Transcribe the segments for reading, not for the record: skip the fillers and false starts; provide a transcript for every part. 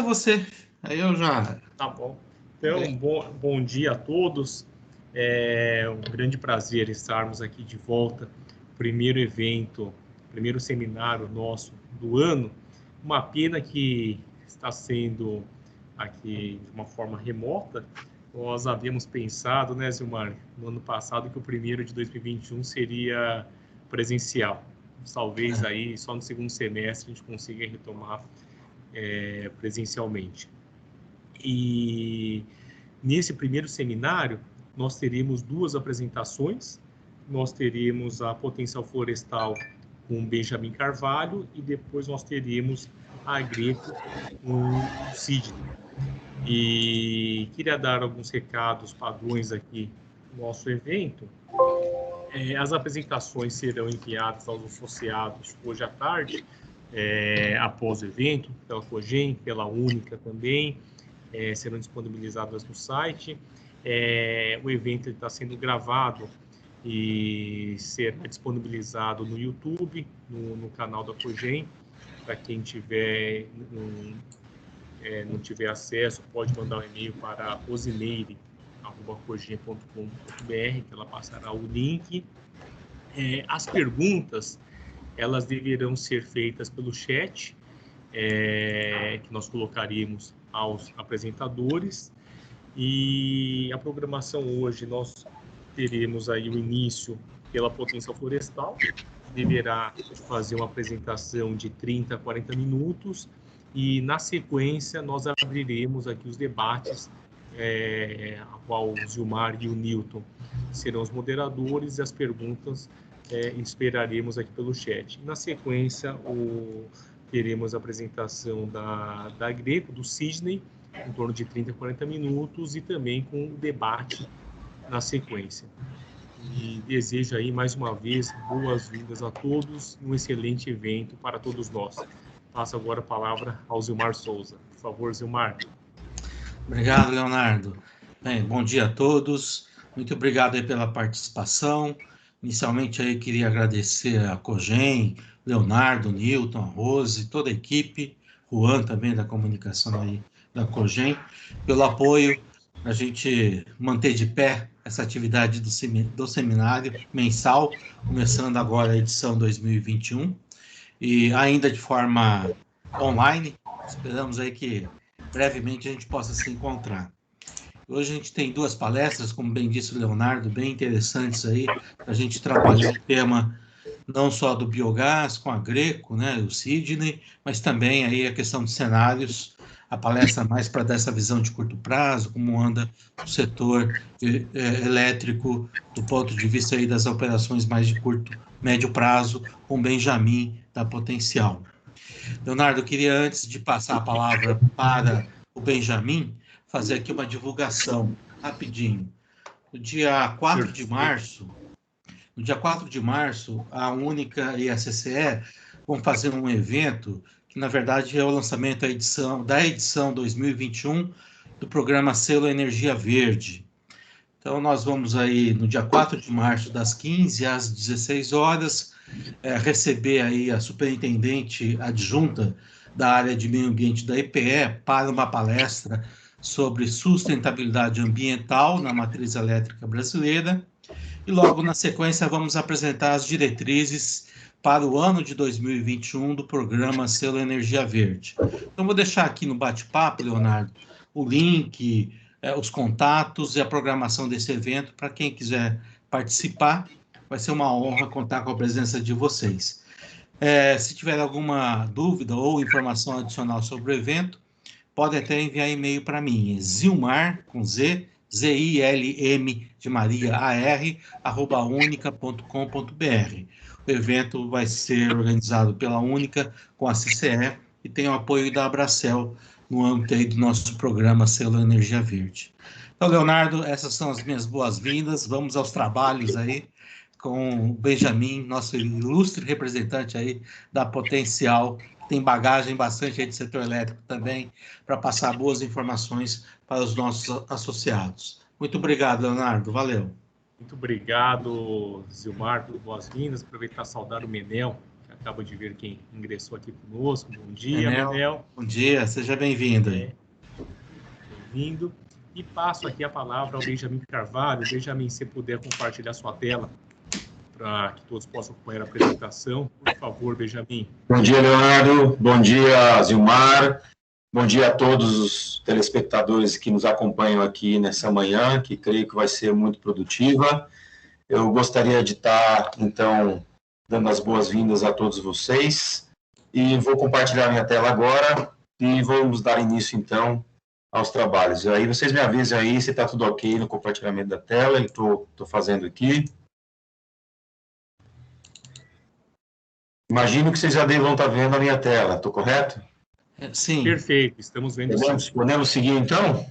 você. Aí eu já... Tá bom. Então, bom dia a todos. É um grande prazer estarmos aqui de volta. Primeiro evento, primeiro seminário nosso do ano. Uma pena que está sendo aqui de uma forma remota. Nós havíamos pensado, né, Zilmar, no ano passado, que o primeiro de 2021 seria presencial. Talvez aí só no segundo semestre a gente consiga retomar presencialmente. E nesse primeiro seminário, nós teremos duas apresentações. Nós teremos a Potencial Florestal com Benjamin Carvalho e depois nós teremos a Agreco com o Sidney. E queria dar alguns recados padrões aqui no nosso evento. As apresentações serão enviadas aos associados hoje à tarde, após o evento, pela Cogem, pela Única também. Serão disponibilizadas no site. O evento está sendo gravado e será disponibilizado no YouTube, no canal da Cogem. Para quem não tiver acesso, pode mandar um e-mail para rosimeire@cogem.com.br, que ela passará o link. As perguntas, elas deverão ser feitas pelo chat, que nós colocaríamos aos apresentadores. E a programação hoje, nós teremos aí o início pela Potencial Florestal, que deverá fazer uma apresentação de 30 a 40 minutos, e na sequência nós abriremos aqui os debates, a qual o Zilmar e o Newton serão os moderadores, e as perguntas esperaremos aqui pelo chat. Na sequência, teremos a apresentação da Agreco, do Sidney, em torno de 30 a 40 minutos, e também com o debate na sequência. E desejo aí, mais uma vez, boas-vindas a todos, um excelente evento para todos nós. Passo agora a palavra ao Zilmar Souza. Por favor, Zilmar. Obrigado, Leonardo. Bem, bom dia a todos. Muito obrigado aí pela participação. Inicialmente aí queria agradecer a Cogem, Leonardo, Newton, a Rose, toda a equipe, Juan também da comunicação aí da Cogem, pelo apoio, a gente manter de pé essa atividade do seminário mensal, começando agora a edição 2021, e ainda de forma online. Esperamos aí que brevemente a gente possa se encontrar. Hoje a gente tem duas palestras, como bem disse o Leonardo, bem interessantes aí, para a gente trabalhar o tema não só do biogás com a Agreco, né, o Sidney, mas também aí a questão de cenários, a palestra mais para dar essa visão de curto prazo, como anda o setor elétrico do ponto de vista aí das operações mais de curto, médio prazo, com Benjamin da Potencial. Leonardo, eu queria, antes de passar a palavra para o Benjamin, fazer aqui uma divulgação rapidinho. No dia 4 de março, a Única e a CCE vão fazer um evento que, na verdade, é o lançamento da edição 2021 do programa Selo Energia Verde. Então, nós vamos aí, no dia 4 de março, das 15 às 16 horas, receber aí a superintendente adjunta da área de meio ambiente da EPE para uma palestra sobre sustentabilidade ambiental na matriz elétrica brasileira. E logo na sequência vamos apresentar as diretrizes para o ano de 2021 do programa Selo Energia Verde. Então, vou deixar aqui no bate-papo, Leonardo, o link, os contatos e a programação desse evento para quem quiser participar. Vai ser uma honra contar com a presença de vocês. Se tiver alguma dúvida ou informação adicional sobre o evento, pode até enviar e-mail para mim, Zilmar, com Z, ZILM de Maria AR, @unica.com.br. O evento vai ser organizado pela Única com a CCE e tem o apoio da Abracel no âmbito aí do nosso programa Selo Energia Verde. Então, Leonardo, essas são as minhas boas-vindas. Vamos aos trabalhos aí com o Benjamin, nosso ilustre representante aí da Potencial, que tem bagagem bastante aí de setor elétrico também, para passar boas informações para os nossos associados. Muito obrigado, Leonardo. Valeu. Muito obrigado, Zilmar, por boas-vindas. Aproveitar e saudar o Menel, que acaba de ver quem ingressou aqui conosco. Bom dia, Manel. Bom dia, seja bem-vindo. Bem-vindo. E passo aqui a palavra ao Benjamin Carvalho. Benjamin, se puder compartilhar sua tela para que todos possam acompanhar a apresentação. Por favor, Benjamin. Bom dia, Leonardo. Bom dia, Zilmar. Bom dia a todos os telespectadores que nos acompanham aqui nessa manhã, que creio que vai ser muito produtiva. Eu gostaria de estar, então, dando as boas-vindas a todos vocês. E vou compartilhar minha tela agora e vamos dar início, então, aos trabalhos. Aí vocês me avisem aí se está tudo ok no compartilhamento da tela. Eu estou fazendo aqui. Imagino que vocês já devam estar vendo a minha tela, estou correto? Sim. Perfeito, estamos vendo. Podemos seguir, então?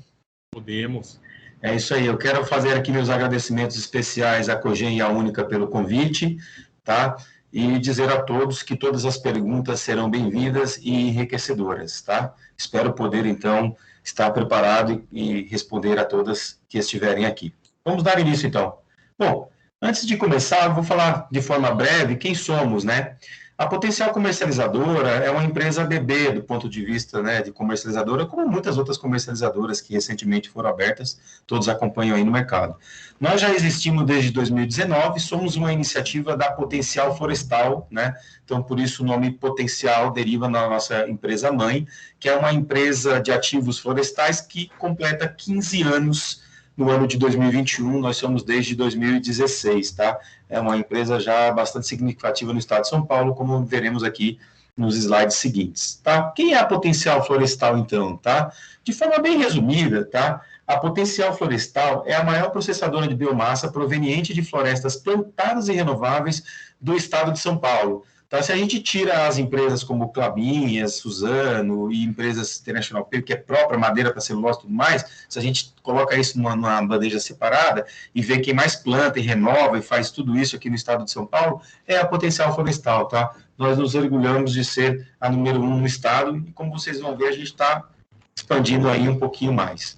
Podemos. É isso aí, eu quero fazer aqui meus agradecimentos especiais à Cogen e à Única pelo convite, tá? E dizer a todos que todas as perguntas serão bem-vindas e enriquecedoras, tá? Espero poder, então, estar preparado e responder a todas que estiverem aqui. Vamos dar início, então. Bom, antes de começar, eu vou falar de forma breve quem somos, né? A Potencial Comercializadora é uma empresa bebê do ponto de vista, né, de comercializadora, como muitas outras comercializadoras que recentemente foram abertas, todos acompanham aí no mercado. Nós já existimos desde 2019, somos uma iniciativa da Potencial Florestal, né, então por isso o nome Potencial deriva na nossa empresa mãe, que é uma empresa de ativos florestais que completa 15 anos no ano de 2021, nós somos desde 2016, tá? É uma empresa já bastante significativa no estado de São Paulo, como veremos aqui nos slides seguintes, tá? Quem é a Potencial Florestal, então, tá? De forma bem resumida, tá? A Potencial Florestal é a maior processadora de biomassa proveniente de florestas plantadas e renováveis do estado de São Paulo. Tá? Se a gente tira as empresas como Klabin, Suzano e empresas International Paper, que é própria madeira para celulose e tudo mais, se a gente coloca isso numa bandeja separada e vê quem mais planta e renova e faz tudo isso aqui no estado de São Paulo, é a Potencial Florestal, tá? Nós nos orgulhamos de ser a número 1 no estado e, como vocês vão ver, a gente está expandindo aí um pouquinho mais.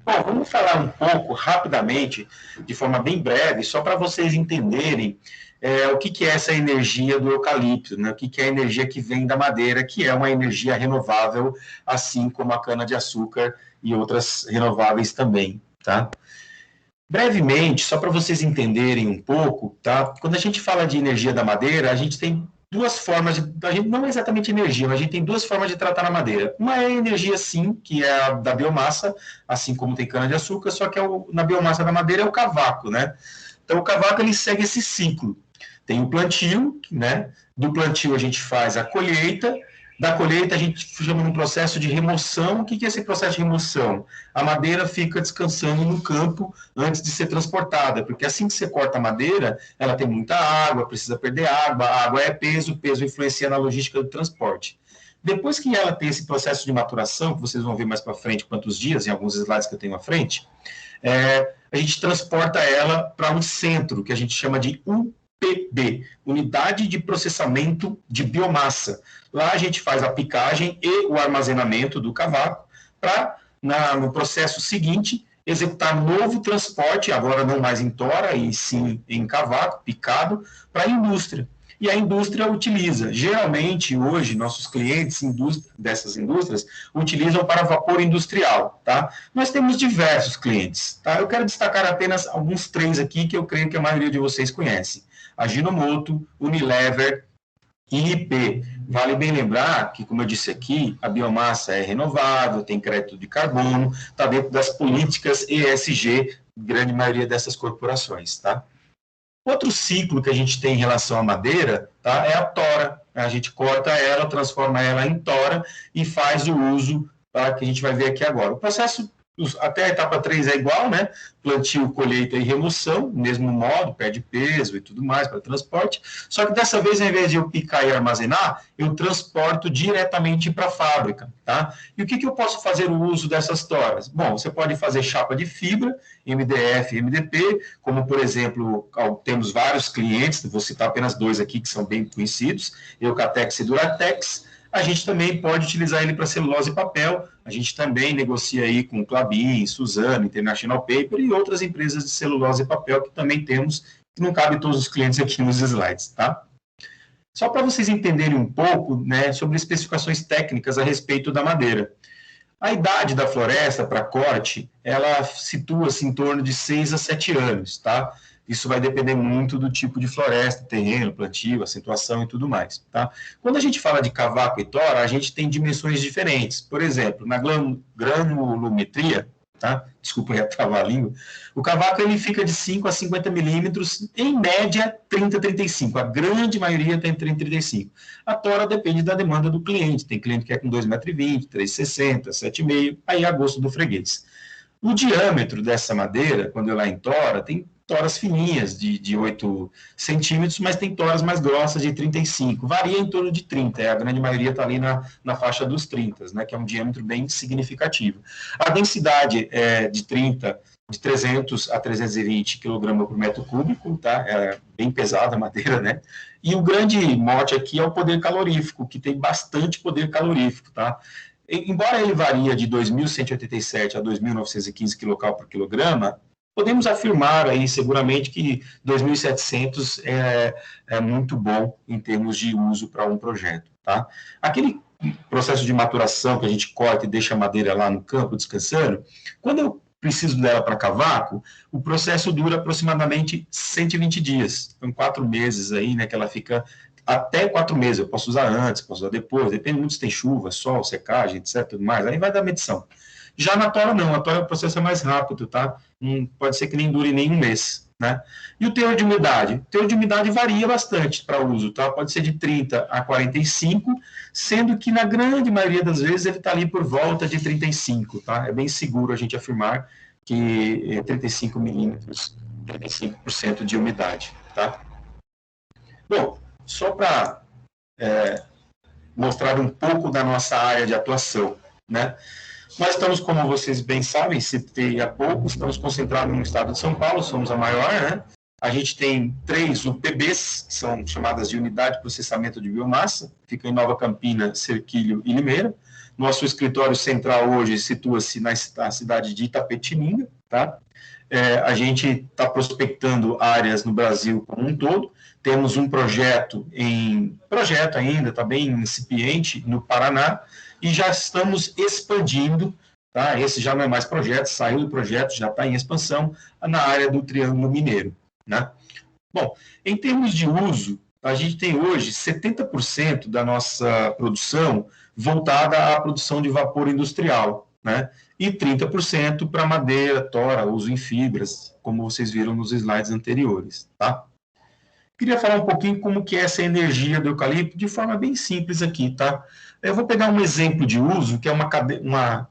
Bom, vamos falar um pouco, rapidamente, de forma bem breve, só para vocês entenderem o que é essa energia do eucalipto, né? O que é a energia que vem da madeira, que é uma energia renovável, assim como a cana-de-açúcar e outras renováveis também, tá? Brevemente, só para vocês entenderem um pouco, tá? Quando a gente fala de energia da madeira, a gente tem duas formas, não é exatamente energia, mas a gente tem duas formas de tratar a madeira. Uma é a energia, sim, que é a da biomassa, assim como tem cana-de-açúcar, só que na biomassa da madeira é o cavaco, né? Então, o cavaco, ele segue esse ciclo. Tem o plantio, né? Do plantio a gente faz a colheita, da colheita a gente chama num processo de remoção. O que é esse processo de remoção? A madeira fica descansando no campo antes de ser transportada, porque assim que você corta a madeira, ela tem muita água, precisa perder água, a água é peso, o peso influencia na logística do transporte. Depois que ela tem esse processo de maturação, que vocês vão ver mais para frente quantos dias, em alguns slides que eu tenho à frente, a gente transporta ela para um centro, que a gente chama de UPB, Unidade de Processamento de Biomassa. Lá a gente faz a picagem e o armazenamento do cavaco para, no processo seguinte, executar novo transporte, agora não mais em tora, e sim em cavaco, picado, para a indústria. E a indústria utiliza. Geralmente, hoje, nossos clientes dessas indústrias utilizam para vapor industrial, tá? Nós temos diversos clientes, tá? Eu quero destacar apenas alguns 3 aqui que eu creio que a maioria de vocês conhece. A Ajinomoto, Unilever e IP. Vale bem lembrar que, como eu disse aqui, a biomassa é renovável, tem crédito de carbono, está dentro das políticas ESG, grande maioria dessas corporações, tá? Outro ciclo que a gente tem em relação à madeira, tá, é a tora. A gente corta ela, transforma ela em tora e faz o uso, tá, que a gente vai ver aqui agora. O processo até a etapa 3 é igual, né? Plantio, colheita e remoção, mesmo modo, perde peso e tudo mais para transporte. Só que dessa vez, ao invés de eu picar e armazenar, eu transporto diretamente para a fábrica, tá? E o que eu posso fazer o uso dessas toras? Bom, você pode fazer chapa de fibra, MDF, MDP, como, por exemplo, temos vários clientes, vou citar apenas 2 aqui que são bem conhecidos, Eucatex e Duratex. A gente também pode utilizar ele para celulose e papel. A gente também negocia aí com Klabin, Suzano, International Paper e outras empresas de celulose e papel que também temos, que não cabe todos os clientes aqui nos slides, tá? Só para vocês entenderem um pouco, né, sobre especificações técnicas a respeito da madeira. A idade da floresta para corte, ela situa-se em torno de 6 a 7 anos, tá? Isso vai depender muito do tipo de floresta, terreno, plantio, acentuação e tudo mais, tá? Quando a gente fala de cavaco e tora, a gente tem dimensões diferentes. Por exemplo, na granulometria, tá? Desculpa retravar a língua. O cavaco ele fica de 5 a 50 milímetros, em média 30 a 35. A grande maioria tem 30 a 35. A tora depende da demanda do cliente. Tem cliente que é com 2,20 m, 3,60, 7,5, aí a gosto do freguês. O diâmetro dessa madeira, quando ela é em tora, tem toras fininhas de 8 centímetros, mas tem toras mais grossas de 35. Varia em torno de 30, a grande maioria está ali na faixa dos 30, né, que é um diâmetro bem significativo. A densidade é de 300 a 320 kg por metro cúbico, tá? É bem pesada a madeira, né? E o grande mote aqui é o poder calorífico, que tem bastante poder calorífico, tá? Embora ele varia de 2.187 a 2.915 kcal por quilograma, podemos afirmar aí seguramente que 2.700 é muito bom em termos de uso para um projeto, tá? Aquele processo de maturação que a gente corta e deixa a madeira lá no campo descansando, quando eu preciso dela para cavaco, o processo dura aproximadamente 120 dias, então 4 meses aí, né, que ela fica até 4 meses, eu posso usar antes, posso usar depois, depende muito se tem chuva, sol, secagem, etc, tudo mais, aí vai dar medição. Já na tora não, a tora o processo é mais rápido, tá? Pode ser que nem dure nem um mês, né? E o teor de umidade? O teor de umidade varia bastante para uso, tá? Pode ser de 30 a 45, sendo que na grande maioria das vezes ele está ali por volta de 35, tá? É bem seguro a gente afirmar que 35 milímetros, 35% de umidade, tá? Bom, só para mostrar um pouco da nossa área de atuação, né? Nós estamos, como vocês bem sabem, citei há pouco, estamos concentrados no estado de São Paulo, somos a maior, né? A gente tem 3 UPBs, que são chamadas de Unidade de Processamento de Biomassa, fica em Nova Campina, Cerquilho e Limeira. Nosso escritório central hoje situa-se na cidade de Itapetininga, tá? A gente está prospectando áreas no Brasil como um todo. Temos um projeto ainda, está bem incipiente, no Paraná, e já estamos expandindo, tá? Esse já não é mais projeto, saiu do projeto, já está em expansão na área do Triângulo Mineiro, né? Bom, em termos de uso, a gente tem hoje 70% da nossa produção voltada à produção de vapor industrial, né? E 30% para madeira, tora, uso em fibras, como vocês viram nos slides anteriores, tá? Queria falar um pouquinho como que é essa energia do eucalipto de forma bem simples aqui, tá? Eu vou pegar um exemplo de uso, que é uma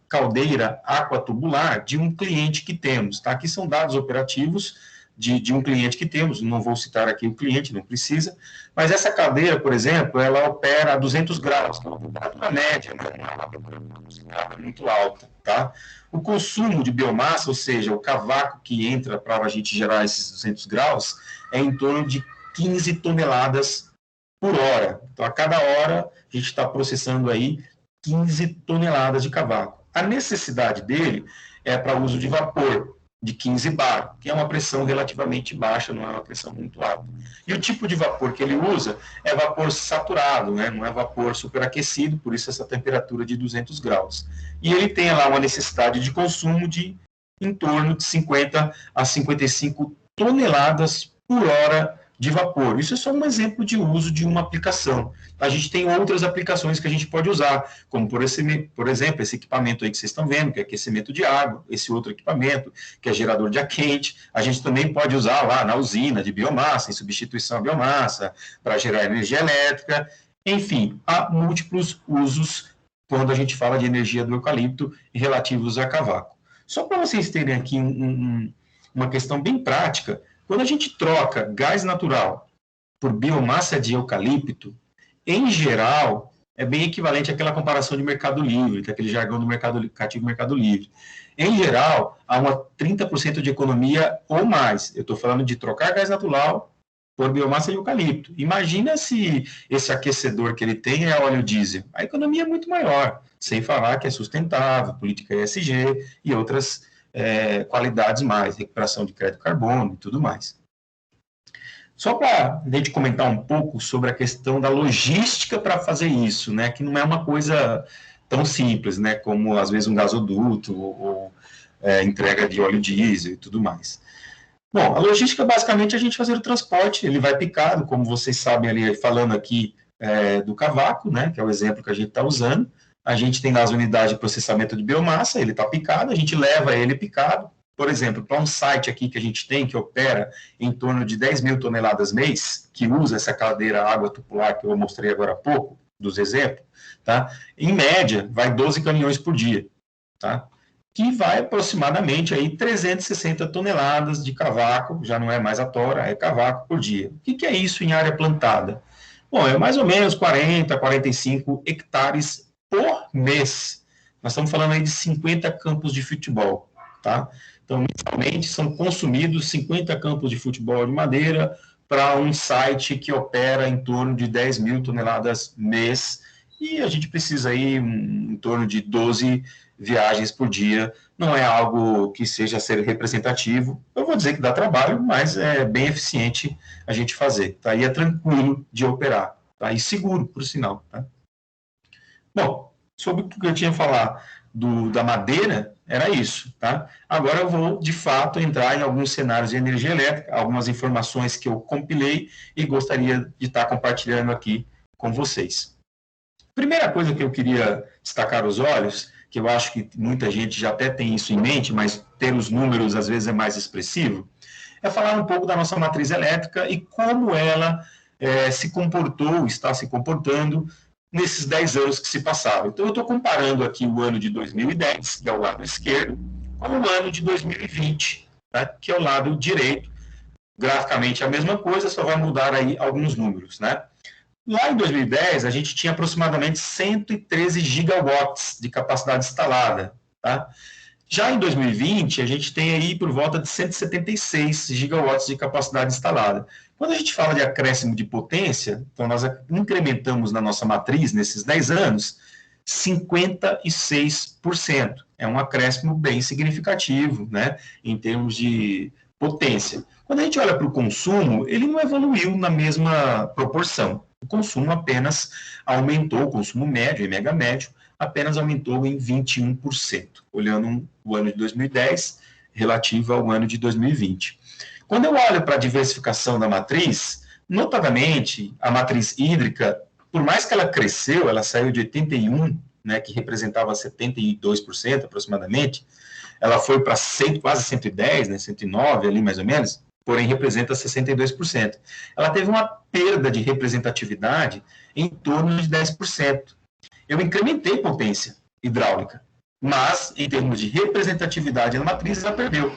caldeira aquatubular de um cliente que temos, tá? Aqui são dados operativos de um cliente que temos, não vou citar aqui o cliente, não precisa, mas essa caldeira, por exemplo, ela opera a 200 graus, que é uma temperatura média, né? Não é uma temperatura muito alta, tá? O consumo de biomassa, ou seja, o cavaco que entra para a gente gerar esses 200 graus, é em torno de 15 toneladas por hora. Então, a cada hora, a gente está processando aí 15 toneladas de cavaco. A necessidade dele é para uso de vapor, de 15 bar, que é uma pressão relativamente baixa, não é uma pressão muito alta. E o tipo de vapor que ele usa é vapor saturado, né? Não é vapor superaquecido, por isso essa temperatura de 200 graus. E ele tem lá uma necessidade de consumo de em torno de 50 a 55 toneladas por hora de vapor. Isso é só um exemplo de uso de uma aplicação. A gente tem outras aplicações que a gente pode usar, como, por exemplo, esse equipamento aí que vocês estão vendo, que é aquecimento de água, esse outro equipamento, que é gerador de ar quente. A gente também pode usar lá na usina de biomassa, em substituição à biomassa, para gerar energia elétrica. Enfim, há múltiplos usos quando a gente fala de energia do eucalipto relativos a cavaco. Só para vocês terem aqui uma questão bem prática, quando a gente troca gás natural por biomassa de eucalipto, em geral, é bem equivalente àquela comparação de mercado livre, daquele jargão do mercado cativo mercado livre. Em geral, há uma 30% de economia ou mais. Eu estou falando de trocar gás natural por biomassa de eucalipto. Imagina se esse aquecedor que ele tem é óleo diesel. A economia é muito maior, sem falar que é sustentável, política ESG e outras qualidades mais, recuperação de crédito carbono e tudo mais. Só para a gente comentar um pouco sobre a questão da logística para fazer isso, né, que não é uma coisa tão simples, né, como às vezes um gasoduto ou entrega de óleo diesel e tudo mais. Bom, a logística basicamente é a gente fazer o transporte, ele vai picado, como vocês sabem ali, falando aqui do cavaco, né, que é o exemplo que a gente está usando. A gente tem lá as unidades de processamento de biomassa, ele está picado, a gente leva ele picado. Por exemplo, para um site aqui que a gente tem, que opera em torno de 10 mil toneladas mês, que usa essa caldeira água tupular que eu mostrei agora há pouco, dos exemplos, tá? Em média, vai 12 caminhões por dia, tá? Que vai aproximadamente aí 360 toneladas de cavaco, já não é mais a tora, é cavaco por dia. O que é isso em área plantada? Bom, é mais ou menos 40, 45 hectares por mês. Nós estamos falando aí de 50 campos de futebol, tá? Então, mensalmente são consumidos 50 campos de futebol de madeira para um site que opera em torno de 10 mil toneladas mês, e a gente precisa aí em torno de 12 viagens por dia. Não é algo que seja ser representativo. Eu vou dizer que dá trabalho, mas é bem eficiente a gente fazer, tá? E é tranquilo de operar, tá? E seguro, por sinal, tá? Bom, sobre o que eu tinha a falar da madeira, era isso, tá? Agora eu vou, de fato, entrar em alguns cenários de energia elétrica, algumas informações que eu compilei e gostaria de estar compartilhando aqui com vocês. Primeira coisa que eu queria destacar os olhos, que eu acho que muita gente já até tem isso em mente, mas ter os números às vezes é mais expressivo, é falar um pouco da nossa matriz elétrica e como ela se comportou, está se comportando nesses 10 anos que se passaram. Então, eu estou comparando aqui o ano de 2010, que é o lado esquerdo, com o ano de 2020, né, que é o lado direito. Graficamente a mesma coisa, só vai mudar aí alguns números, né? Lá em 2010, a gente tinha aproximadamente 113 gigawatts de capacidade instalada, tá? Já em 2020, a gente tem aí por volta de 176 gigawatts de capacidade instalada. Quando a gente fala de acréscimo de potência, então nós incrementamos na nossa matriz, nesses 10 anos, 56%. É um acréscimo bem significativo, né, em termos de potência. Quando a gente olha para o consumo, ele não evoluiu na mesma proporção. O consumo apenas aumentou, o consumo médio e mega médio, apenas aumentou em 21%, olhando o ano de 2010 relativo ao ano de 2020. Quando eu olho para a diversificação da matriz, notadamente, a matriz hídrica, por mais que ela cresceu, ela saiu de 81%, né, que representava 72% aproximadamente, ela foi para quase 110%, né, 109% ali mais ou menos, porém representa 62%. Ela teve uma perda de representatividade em torno de 10%. Eu incrementei potência hidráulica, mas em termos de representatividade na matriz, ela perdeu.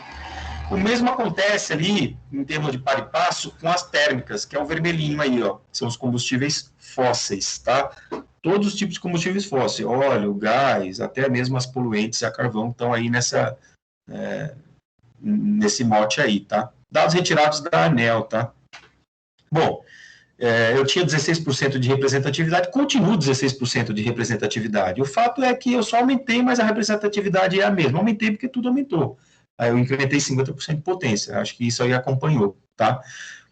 O mesmo acontece ali, em termos de par e passo, com as térmicas, que é o vermelhinho aí, ó, são os combustíveis fósseis, tá? Todos os tipos de combustíveis fósseis, óleo, gás, até mesmo as poluentes a carvão estão aí nesse mote aí, tá? Dados retirados da ANEEL, tá? Bom, eu tinha 16% de representatividade, continuo 16% de representatividade. O fato é que eu só aumentei, mas a representatividade é a mesma. Aumentei porque tudo aumentou. Aí eu incrementei 50% de potência. Acho que isso aí acompanhou, tá?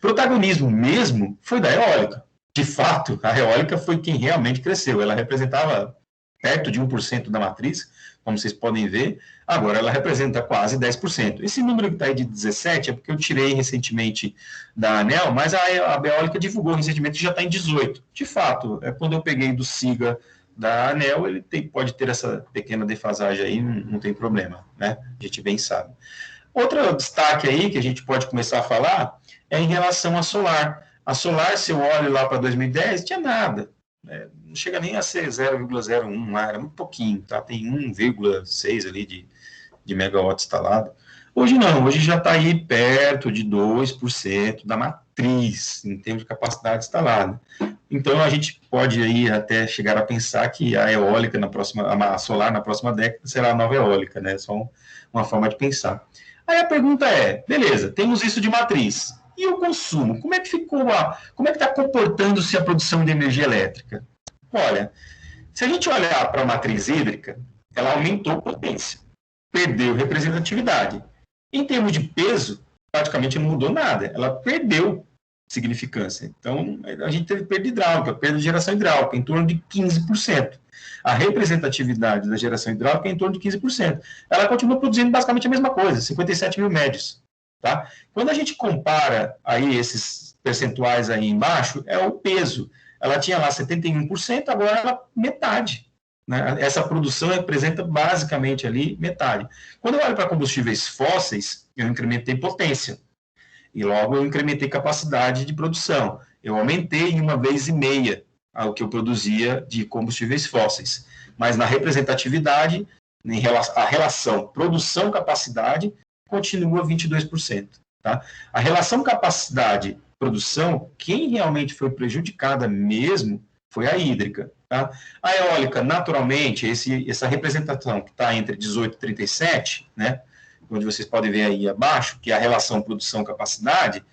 Protagonismo mesmo foi da eólica. De fato, a eólica foi quem realmente cresceu. Ela representava perto de 1% da matriz, como vocês podem ver. Agora ela representa quase 10%. Esse número que está aí de 17% é porque eu tirei recentemente da ANEEL, mas a eólica divulgou recentemente que já está em 18%. De fato, quando eu peguei do SIGA da ANEEL, ele pode ter essa pequena defasagem aí, não tem problema, né? A gente bem sabe. Outro destaque aí que a gente pode começar a falar é em relação à solar. A solar, se eu olho lá para 2010, tinha nada. Não chega nem a ser 0,01, era muito pouquinho, tá? Tem 1,6 ali de megawatt instalado. Hoje não, hoje já está aí perto de 2% da matriz, em termos de capacidade instalada. Então, a gente pode aí até chegar a pensar que a eólica a solar na próxima década será a nova eólica, né? Só uma forma de pensar. Aí a pergunta é, beleza, temos isso de matriz. E o consumo? Como é que está comportando-se a produção de energia elétrica? Olha, se a gente olhar para a matriz hídrica, ela aumentou potência, perdeu representatividade. Em termos de peso, praticamente não mudou nada. Ela perdeu significância. Então, a gente teve perda hidráulica, perda de geração hidráulica, em torno de 15%. A representatividade da geração hidráulica é em torno de 15%. Ela continua produzindo basicamente a mesma coisa, 57 mil médios. Tá? Quando a gente compara aí esses percentuais aí embaixo, é o peso. Ela tinha lá 71%, agora ela metade. Né? Essa produção representa basicamente ali metade. Quando eu olho para combustíveis fósseis, eu incrementei potência. E logo eu incrementei capacidade de produção. Eu aumentei em 1,5 vezes o que eu produzia de combustíveis fósseis. Mas na representatividade, a relação produção-capacidade continua 22%. Tá? A relação capacidade-produção, quem realmente foi prejudicada mesmo foi a hídrica. Tá? A eólica, naturalmente, essa representação que está entre 18 e 37, né, onde vocês podem ver aí abaixo, que é a relação produção-capacidade,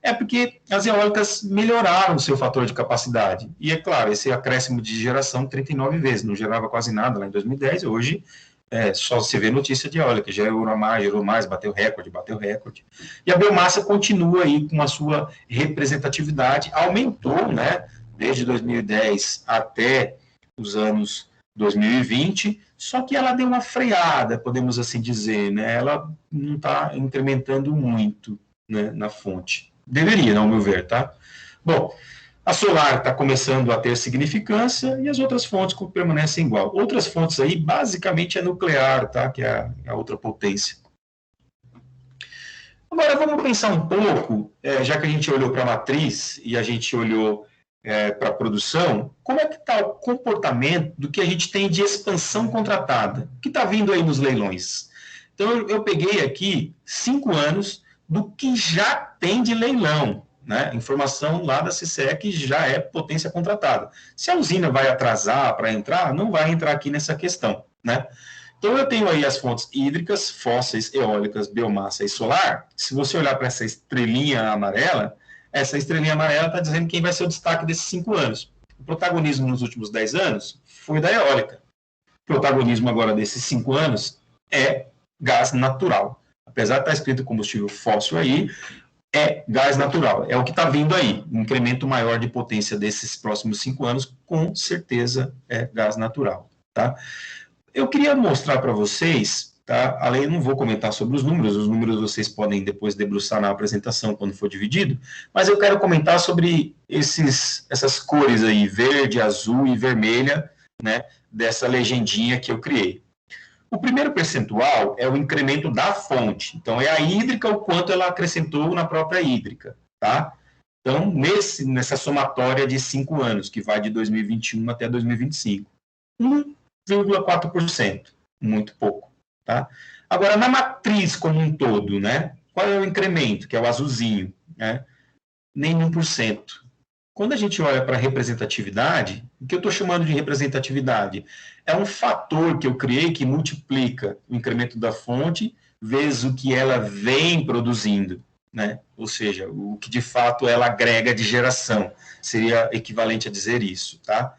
é porque as eólicas melhoraram o seu fator de capacidade. E, é claro, esse acréscimo de geração 39 vezes, não gerava quase nada lá em 2010, hoje só se vê notícia de eólica, gerou mais, bateu recorde. E a biomassa continua aí com a sua representatividade, aumentou, né, desde 2010 até os anos 2020, só que ela deu uma freada, podemos assim dizer, né? Ela não está incrementando muito, né, na fonte. Deveria, ao meu ver, tá? Bom, a solar está começando a ter significância e as outras fontes permanecem igual. Outras fontes aí, basicamente, é nuclear, tá? Que é a outra potência. Agora, vamos pensar um pouco, já que a gente olhou para a matriz e a gente olhou para a produção, como é que está o comportamento do que a gente tem de expansão contratada, que está vindo aí nos leilões. Então, eu peguei aqui 5 anos do que já tem de leilão, né? Informação lá da CCE que já é potência contratada. Se a usina vai atrasar para entrar, não vai entrar aqui nessa questão, né? Então, eu tenho aí as fontes hídricas, fósseis, eólicas, biomassa e solar. Se você olhar para essa estrelinha amarela, essa estrelinha amarela está dizendo quem vai ser o destaque desses 5 anos. O protagonismo nos últimos 10 anos foi da eólica. O protagonismo agora desses 5 anos é gás natural. Apesar de estar escrito combustível fóssil aí, é gás natural. É o que está vindo aí. Um incremento maior de potência desses próximos 5 anos, com certeza, é gás natural. Tá? Eu queria mostrar para vocês, tá? Além, não vou comentar sobre os números vocês podem depois debruçar na apresentação quando for dividido, mas eu quero comentar sobre essas cores aí, verde, azul e vermelha, né, dessa legendinha que eu criei. O primeiro percentual é o incremento da fonte, então é a hídrica, o quanto ela acrescentou na própria hídrica, tá? Então, nessa somatória de 5 anos, que vai de 2021 até 2025, 1,4%, muito pouco. Tá? Agora, na matriz como um todo, né, qual é o incremento, que é o azulzinho? Né? Nem 1%. Quando a gente olha para a representatividade, o que eu estou chamando de representatividade? É um fator que eu criei que multiplica o incremento da fonte vezes o que ela vem produzindo. Né? Ou seja, o que de fato ela agrega de geração. Seria equivalente a dizer isso. Tá?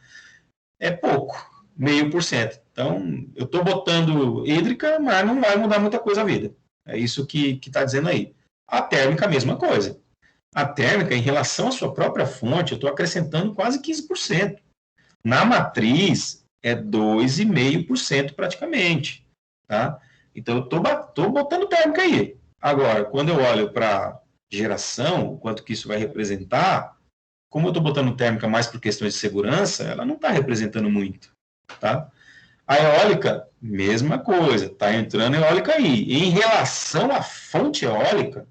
É pouco. 0,5%. Então, eu estou botando hídrica, mas não vai mudar muita coisa a vida. É isso que está dizendo aí. A térmica, a mesma coisa. A térmica, em relação à sua própria fonte, eu estou acrescentando quase 15%. Na matriz, é 2,5% praticamente. Tá? Então, eu estou botando térmica aí. Agora, quando eu olho para geração, o quanto que isso vai representar, como eu estou botando térmica mais por questões de segurança, ela não está representando muito. Tá? A eólica, mesma coisa, está entrando eólica aí. E em relação à fonte eólica,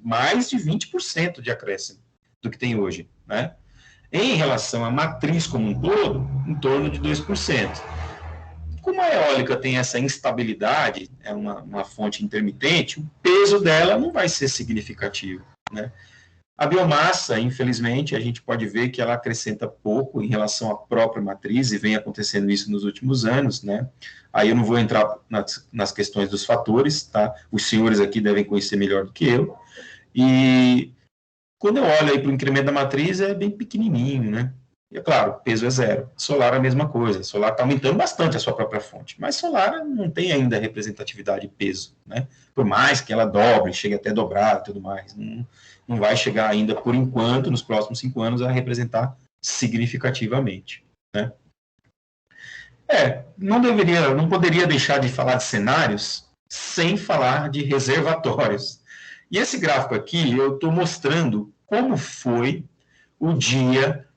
mais de 20% de acréscimo do que tem hoje. Né? Em relação à matriz como um todo, em torno de 2%. Como a eólica tem essa instabilidade, é uma fonte intermitente, o peso dela não vai ser significativo. Né? A biomassa, infelizmente, a gente pode ver que ela acrescenta pouco em relação à própria matriz, e vem acontecendo isso nos últimos anos, né? Aí eu não vou entrar nas questões dos fatores, tá? Os senhores aqui devem conhecer melhor do que eu. E quando eu olho aí para o incremento da matriz, é bem pequenininho, né? E, é claro, peso é zero. Solar é a mesma coisa. Solar está aumentando bastante a sua própria fonte, mas solar não tem ainda representatividade de peso, né? Por mais que ela dobre, chegue até dobrar e tudo mais, não vai chegar ainda, por enquanto, nos próximos 5 anos, a representar significativamente, né? Não poderia deixar de falar de cenários sem falar de reservatórios. E esse gráfico aqui, eu estou mostrando como foi o dia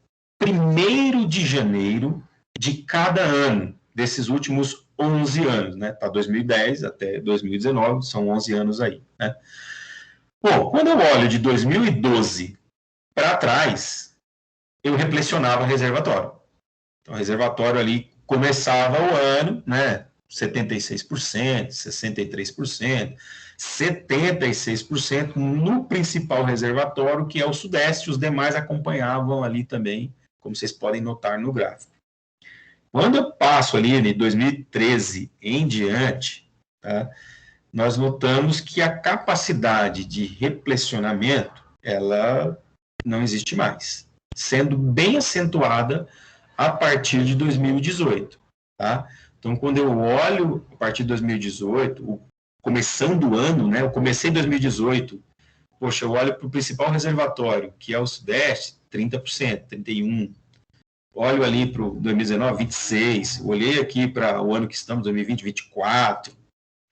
1º de janeiro de cada ano, desses últimos 11 anos, né? Tá 2010 até 2019, são 11 anos aí, né? Bom, quando eu olho de 2012 para trás, eu replecionava reservatório. Então, o reservatório ali começava o ano, né? 76%, 63%, 76% no principal reservatório, que é o Sudeste, os demais acompanhavam ali também, como vocês podem notar no gráfico. Quando eu passo ali de 2013 em diante, tá, nós notamos que a capacidade de replecionamento, ela não existe mais, sendo bem acentuada a partir de 2018, tá? Então, quando eu olho a partir de 2018, começando o ano, né? Eu comecei em 2018, poxa, eu olho para o principal reservatório, que é o Sudeste, 30%, 31%. Olho ali para o 2019, 26%. Olhei aqui para o ano que estamos, 2020, 24%.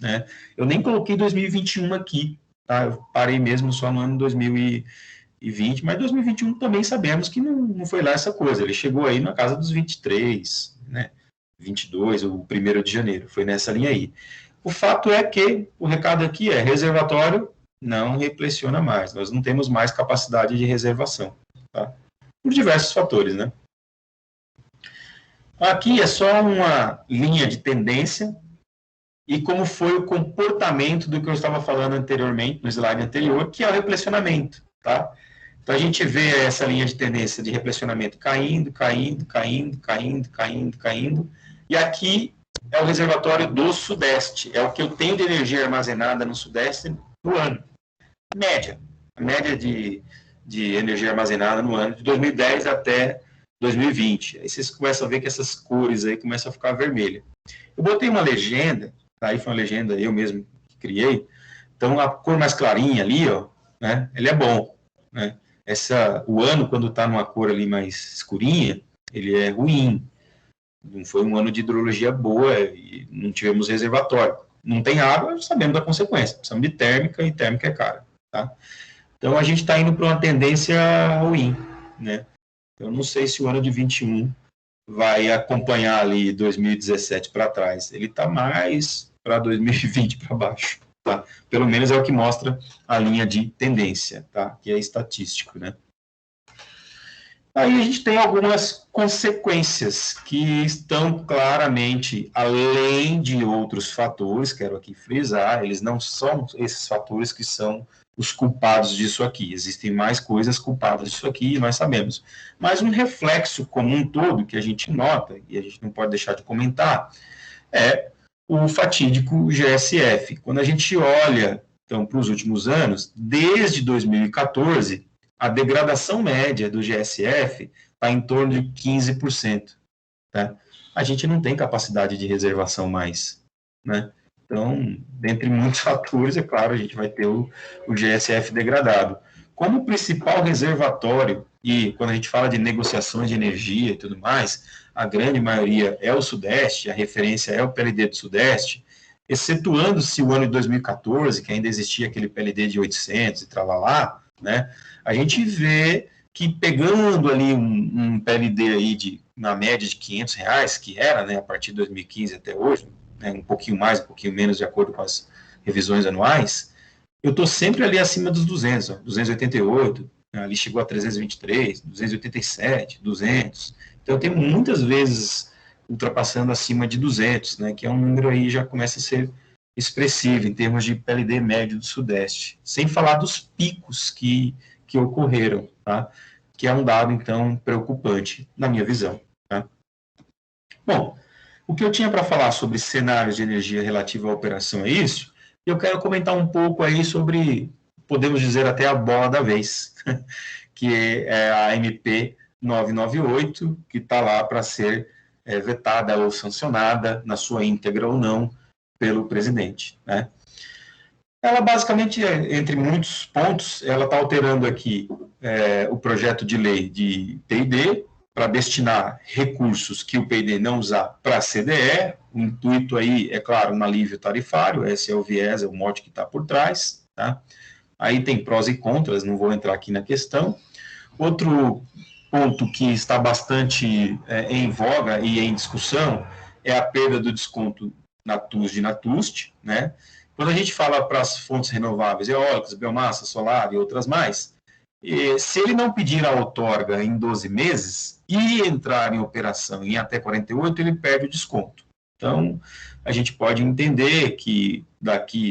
Né? Eu nem coloquei 2021 aqui, tá? Eu parei mesmo só no ano 2020, mas 2021 também sabemos que não foi lá essa coisa. Ele chegou aí na casa dos 23%, né? 22, o 1º de janeiro, foi nessa linha aí. O fato é que o recado aqui é: reservatório não repleciona mais, nós não temos mais capacidade de reservação, tá? Por diversos fatores, né? Aqui é só uma linha de tendência e como foi o comportamento do que eu estava falando anteriormente, no slide anterior, que é o replecionamento, tá? Então, a gente vê essa linha de tendência de replecionamento caindo, caindo, caindo, caindo, caindo, caindo, e aqui é o reservatório do Sudeste, é o que eu tenho de energia armazenada no Sudeste no ano. Média, a média de energia armazenada no ano de 2010 até 2020. Aí vocês começam a ver que essas cores aí começam a ficar vermelhas. Eu botei uma legenda, tá? Aí foi uma legenda eu mesmo que criei, então a cor mais clarinha ali, ó, né, ele é bom, né? O ano, quando está numa cor ali mais escurinha, ele é ruim. Não foi um ano de hidrologia boa e não tivemos reservatório. Não tem água, sabemos da consequência. Precisamos de térmica e térmica é cara, tá? Então, a gente está indo para uma tendência ruim, né? Eu não sei se o ano de 21 vai acompanhar ali 2017 para trás. Ele está mais para 2020 para baixo, tá? Pelo menos é o que mostra a linha de tendência, tá? Que é estatístico, né? Aí a gente tem algumas consequências que estão claramente além de outros fatores, quero aqui frisar, eles não são esses fatores que são os culpados disso aqui. Existem mais coisas culpadas disso aqui, nós sabemos. Mas um reflexo como um todo que a gente nota, e a gente não pode deixar de comentar, é o fatídico GSF. Quando a gente olha, então, para os últimos anos, desde 2014, a degradação média do GSF está em torno de 15%. Tá? A gente não tem capacidade de reservação mais, né? Então, dentre muitos fatores, é claro, a gente vai ter o GSF degradado. Como principal reservatório, e quando a gente fala de negociações de energia e tudo mais, a grande maioria é o Sudeste, a referência é o PLD do Sudeste, excetuando-se o ano de 2014, que ainda existia aquele PLD de 800 e tralalá, né? A gente vê que pegando ali um PLD aí na média de R$500, que era, né, a partir de 2015 até hoje, né, um pouquinho mais, um pouquinho menos, de acordo com as revisões anuais, eu estou sempre ali acima dos 200, ó, 288, ali chegou a 323, 287, 200. Então, eu tenho muitas vezes ultrapassando acima de 200, né, que é um número aí já começa a ser expressivo em termos de PLD médio do Sudeste, sem falar dos picos que ocorreram, tá? Que é um dado, então, preocupante, na minha visão. Tá? Bom, o que eu tinha para falar sobre cenários de energia relativa à operação é isso. Eu quero comentar um pouco aí sobre, podemos dizer até a bola da vez, que é a MP 998, que está lá para ser vetada ou sancionada, na sua íntegra ou não, pelo presidente, né? Ela basicamente, entre muitos pontos, ela está alterando aqui o projeto de lei de P&D para destinar recursos que o P&D não usar para a CDE. O intuito aí, é claro, um alívio tarifário, esse é o viés, é o mote que está por trás, tá? Aí tem prós e contras, não vou entrar aqui na questão. Outro ponto que está bastante em voga e em discussão é a perda do desconto na TUSD e na TUST, né? Quando a gente fala para as fontes renováveis, eólicas, biomassa, solar e outras mais, se ele não pedir a outorga em 12 meses e entrar em operação em até 48, ele perde o desconto. Então, a gente pode entender que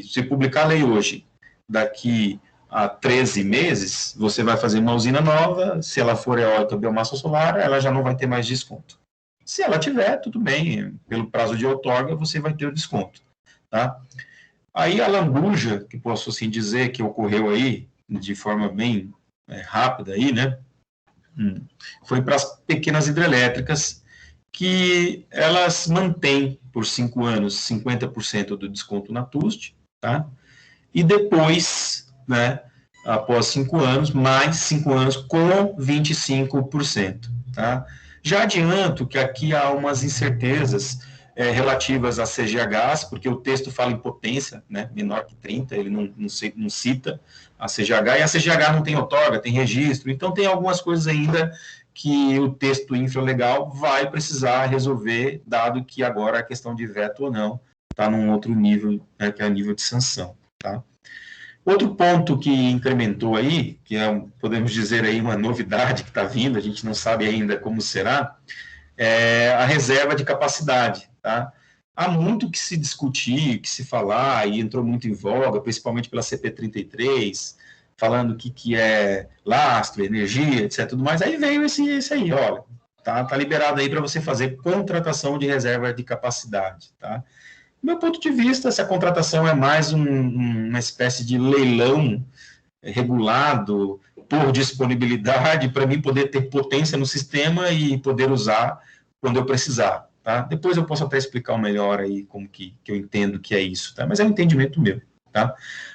se publicar a lei hoje, daqui a 13 meses, você vai fazer uma usina nova, se ela for eólica, biomassa solar, ela já não vai ter mais desconto. Se ela tiver, tudo bem, pelo prazo de outorga, você vai ter o desconto, tá? Aí a lambuja, que posso assim dizer que ocorreu aí, de forma bem rápida aí, né, foi para as pequenas hidrelétricas, que elas mantêm por 5 anos 50% do desconto na TUST, tá? E depois, né, após 5 anos, mais 5 anos com 25%, tá? Já adianto que aqui há umas incertezas relativas a CGHs, porque o texto fala em potência, né, menor que 30, ele não cita a CGH, e a CGH não tem outorga, tem registro, então tem algumas coisas ainda que o texto infralegal vai precisar resolver, dado que agora a questão de veto ou não está num outro nível, né, que é o nível de sanção, tá? Outro ponto que incrementou aí, que podemos dizer aí uma novidade que está vindo, a gente não sabe ainda como será, é a reserva de capacidade, tá? Há muito que se discutir, que se falar, e entrou muito em voga, principalmente pela CP33, falando o que é lastro, energia, etc. Tudo mais. Aí veio esse aí, olha, tá liberado aí para você fazer contratação de reserva de capacidade, tá? Do meu ponto de vista, essa contratação é mais uma espécie de leilão regulado por disponibilidade para mim poder ter potência no sistema e poder usar quando eu precisar, tá? Depois eu posso até explicar melhor aí como que eu entendo que é isso, tá? Mas é um entendimento meu, tá?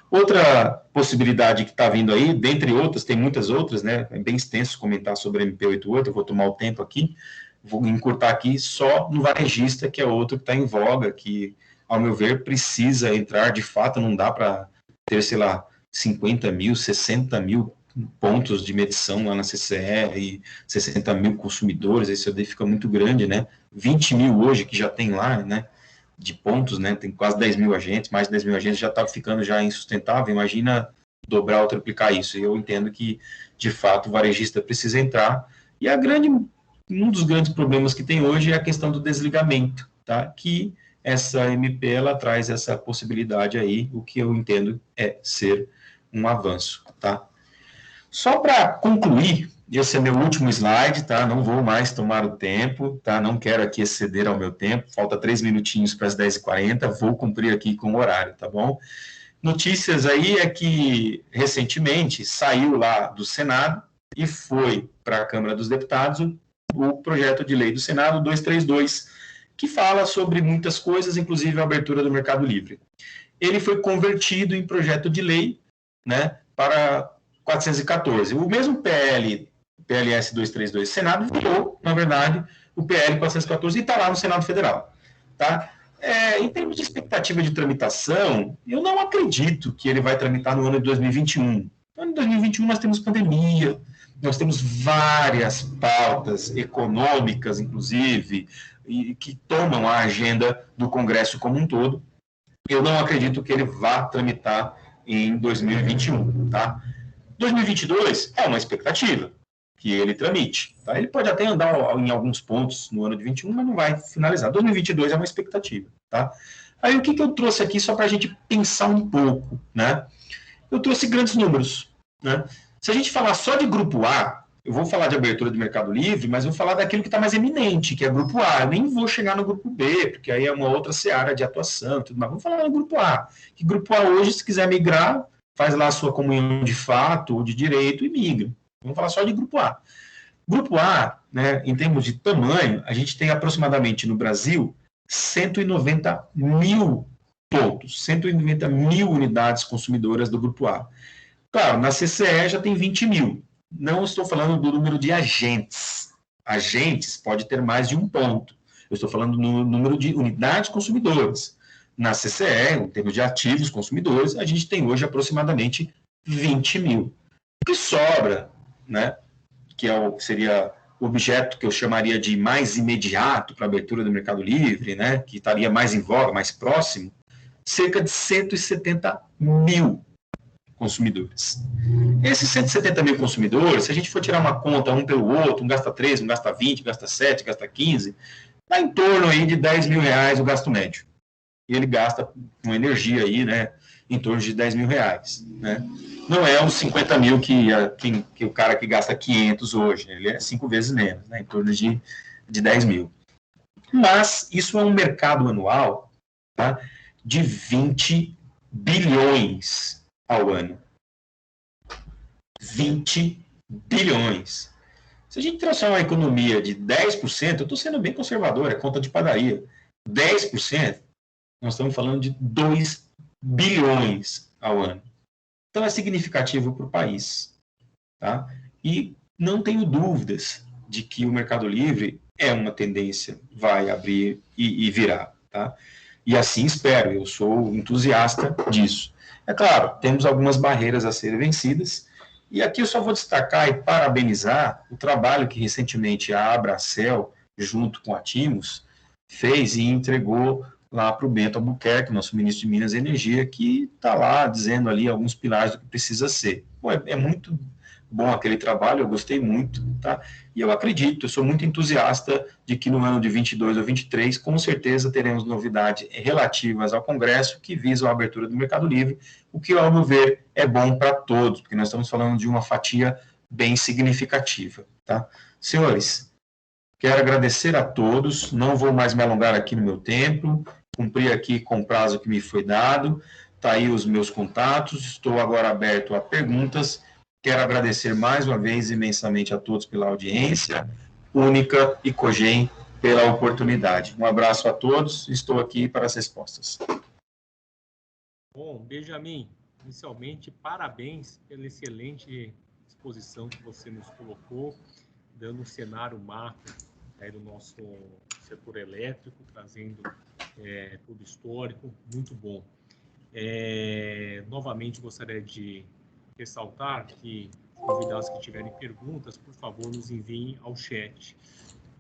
Outra possibilidade que está vindo aí, dentre outras, tem muitas outras, né? É bem extenso comentar sobre a MP88, eu vou tomar o tempo aqui, vou encurtar aqui só no varejista, que é outro que está em voga, que, ao meu ver, precisa entrar, de fato, não dá para ter, sei lá, 50 mil, 60 mil pontos de medição lá na CCE e 60 mil consumidores, esse daí fica muito grande, né? 20 mil hoje que já tem lá, né? De pontos, né? Tem quase 10 mil agentes, mais de 10 mil agentes, já está ficando já insustentável, imagina dobrar ou triplicar isso. E eu entendo que, de fato, o varejista precisa entrar. E um dos grandes problemas que tem hoje é a questão do desligamento, tá? Que essa MP, ela traz essa possibilidade aí, o que eu entendo é ser um avanço, tá? Só para concluir, esse é meu último slide, tá? Não vou mais tomar o tempo, tá? Não quero aqui exceder ao meu tempo, falta 3 minutinhos para as 10h40, vou cumprir aqui com o horário, tá bom? Notícias aí é que, recentemente, saiu lá do Senado e foi para a Câmara dos Deputados o projeto de lei do Senado 232, que fala sobre muitas coisas, inclusive a abertura do Mercado Livre. Ele foi convertido em projeto de lei, né, para 414. O mesmo PLS 232 do Senado virou, na verdade, o PL 414 e está lá no Senado Federal. Tá? Em termos de expectativa de tramitação, eu não acredito que ele vai tramitar no ano de 2021. No ano de 2021 nós temos pandemia, nós temos várias pautas econômicas, inclusive, que tomam a agenda do Congresso como um todo. Eu não acredito que ele vá tramitar em 2021, tá? 2022 é uma expectativa que ele tramite, tá? Ele pode até andar em alguns pontos no ano de 21, mas não vai finalizar. 2022 é uma expectativa, tá? Aí o que eu trouxe aqui só para a gente pensar um pouco, né? Eu trouxe grandes números, né? Se a gente falar só de grupo A, eu vou falar de abertura de Mercado Livre, mas vou falar daquilo que está mais eminente, que é grupo A. Eu nem vou chegar no grupo B, porque aí é uma outra seara de atuação, tudo mais. Vamos falar no grupo A. Que grupo A hoje, se quiser migrar, faz lá a sua comunhão de fato ou de direito e migra. Vamos falar só de grupo A. Grupo A, né, em termos de tamanho, a gente tem aproximadamente no Brasil 190 mil pontos, 190 mil unidades consumidoras do Grupo A. Claro, na CCE já tem 20 mil. Não estou falando do número de agentes. Agentes pode ter mais de um ponto. Eu estou falando no número de unidades consumidoras. Na CCE, em termos de ativos consumidores, a gente tem hoje aproximadamente 20 mil. O que sobra, né, que seria o objeto que eu chamaria de mais imediato para a abertura do Mercado Livre, né, que estaria mais em voga, mais próximo, cerca de 170 mil consumidores. Esses 170 mil consumidores, se a gente for tirar uma conta um pelo outro, um gasta 13, um gasta 20, gasta 7, gasta 15, dá em torno aí de 10 mil reais o gasto médio. E ele gasta com energia aí, né, em torno de 10 mil reais, né? Não é os 50 mil que o cara que gasta 500 hoje, ele é 5 vezes menos, né, em torno de 10 mil. Mas isso é um mercado anual, tá, de 20 bilhões ao ano. 20 bilhões. Se a gente trouxer uma economia de 10%, eu estou sendo bem conservador, é conta de padaria. 10%, nós estamos falando de 2 bilhões ao ano. Então, é significativo para o país. Tá? E não tenho dúvidas de que o Mercado Livre é uma tendência, vai abrir e virar. Tá? E assim espero, eu sou entusiasta disso. É claro, temos algumas barreiras a serem vencidas, e aqui eu só vou destacar e parabenizar o trabalho que recentemente a Abracel, junto com a Timos, fez e entregou lá para o Bento Albuquerque, nosso ministro de Minas e Energia, que está lá dizendo ali alguns pilares do que precisa ser. Bom, é muito bom aquele trabalho, eu gostei muito, tá? E eu acredito, eu sou muito entusiasta de que no ano de 22 ou 23, com certeza teremos novidades relativas ao Congresso que visam a abertura do Mercado Livre, o que, ao meu ver, é bom para todos, porque nós estamos falando de uma fatia bem significativa, tá? Senhores, quero agradecer a todos, não vou mais me alongar aqui no meu tempo, cumpri aqui com o prazo que me foi dado, tá aí os meus contatos, estou agora aberto a perguntas. Quero agradecer mais uma vez imensamente a todos pela audiência, Única e Cogem pela oportunidade. Um abraço a todos, estou aqui para as respostas. Bom, Benjamin, inicialmente, parabéns pela excelente exposição que você nos colocou, dando um cenário macro do nosso setor elétrico, trazendo todo o histórico, muito bom. Novamente, gostaria de ressaltar que os convidados que tiverem perguntas, por favor, nos enviem ao chat.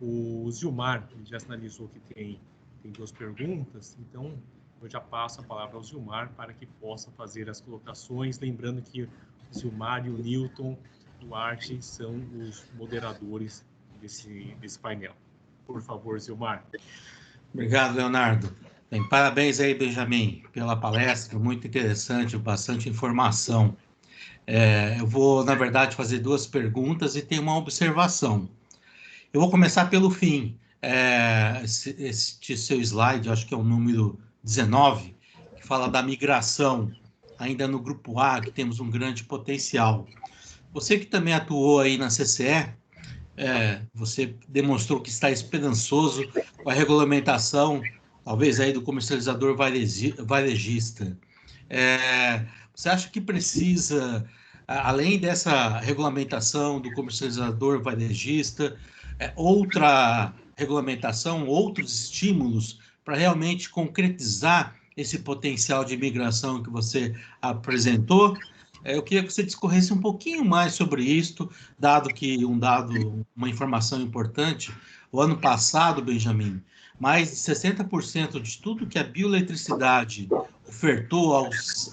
O Zilmar já sinalizou que tem 2 perguntas, então eu já passo a palavra ao Zilmar para que possa fazer as colocações, lembrando que o Zilmar e o Newton Duarte são os moderadores desse painel. Por favor, Zilmar. Obrigado, Leonardo. Bem, parabéns aí, Benjamin, pela palestra, muito interessante, bastante informação. Eu vou, na verdade, fazer 2 perguntas e ter uma observação. Eu vou começar pelo fim. Este seu slide, acho que é o número 19, que fala da migração, ainda no Grupo A, que temos um grande potencial. Você que também atuou aí na CCE, você demonstrou que está esperançoso com a regulamentação, talvez aí do comercializador varejista. Você acha que precisa, além dessa regulamentação do comercializador varejista, outra regulamentação, outros estímulos para realmente concretizar esse potencial de imigração que você apresentou? Eu queria que você discorresse um pouquinho mais sobre isso, dado que uma informação importante, o ano passado, Benjamin, mais de 60% de tudo que a bioeletricidade ofertou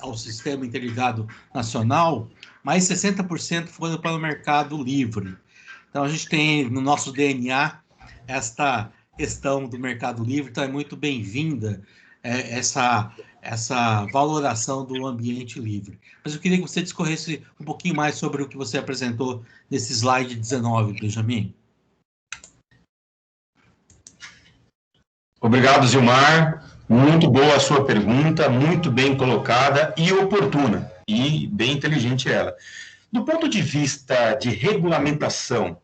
ao Sistema Interligado Nacional, mais 60% foram para o Mercado Livre. Então, a gente tem no nosso DNA esta questão do Mercado Livre, então é muito bem-vinda essa valoração do ambiente livre. Mas eu queria que você discorresse um pouquinho mais sobre o que você apresentou nesse slide 19, Benjamin. Obrigado, Zilmar. Muito boa a sua pergunta, muito bem colocada e oportuna, e bem inteligente ela. Do ponto de vista de regulamentação,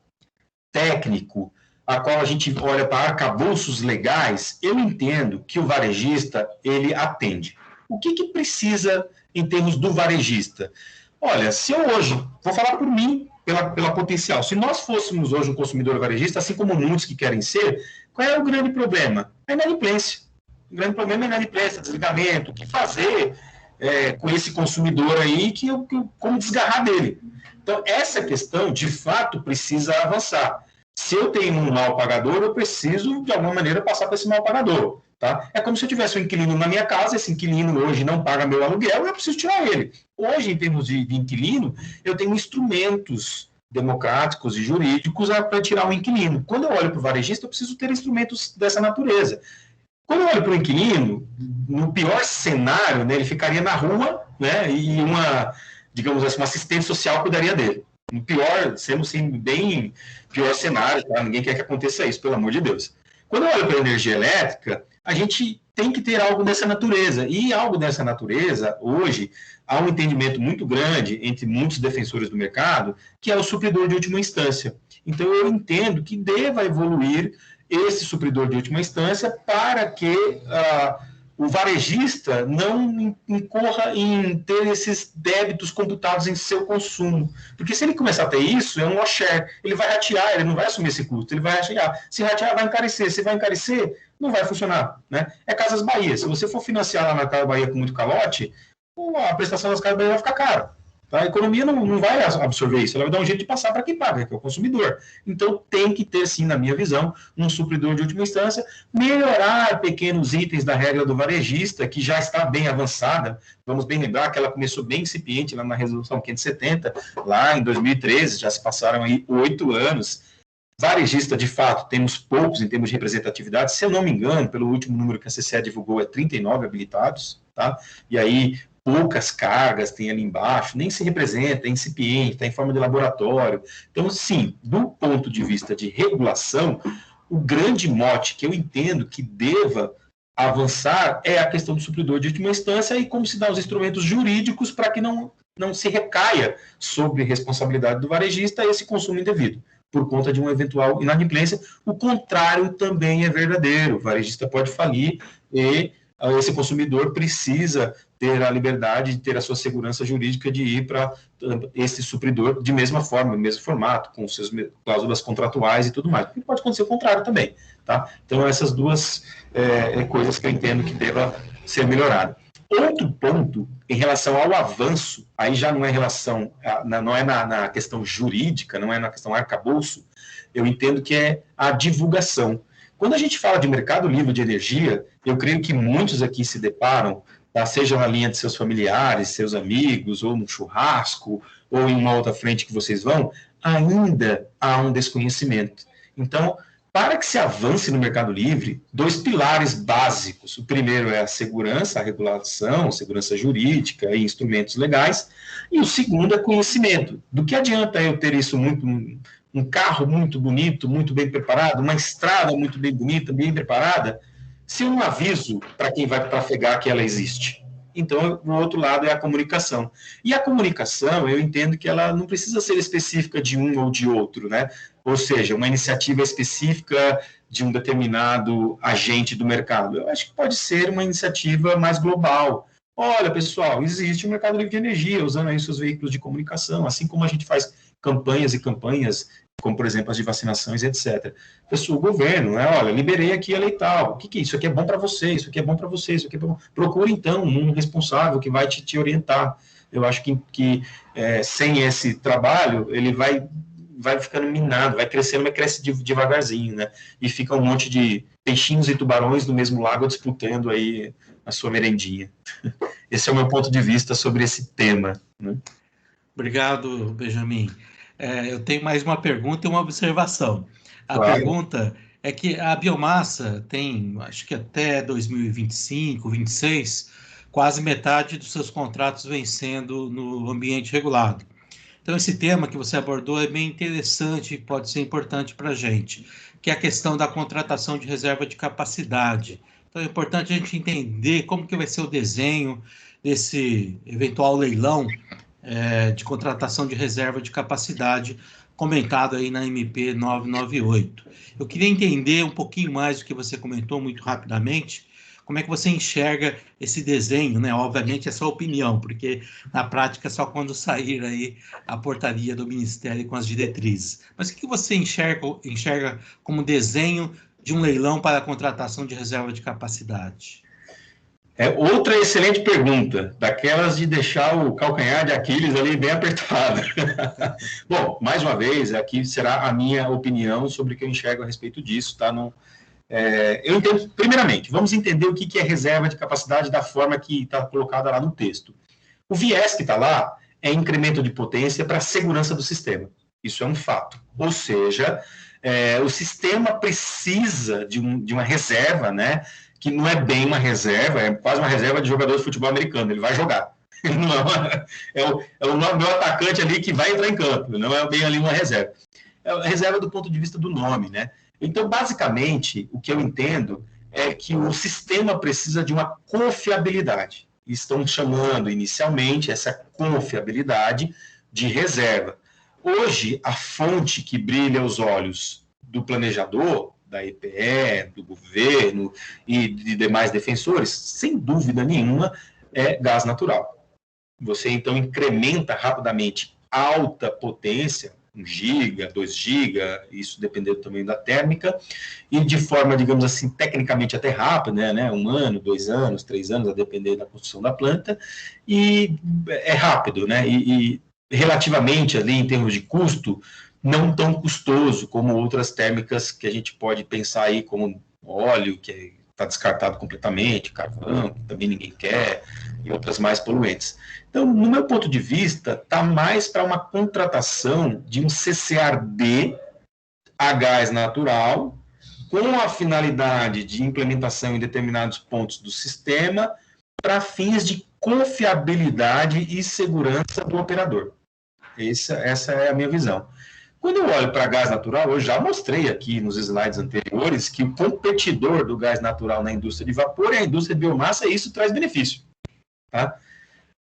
técnico, a qual a gente olha para arcabouços legais, eu entendo que o varejista, ele atende. O que precisa em termos do varejista? Olha, se eu hoje, vou falar por mim, pela potencial, se nós fôssemos hoje um consumidor varejista, assim como muitos que querem ser, qual é o grande problema? A inadimplência. O grande problema é a inadimplência, desligamento, o que fazer com esse consumidor aí, como desgarrar dele. Então, essa questão, de fato, precisa avançar. Se eu tenho um mal pagador, eu preciso, de alguma maneira, passar para esse mal pagador. Tá? É como se eu tivesse um inquilino na minha casa, esse inquilino hoje não paga meu aluguel, eu preciso tirar ele. Hoje, em termos de inquilino, eu tenho instrumentos democráticos e jurídicos para tirar o inquilino. Quando eu olho para o varejista, eu preciso ter instrumentos dessa natureza. Quando eu olho para o inquilino, no pior cenário, né, ele ficaria na rua, né, e digamos assim, uma assistente social cuidaria dele. No pior, sendo assim, bem pior cenário, tá? Ninguém quer que aconteça isso, pelo amor de Deus. Quando eu olho para a energia elétrica, a gente tem que ter algo dessa natureza. E algo dessa natureza, hoje, há um entendimento muito grande entre muitos defensores do mercado, que é o supridor de última instância. Então, eu entendo que deva evoluir esse supridor de última instância para que o varejista não incorra em ter esses débitos computados em seu consumo. Porque se ele começar a ter isso, é um loss share. Ele vai ratear, ele não vai assumir esse custo, ele vai ratear. Se ratear, vai encarecer. Se vai encarecer, não vai funcionar. Né? É Casas Bahia. Se você for financiar lá na Casa Bahia com muito calote, a prestação das Casas Bahia vai ficar cara. A economia não vai absorver isso, ela vai dar um jeito de passar para quem paga, que é o consumidor. Então, tem que ter, sim, na minha visão, um supridor de última instância, melhorar pequenos itens da regra do varejista, que já está bem avançada. Vamos bem lembrar que ela começou bem incipiente lá na Resolução 570, lá em 2013, já se passaram aí 8 anos. Varejista, de fato, temos poucos em termos de representatividade. Se eu não me engano, pelo último número que a CCE divulgou, é 39 habilitados, tá? E aí poucas cargas tem ali embaixo, nem se representa, é incipiente, está em forma de laboratório. Então, sim, do ponto de vista de regulação, o grande mote que eu entendo que deva avançar é a questão do supridor de última instância e como se dá os instrumentos jurídicos para que não se recaia sobre responsabilidade do varejista esse consumo indevido, por conta de uma eventual inadimplência. O contrário também é verdadeiro. O varejista pode falir e esse consumidor precisa ter a liberdade de ter a sua segurança jurídica de ir para esse supridor de mesma forma, mesmo formato, com suas cláusulas contratuais e tudo mais. E pode acontecer o contrário também. Tá? Então, essas duas coisas que eu entendo que deva ser melhorado. Outro ponto, em relação ao avanço, aí já não é não é na questão jurídica, não é na questão arcabouço, eu entendo que é a divulgação. Quando a gente fala de mercado livre de energia, eu creio que muitos aqui se deparam, tá, seja na linha de seus familiares, seus amigos, ou no churrasco, ou em uma outra frente que vocês vão, ainda há um desconhecimento. Então, para que se avance no mercado livre, 2 pilares básicos. O primeiro é a segurança, a regulação, segurança jurídica e instrumentos legais. E o segundo é conhecimento. Do que adianta eu ter isso um carro muito bonito, muito bem preparado, uma estrada muito bem bonita, bem preparada, se eu não aviso para quem vai trafegar que ela existe? Então, o outro lado é a comunicação. E a comunicação, eu entendo que ela não precisa ser específica de um ou de outro, né? Ou seja, uma iniciativa específica de um determinado agente do mercado. Eu acho que pode ser uma iniciativa mais global. Olha, pessoal, existe um mercado livre de energia, usando aí seus veículos de comunicação, assim como a gente faz campanhas e campanhas, como, por exemplo, as de vacinações, etc. Pessoal, o governo, né? Olha, liberei aqui a lei tal, o que é isso? Isso aqui é bom para você, isso aqui é bom para você, isso aqui é bom. Procure, então, um responsável que vai te orientar. Eu acho que sem esse trabalho, ele vai ficando minado, vai crescendo, mas cresce devagarzinho, né? E fica um monte de peixinhos e tubarões no mesmo lago disputando aí a sua merendinha. Esse é o meu ponto de vista sobre esse tema, né? Obrigado, Benjamin. Eu tenho mais uma pergunta e uma observação. A Claro. Pergunta é que a biomassa tem, acho que até 2025, 2026, quase metade dos seus contratos vencendo no ambiente regulado. Então, esse tema que você abordou é bem interessante e pode ser importante para a gente, que é a questão da contratação de reserva de capacidade. Então, é importante a gente entender como que vai ser o desenho desse eventual leilão de contratação de reserva de capacidade comentado aí na MP 998. Eu queria entender um pouquinho mais do que você comentou muito rapidamente, como é que você enxerga esse desenho, né? Obviamente é sua opinião, porque na prática é só quando sair aí a portaria do Ministério com as diretrizes. Mas o que você enxerga como desenho de um leilão para a contratação de reserva de capacidade? Outra excelente pergunta, daquelas de deixar o calcanhar de Aquiles ali bem apertado. Bom, mais uma vez, aqui será a minha opinião sobre o que eu enxergo a respeito disso, tá? Não, eu entendo, primeiramente, vamos entender o que é reserva de capacidade da forma que está colocada lá no texto. O viés que está lá é incremento de potência para a segurança do sistema. Isso é um fato. Ou seja, o sistema precisa de uma reserva, né? Que não é bem uma reserva, é quase uma reserva de jogador de futebol americano, ele vai jogar. Não é o meu atacante ali que vai entrar em campo, não é bem ali uma reserva. É a reserva do ponto de vista do nome, né? Então, basicamente, o que eu entendo é que o sistema precisa de uma confiabilidade. Estão chamando inicialmente essa confiabilidade de reserva. Hoje, a fonte que brilha aos olhos do planejador, da EPE, do governo e de demais defensores, sem dúvida nenhuma, é gás natural. Você, então, incrementa rapidamente alta potência, 1 giga, 2 giga, isso dependendo também da térmica, e de forma, digamos assim, tecnicamente até rápida, né? 1 ano, 2 anos, 3 anos, a depender da construção da planta, e é rápido, né? E relativamente ali, em termos de custo, não tão custoso como outras térmicas que a gente pode pensar aí, como óleo, que está descartado completamente, carvão, que também ninguém quer, e outras mais poluentes. Então, no meu ponto de vista, está mais para uma contratação de um CCAR-D a gás natural, com a finalidade de implementação em determinados pontos do sistema, para fins de confiabilidade e segurança do operador. Essa é a minha visão. Quando eu olho para gás natural, eu já mostrei aqui nos slides anteriores que o competidor do gás natural na indústria de vapor é a indústria de biomassa, e isso traz benefício. Tá?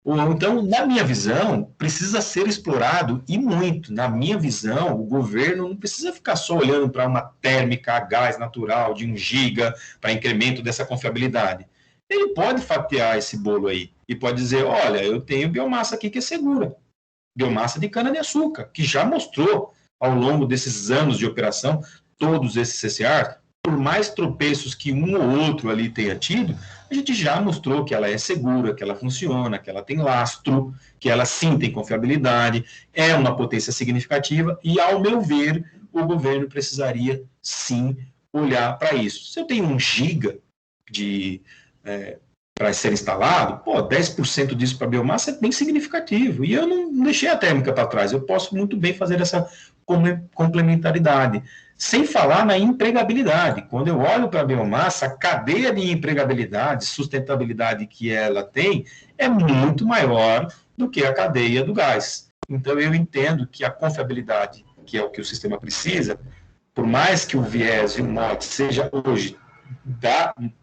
Então, na minha visão, precisa ser explorado e muito. Na minha visão, o governo não precisa ficar só olhando para uma térmica a gás natural de 1 giga para incremento dessa confiabilidade. Ele pode fatiar esse bolo aí e pode dizer, olha, eu tenho biomassa aqui que é segura. Biomassa de cana-de-açúcar, que já mostrou ao longo desses anos de operação, todos esses CCAs, por mais tropeços que um ou outro ali tenha tido, a gente já mostrou que ela é segura, que ela funciona, que ela tem lastro, que ela sim tem confiabilidade, é uma potência significativa e, ao meu ver, o governo precisaria sim olhar para isso. Se eu tenho 1 giga para ser instalado, 10% disso para biomassa é bem significativo. E eu não deixei a térmica para trás, eu posso muito bem fazer essa complementaridade. Sem falar na empregabilidade. Quando eu olho para a biomassa, a cadeia de empregabilidade, sustentabilidade que ela tem, é muito maior do que a cadeia do gás. Então, eu entendo que a confiabilidade, que é o que o sistema precisa, por mais que o viés e o mote seja hoje,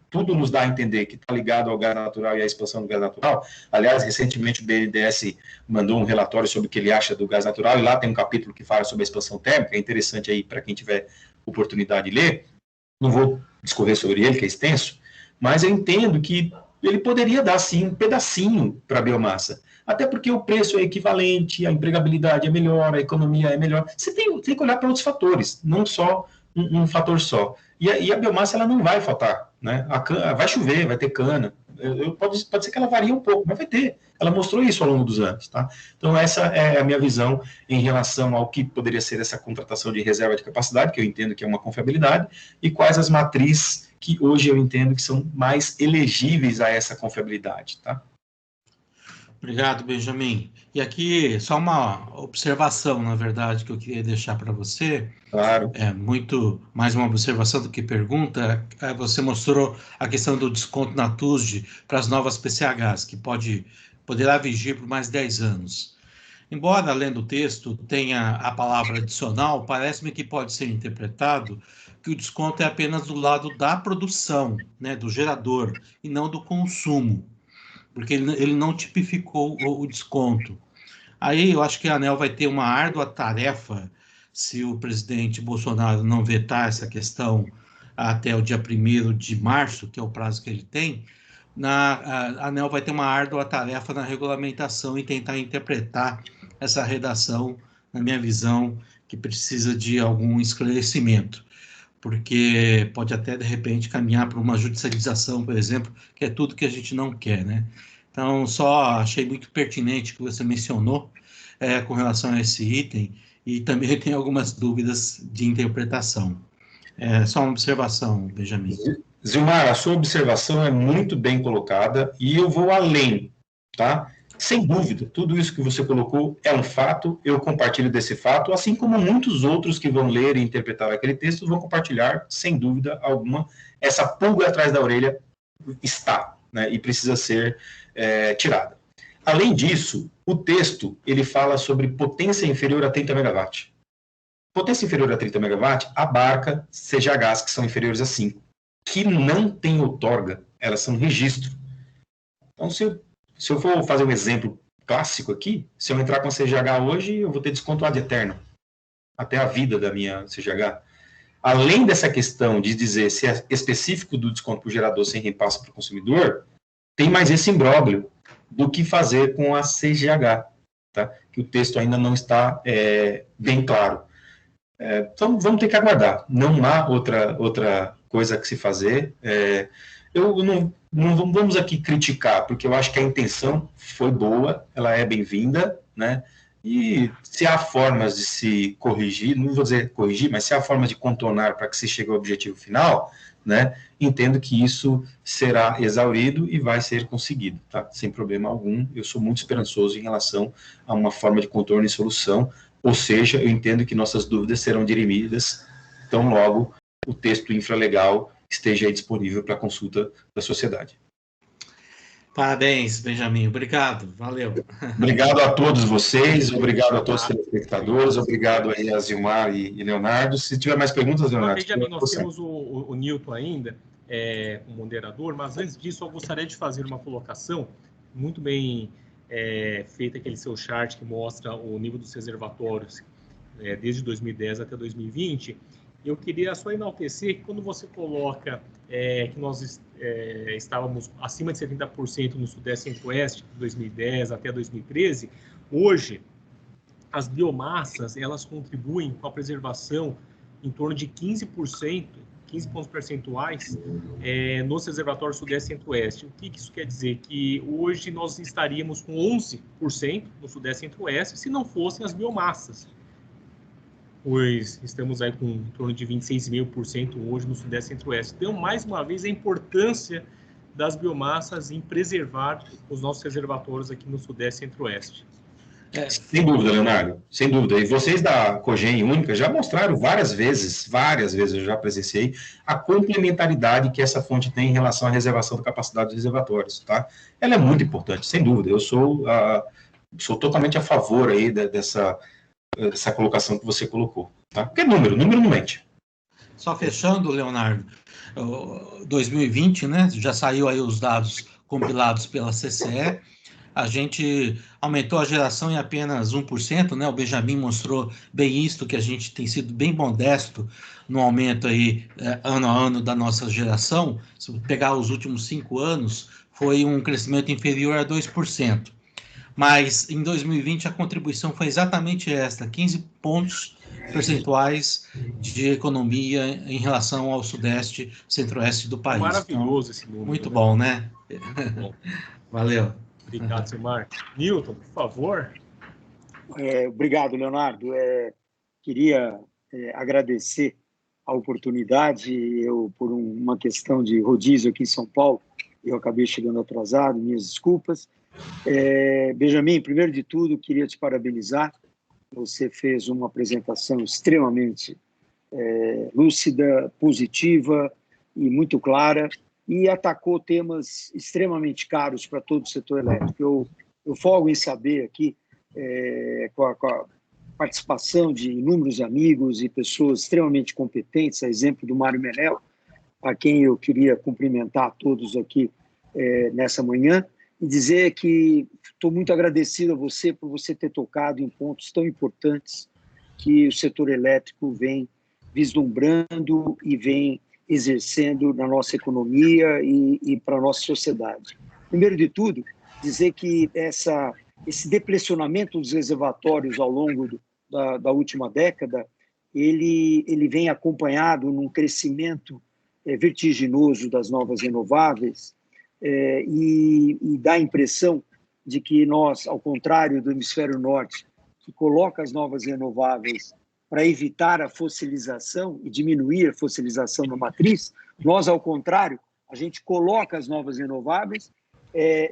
tudo nos dá a entender que está ligado ao gás natural e à expansão do gás natural. Aliás, recentemente o BNDES mandou um relatório sobre o que ele acha do gás natural, e lá tem um capítulo que fala sobre a expansão térmica, é interessante aí para quem tiver oportunidade de ler. Não vou discorrer sobre ele, que é extenso, mas eu entendo que ele poderia dar, sim, um pedacinho para a biomassa, até porque o preço é equivalente, a empregabilidade é melhor, a economia é melhor. Você tem que olhar para outros fatores, não só um fator só. E a biomassa ela não vai faltar, né? Vai chover, vai ter cana. Pode ser que ela varie um pouco, mas vai ter. Ela mostrou isso ao longo dos anos, tá? Então, essa é a minha visão em relação ao que poderia ser essa contratação de reserva de capacidade, que eu entendo que é uma confiabilidade, e quais as matrizes que hoje eu entendo que são mais elegíveis a essa confiabilidade, tá? Obrigado, Benjamin. E aqui, só uma observação, na verdade, que eu queria deixar para você. Claro. É muito mais uma observação do que pergunta. Você mostrou a questão do desconto na TUSD para as novas PCHs, que poderá vigir por mais 10 anos. Embora, lendo o texto, tenha a palavra adicional, parece-me que pode ser interpretado que o desconto é apenas do lado da produção, né, do gerador, e não do consumo, porque ele não tipificou o desconto. Aí eu acho que a ANEEL vai ter uma árdua tarefa se o presidente Bolsonaro não vetar essa questão até o dia 1º de março, que é o prazo que ele tem, a ANEEL vai ter uma árdua tarefa na regulamentação e tentar interpretar essa redação, na minha visão, que precisa de algum esclarecimento, porque pode até, de repente, caminhar para uma judicialização, por exemplo, que é tudo que a gente não quer, né? Então, só achei muito pertinente que você mencionou com relação a esse item, e também tem algumas dúvidas de interpretação. Só uma observação, Benjamin. Zilmar, a sua observação é muito bem colocada e eu vou além, tá? Sem dúvida, tudo isso que você colocou é um fato, eu compartilho desse fato, assim como muitos outros que vão ler e interpretar aquele texto vão compartilhar, sem dúvida alguma, essa pulga atrás da orelha está, né, e precisa ser tirada. Além disso, o texto, ele fala sobre potência inferior a 30 MW. Potência inferior a 30 MW abarca CGHs que são inferiores a 5, que não tem outorga, elas são registro. Então, se eu for fazer um exemplo clássico aqui, se eu entrar com a CGH hoje, eu vou ter desconto ad eterno, até a vida da minha CGH. Além dessa questão de dizer se é específico do desconto por gerador sem repasse para o consumidor, tem mais esse imbróglio do que fazer com a CGH, tá? Que o texto ainda não está bem claro. Então, vamos ter que aguardar. Não há outra coisa que se fazer. Não vamos aqui criticar, porque eu acho que a intenção foi boa, ela é bem-vinda, né? E se há formas de se corrigir, não vou dizer corrigir, mas se há formas de contornar para que se chegue ao objetivo final, né? Entendo que isso será exaurido e vai ser conseguido, tá? Sem problema algum. Eu sou muito esperançoso em relação a uma forma de contorno e solução, ou seja, eu entendo que nossas dúvidas serão dirimidas tão logo o texto infralegal esteja aí disponível para consulta da sociedade. Parabéns, Benjamin. Obrigado. Valeu. Obrigado a todos vocês, obrigado a todos os telespectadores, obrigado aí a Zilmar e Leonardo. Se tiver mais perguntas, Leonardo... Benjamin, nós temos o Nilton ainda, como moderador, mas antes disso eu gostaria de fazer uma colocação muito bem feita, aquele seu chart que mostra o nível dos reservatórios desde 2010 até 2020. Eu queria só enaltecer que quando você coloca que nós estávamos acima de 70% no Sudeste e Centro-Oeste de 2010 até 2013, hoje as biomassas elas contribuem com a preservação em torno de 15%, 15 pontos percentuais nos reservatórios Sudeste e Centro-Oeste. O que isso quer dizer? Que hoje nós estaríamos com 11% no Sudeste e Centro-Oeste se não fossem as biomassas. Pois estamos aí com em torno de 26,5% hoje no Sudeste e Centro-Oeste. Então, mais uma vez, a importância das biomassas em preservar os nossos reservatórios aqui no Sudeste e Centro-Oeste. Sem dúvida, Leonardo, sem dúvida. E vocês da Cogen Única já mostraram várias vezes eu já presenciei, a complementaridade que essa fonte tem em relação à reservação da capacidade dos reservatórios, tá? Ela é muito importante, sem dúvida. Eu sou totalmente a favor aí dessa colocação que você colocou, tá? Porque número não mente. Só fechando, Leonardo, 2020, né, já saiu aí os dados compilados pela CCE, a gente aumentou a geração em apenas 1%, né, o Benjamin mostrou bem isto, que a gente tem sido bem modesto no aumento aí, ano a ano da nossa geração. Se pegar os últimos 5 anos, foi um crescimento inferior a 2%. Mas em 2020 a contribuição foi exatamente esta, 15 pontos percentuais de economia em relação ao Sudeste, Centro-Oeste do país. Maravilhoso esse número. Muito bom, né? Bom. Valeu. Obrigado, Zilmar. Nilton, por favor. Obrigado, Leonardo. Queria agradecer a oportunidade. Eu, por uma questão de rodízio aqui em São Paulo, eu acabei chegando atrasado, minhas desculpas. Benjamin, primeiro de tudo, queria te parabenizar. Você fez uma apresentação extremamente lúcida, positiva e muito clara, e atacou temas extremamente caros para todo o setor elétrico. Eu folgo em saber aqui, com a participação de inúmeros amigos e pessoas extremamente competentes, a exemplo do Mário Menel, a quem eu queria cumprimentar a todos aqui nessa manhã, e dizer que estou muito agradecido a você por você ter tocado em pontos tão importantes que o setor elétrico vem vislumbrando e vem exercendo na nossa economia e para a nossa sociedade. Primeiro de tudo, dizer que esse deplecionamento dos reservatórios ao longo da última década, ele vem acompanhado num crescimento vertiginoso das novas renováveis e dá a impressão de que nós, ao contrário do hemisfério norte, que coloca as novas renováveis para evitar a fossilização e diminuir a fossilização na matriz, nós, ao contrário, a gente coloca as novas renováveis,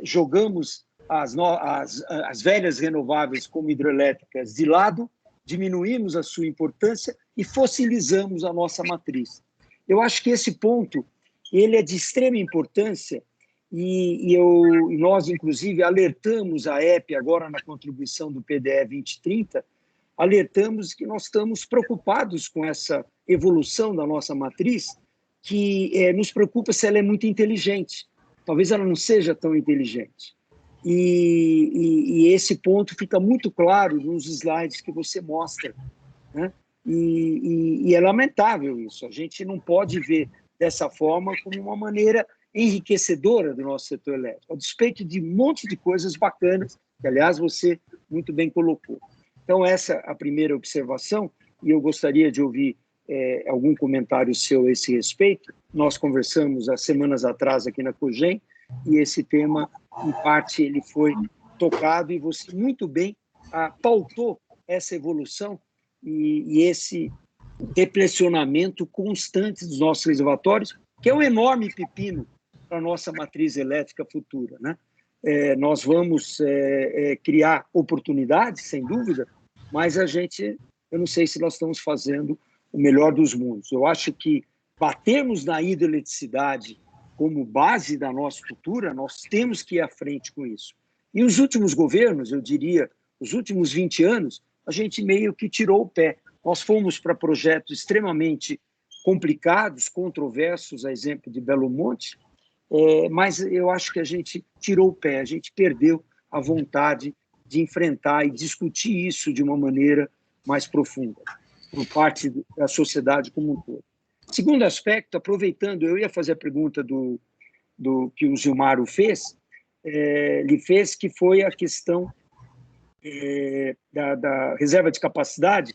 jogamos as velhas renováveis como hidrelétricas de lado, diminuímos a sua importância e fossilizamos a nossa matriz. Eu acho que esse ponto ele é de extrema importância e nós, inclusive, alertamos a EP agora na contribuição do PDE 2030, alertamos que nós estamos preocupados com essa evolução da nossa matriz, que nos preocupa se ela é muito inteligente. Talvez ela não seja tão inteligente. E esse ponto fica muito claro nos slides que você mostra, né? E é lamentável isso. A gente não pode ver dessa forma como uma maneira enriquecedora do nosso setor elétrico, a despeito de um monte de coisas bacanas, que, aliás, você muito bem colocou. Então, essa é a primeira observação, e eu gostaria de ouvir algum comentário seu a esse respeito. Nós conversamos há semanas atrás aqui na Cogem, e esse tema, em parte, ele foi tocado, e você muito bem pautou essa evolução e esse deplecionamento constante dos nossos reservatórios, que é um enorme pepino para a nossa matriz elétrica futura, né? Nós vamos criar oportunidades, sem dúvida, mas eu não sei se nós estamos fazendo o melhor dos mundos. Eu acho que batermos na hidroeletricidade como base da nossa cultura, nós temos que ir à frente com isso. E os últimos governos, eu diria, os últimos 20 anos, a gente meio que tirou o pé. Nós fomos para projetos extremamente complicados, controversos, a exemplo de Belo Monte, mas eu acho que a gente tirou o pé, a gente perdeu a vontade de enfrentar e discutir isso de uma maneira mais profunda, por parte da sociedade como um todo. Segundo aspecto, aproveitando, eu ia fazer a pergunta do que o Gilmar lhe fez, que foi a questão da reserva de capacidade.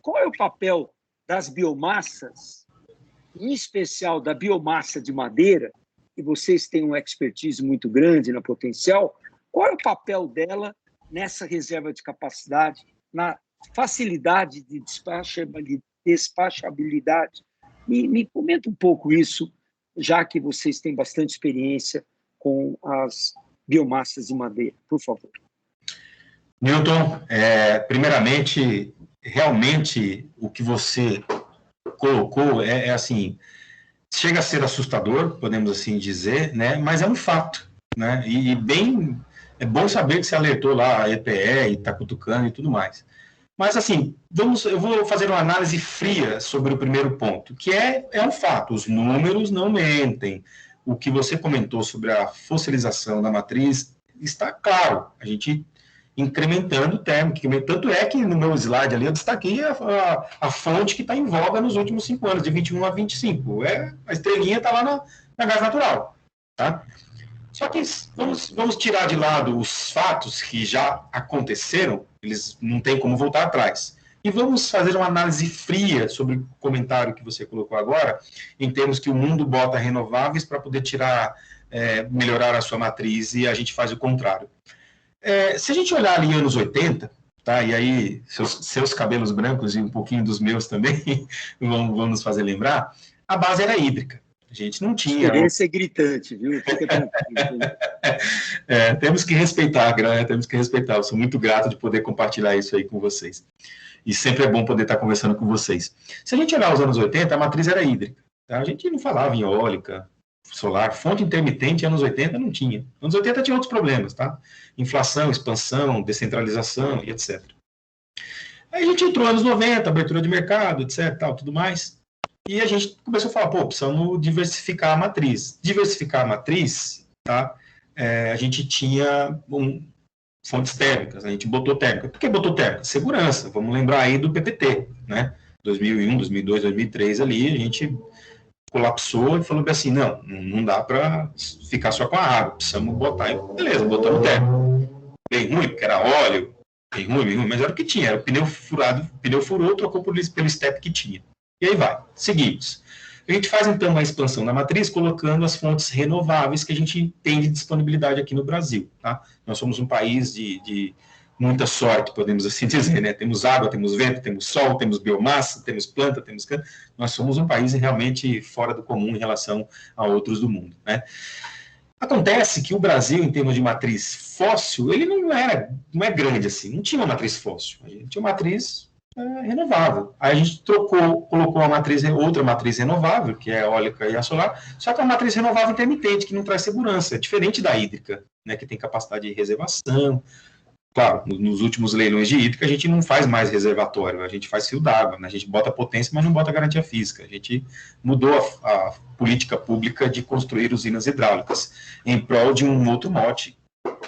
Qual é o papel das biomassas, em especial da biomassa de madeira, e vocês têm uma expertise muito grande na potencial, qual é o papel dela nessa reserva de capacidade, na facilidade de despachabilidade? Me comenta um pouco isso, já que vocês têm bastante experiência com as biomassas de madeira, por favor. Newton, primeiramente, realmente o que você colocou é assim, chega a ser assustador, podemos assim dizer, né? Mas é um fato, né? E bem, é bom saber que você alertou lá a EPE e está cutucando e tudo mais. Mas, assim, eu vou fazer uma análise fria sobre o primeiro ponto, que é um fato, os números não mentem. O que você comentou sobre a fossilização da matriz está claro, a gente incrementando o térmico, tanto é que no meu slide ali eu destaquei a fonte que está em voga nos últimos 5 anos, de 21 a 25. A estrelinha está lá na gás natural, tá? Só que vamos tirar de lado os fatos que já aconteceram, eles não têm como voltar atrás. E vamos fazer uma análise fria sobre o comentário que você colocou agora, em termos que o mundo bota renováveis para poder melhorar a sua matriz, e a gente faz o contrário. Se a gente olhar ali anos 80, tá? E aí seus cabelos brancos e um pouquinho dos meus também vão nos fazer lembrar, a base era hídrica. A gente não tinha... A experiência é gritante, viu? Fica tranquilo. Temos que respeitar, temos que respeitar. Eu sou muito grato de poder compartilhar isso aí com vocês. E sempre é bom poder estar conversando com vocês. Se a gente olhar os anos 80, a matriz era hídrica. Tá? A gente não falava em eólica, solar, fonte intermitente, anos 80 não tinha. Anos 80 tinha outros problemas, tá? Inflação, expansão, descentralização e etc. Aí a gente entrou nos anos 90, abertura de mercado, etc, tal, tudo mais. E a gente começou a falar, precisamos diversificar a matriz. Diversificar a matriz, tá? A gente tinha fontes térmicas, a gente botou térmica. Por que botou térmica? Segurança, vamos lembrar aí do PPT, né? 2001, 2002, 2003 ali, a gente colapsou e falou assim, não dá para ficar só com a água, precisamos botar, beleza, botamos térmica. Bem ruim, porque era óleo, bem ruim, mas era o que tinha, era o pneu furado, o pneu furou, trocou pelo step que tinha. E aí vai, seguimos. A gente faz, então, uma expansão da matriz colocando as fontes renováveis que a gente tem de disponibilidade aqui no Brasil, tá? Nós somos um país de muita sorte, podemos assim dizer, né? Temos água, temos vento, temos sol, temos biomassa, temos planta, temos cana. Nós somos um país realmente fora do comum em relação a outros do mundo, né? Acontece que o Brasil, em termos de matriz fóssil, ele não é grande assim, não tinha uma matriz fóssil, a gente tinha uma matriz renovável. Aí a gente colocou outra matriz renovável, que é a eólica e a solar, só que é uma matriz renovável intermitente, que não traz segurança, é diferente da hídrica, né, que tem capacidade de reservação. Claro, nos últimos leilões de hídrica, a gente não faz mais reservatório, a gente faz fio d'água, né, a gente bota potência, mas não bota garantia física. A gente mudou a política pública de construir usinas hidráulicas em prol de um outro mote,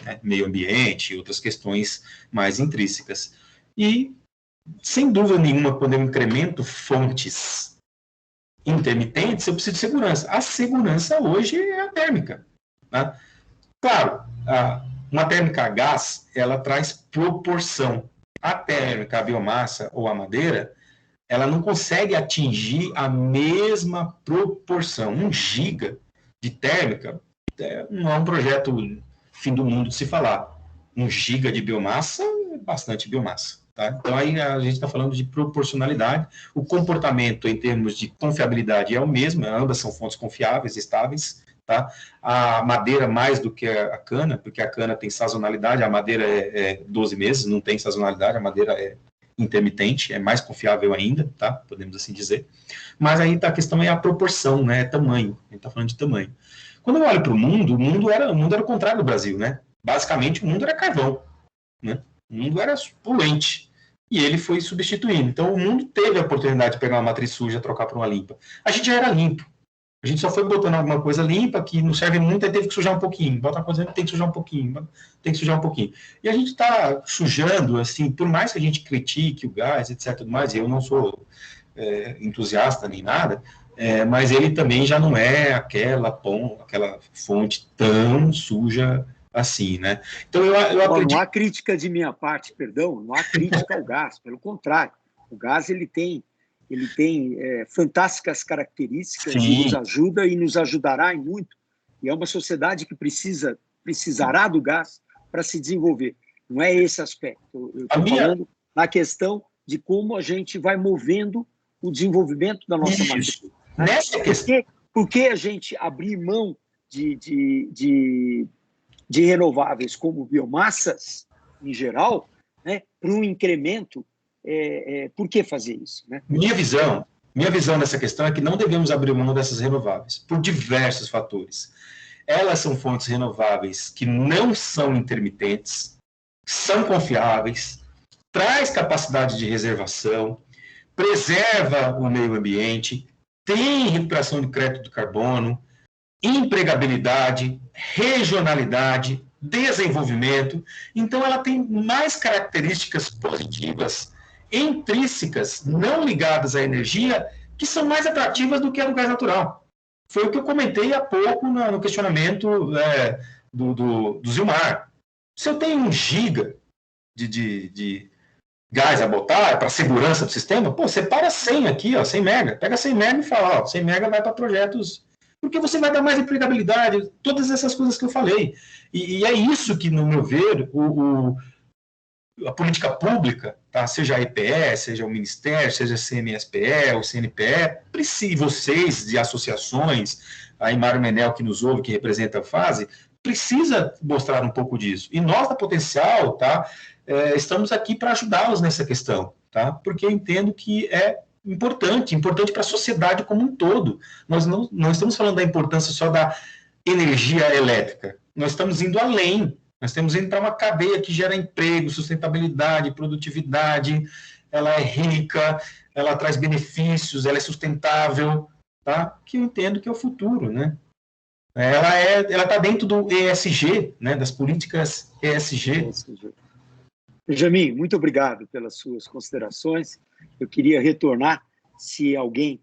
né, meio ambiente e outras questões mais intrínsecas. E sem dúvida nenhuma, quando eu incremento fontes intermitentes, eu preciso de segurança. A segurança hoje é a térmica, né? Claro, uma térmica a gás, ela traz proporção. A térmica, a biomassa ou a madeira, ela não consegue atingir a mesma proporção. 1 giga de térmica não é um projeto fim do mundo de se falar. 1 giga de biomassa é bastante biomassa. Tá? Então, aí a gente está falando de proporcionalidade. O comportamento, em termos de confiabilidade, é o mesmo, ambas são fontes confiáveis, estáveis. Tá? A madeira mais do que a cana, porque a cana tem sazonalidade, a madeira é 12 meses, não tem sazonalidade, a madeira é intermitente, é mais confiável ainda, tá? Podemos assim dizer. Mas aí a questão é a proporção, né? É tamanho, a gente está falando de tamanho. Quando eu olho para o mundo era o contrário do Brasil, né? Basicamente, o mundo era carvão, né? O mundo era poluente. E ele foi substituindo. Então, o mundo teve a oportunidade de pegar uma matriz suja e trocar por uma limpa. A gente já era limpo. A gente só foi botando alguma coisa limpa, que não serve muito, aí teve que sujar um pouquinho. Bota uma coisa limpa, tem que sujar um pouquinho. Tem que sujar um pouquinho. E a gente está sujando, assim, por mais que a gente critique o gás, etc, tudo mais, e eu não sou entusiasta nem nada, mas ele também já não é aquela fonte tão suja assim, né? Então, eu acredito... Não há crítica de minha parte, perdão, não há crítica ao gás, pelo contrário. O gás, ele tem fantásticas características. Sim. E nos ajuda e nos ajudará em muito. E é uma sociedade que precisará do gás para se desenvolver. Não é esse aspecto. Eu estou falando na questão de como a gente vai movendo o desenvolvimento da nossa matriz. Nessa questão... Por que a gente abrir mão de renováveis como biomassas, em geral, né, para um incremento? Por que fazer isso? Né? Minha visão dessa questão é que não devemos abrir mão dessas renováveis, por diversos fatores. Elas são fontes renováveis que não são intermitentes, são confiáveis, traz capacidade de reservação, preserva o meio ambiente, tem recuperação de crédito de carbono, empregabilidade, regionalidade, desenvolvimento. Então, ela tem mais características positivas, intrínsecas, não ligadas à energia, que são mais atrativas do que a do gás natural. Foi o que eu comentei há pouco no questionamento do Zilmar. Se eu tenho 1 giga de gás a botar para segurança do sistema, separa 100 aqui, 100 mega. Pega 100 mega e fala, 100 mega vai para projetos... Porque você vai dar mais empregabilidade, todas essas coisas que eu falei. E é isso que, no meu ver, a política pública, tá? Seja a EPE, seja o Ministério, seja a CMSPE, o CNPE, vocês de associações, a Mário Menel que nos ouve, que representa a FASE, precisa mostrar um pouco disso. E nós, da Potencial, tá? Estamos aqui para ajudá-los nessa questão, tá? Porque eu entendo que é importante para a sociedade como um todo. Nós não estamos falando da importância só da energia elétrica, nós estamos indo além, nós estamos indo para uma cadeia que gera emprego, sustentabilidade, produtividade, ela é rica, ela traz benefícios, ela é sustentável, tá? Que eu entendo que é o futuro, né? Ela está dentro do ESG, né, das políticas ESG. Benjamin, muito obrigado pelas suas considerações. Eu queria retornar, se alguém,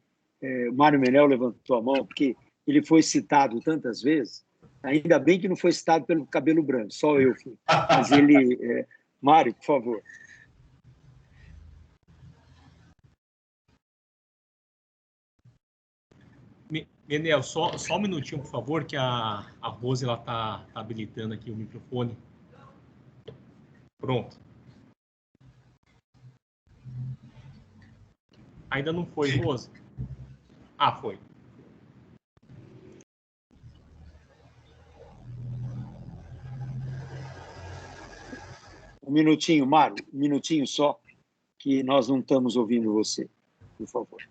Mário Menel levantou a mão, porque ele foi citado tantas vezes, ainda bem que não foi citado pelo cabelo branco, só eu fui. Mas ele... Mário, por favor. Menel, só um minutinho, por favor, que a Rose está habilitando aqui o microfone. Pronto. Ainda não foi, Rose? Ah, foi. Um minutinho, Mário, um minutinho só, que nós não estamos ouvindo você, por favor.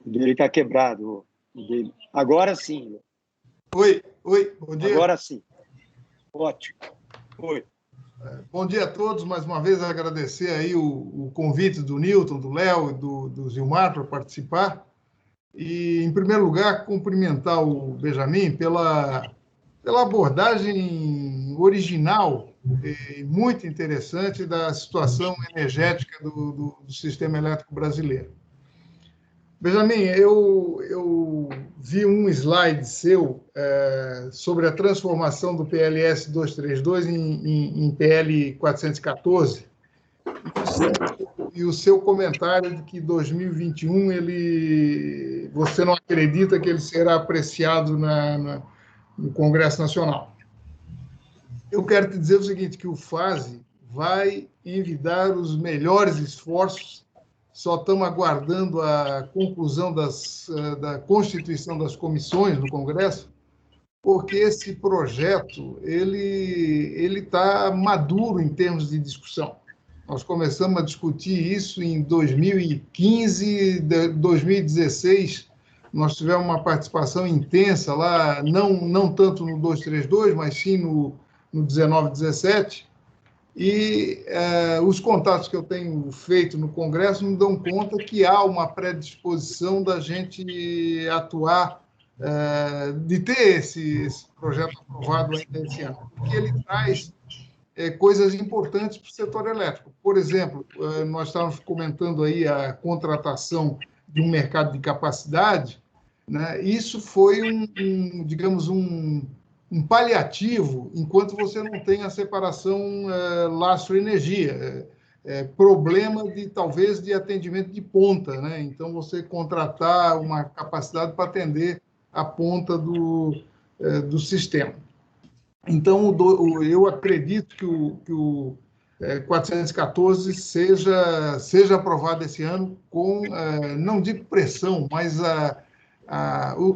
O dele está quebrado. O dele. Agora sim. Oi, bom dia. Agora sim. Ótimo. Oi. Bom dia a todos. Mais uma vez agradecer aí o convite do Newton, do Léo e do Zilmar para participar. E, em primeiro lugar, cumprimentar o Benjamin pela abordagem original e muito interessante da situação energética do sistema elétrico brasileiro. Benjamin, eu vi um slide seu sobre a transformação do PLS 232 em PL 414 e o seu comentário de que 2021 você não acredita que ele será apreciado no Congresso Nacional. Eu quero te dizer o seguinte, que o FASE vai envidar os melhores esforços. Só estamos aguardando a conclusão da constituição das comissões no Congresso, porque esse projeto ele está maduro em termos de discussão. Nós começamos a discutir isso em 2015, 2016, nós tivemos uma participação intensa lá, não tanto no 232, mas sim no 19, 17, e os contatos que eu tenho feito no Congresso me dão conta que há uma predisposição da gente atuar, de ter esse projeto aprovado ainda esse ano, porque ele traz coisas importantes para o setor elétrico. Por exemplo, nós estávamos comentando aí a contratação de um mercado de capacidade, né? Isso foi digamos, um paliativo, enquanto você não tem a separação lastro-energia, problema talvez de atendimento de ponta, né? Então, você contratar uma capacidade para atender a ponta do sistema. Então, eu acredito que o 414 seja aprovado esse ano com, não digo pressão, mas a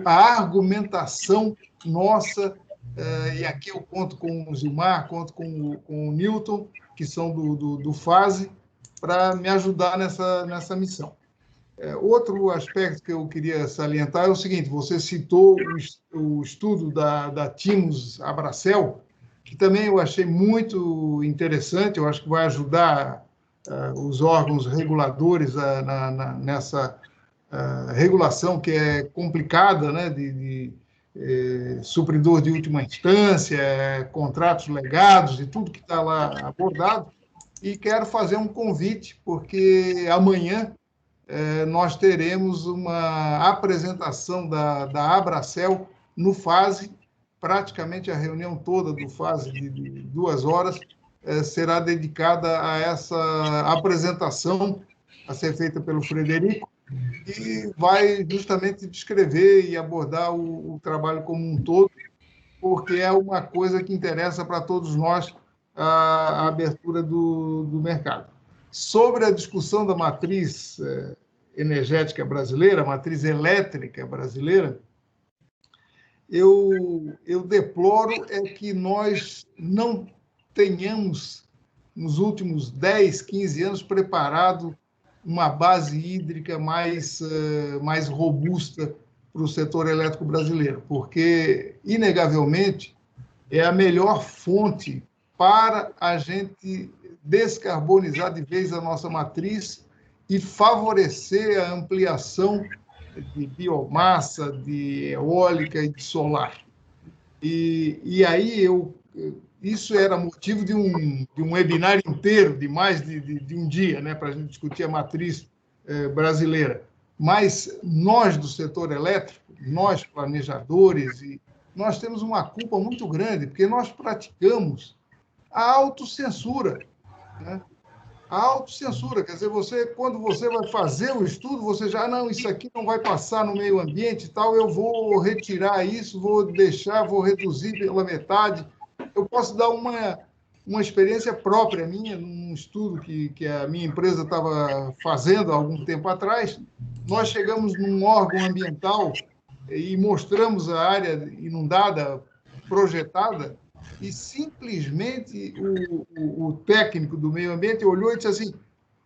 argumentação nossa, e aqui eu conto com o Zilmar, conto com o Newton, que são do FASE, para me ajudar nessa missão. Outro aspecto que eu queria salientar é o seguinte: você citou o estudo da Timos Abracel, que também eu achei muito interessante, eu acho que vai ajudar os órgãos reguladores nessa regulação que é complicada, né, de supridor de última instância, contratos legados e tudo que está lá abordado. E quero fazer um convite, porque amanhã nós teremos uma apresentação da Abracel no FASE, praticamente a reunião toda do FASE de 2 horas será dedicada a essa apresentação a ser feita pelo Frederico, e vai justamente descrever e abordar o trabalho como um todo, porque é uma coisa que interessa para todos nós, a abertura do mercado. Sobre a discussão da matriz energética brasileira, a matriz elétrica brasileira, eu deploro que nós não tenhamos, nos últimos 10, 15 anos, preparado uma base hídrica mais robusta para o setor elétrico brasileiro, porque, inegavelmente, é a melhor fonte para a gente descarbonizar de vez a nossa matriz e favorecer a ampliação de biomassa, de eólica e de solar. E aí isso era motivo de um webinar inteiro, de mais de um dia, né, para a gente discutir a matriz brasileira. Mas nós do setor elétrico, nós planejadores, nós temos uma culpa muito grande, porque nós praticamos a autocensura, né? A autocensura, quer dizer, quando você vai fazer o estudo, você já, não, isso aqui não vai passar no meio ambiente e tal, eu vou retirar isso, vou reduzir pela metade. Eu posso dar uma experiência própria minha, num estudo que a minha empresa estava fazendo há algum tempo atrás. Nós chegamos num órgão ambiental e mostramos a área inundada, projetada, e simplesmente o técnico do meio ambiente olhou e disse assim,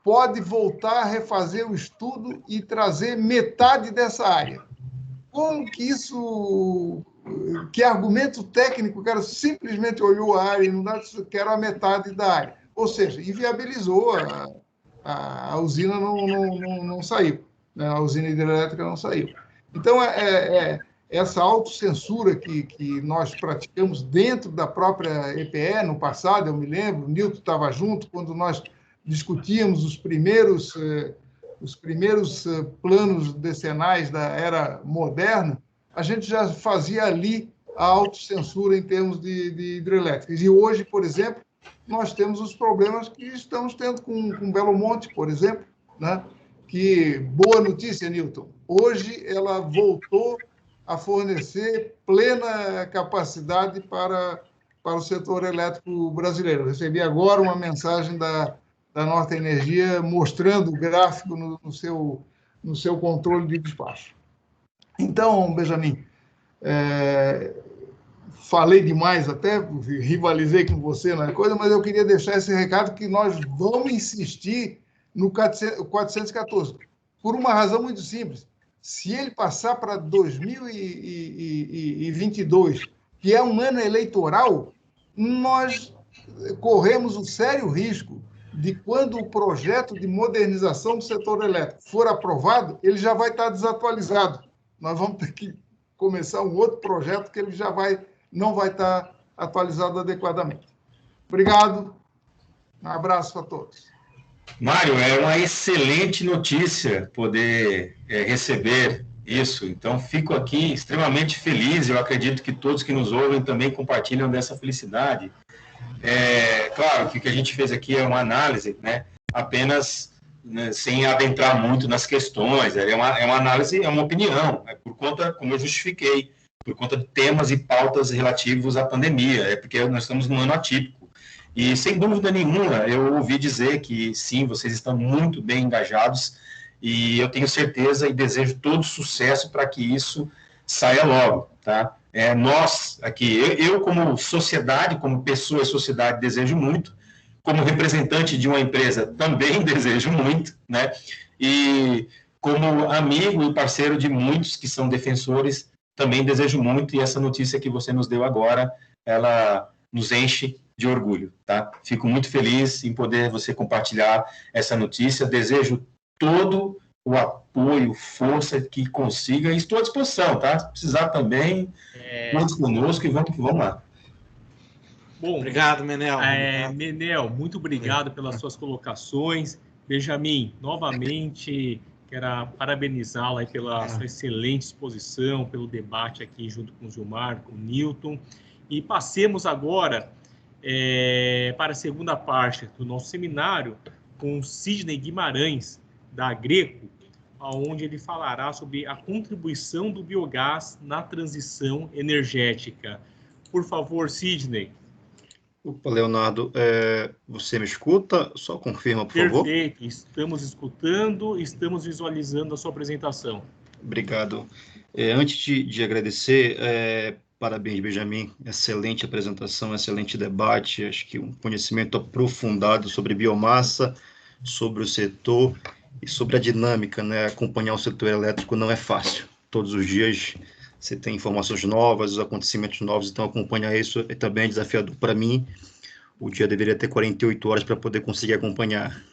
pode voltar a refazer o estudo e trazer metade dessa área. Como que isso... Que argumento técnico, o cara simplesmente olhou a área inundada e disse, quero a metade da área. Ou seja, inviabilizou, a usina não saiu, né? A usina hidrelétrica não saiu. Então, essa autocensura que nós praticamos dentro da própria EPE no passado, eu me lembro, o Nilton estava junto, quando nós discutíamos os primeiros planos decenais da era moderna, a gente já fazia ali a autocensura em termos de hidrelétricas. E hoje, por exemplo, nós temos os problemas que estamos tendo com Belo Monte, por exemplo, né? Que, boa notícia, Nilton, hoje ela voltou a fornecer plena capacidade para o setor elétrico brasileiro. Eu recebi agora uma mensagem da Norte Energia mostrando o gráfico no seu controle de despacho. Então, Benjamin, falei demais até, rivalizei com você na coisa, mas eu queria deixar esse recado que nós vamos insistir no 414, por uma razão muito simples. Se ele passar para 2022, que é um ano eleitoral, nós corremos o sério risco de, quando o projeto de modernização do setor elétrico for aprovado, ele já vai estar desatualizado. Nós vamos ter que começar um outro projeto que ele não vai estar atualizado adequadamente. Obrigado. Um abraço a todos. Mário, é uma excelente notícia poder receber isso. Então, fico aqui extremamente feliz. Eu acredito que todos que nos ouvem também compartilham dessa felicidade. Claro que o que a gente fez aqui é uma análise, né? Apenas, né, sem adentrar muito nas questões. É uma análise, é uma opinião, por conta, como eu justifiquei, por conta de temas e pautas relativos à pandemia. Porque nós estamos num ano atípico. E, sem dúvida nenhuma, eu ouvi dizer que, sim, vocês estão muito bem engajados e eu tenho certeza e desejo todo sucesso para que isso saia logo, tá? Nós, aqui, eu como sociedade, como pessoa e sociedade, desejo muito, como representante de uma empresa, também desejo muito, né? E como amigo e parceiro de muitos que são defensores, também desejo muito, e essa notícia que você nos deu agora, ela nos enche de orgulho, tá? Fico muito feliz em poder você compartilhar essa notícia, desejo todo o apoio, força que consiga, e estou à disposição, tá? Se precisar também, conte conosco e vamos lá. Bom, obrigado, Menel. Menel, muito obrigado pelas suas colocações. Benjamin, novamente, quero parabenizá-la aí pela sua excelente exposição, pelo debate aqui junto com o Gilmar, com o Nilton. E passemos agora para a segunda parte do nosso seminário com o Sidney Guimarães, da Agreco, onde ele falará sobre a contribuição do biogás na transição energética. Por favor, Sidney. Opa, Leonardo, você me escuta? Só confirma, por favor. Perfeito, estamos escutando, estamos visualizando a sua apresentação. Obrigado. Antes de agradecer, parabéns, Benjamin, excelente apresentação, excelente debate, acho que um conhecimento aprofundado sobre biomassa, sobre o setor e sobre a dinâmica, né? Acompanhar o setor elétrico não é fácil. Todos os dias você tem informações novas, os acontecimentos novos, então acompanhar isso é também desafiador para mim. o dia deveria ter 48 horas para poder conseguir acompanhar.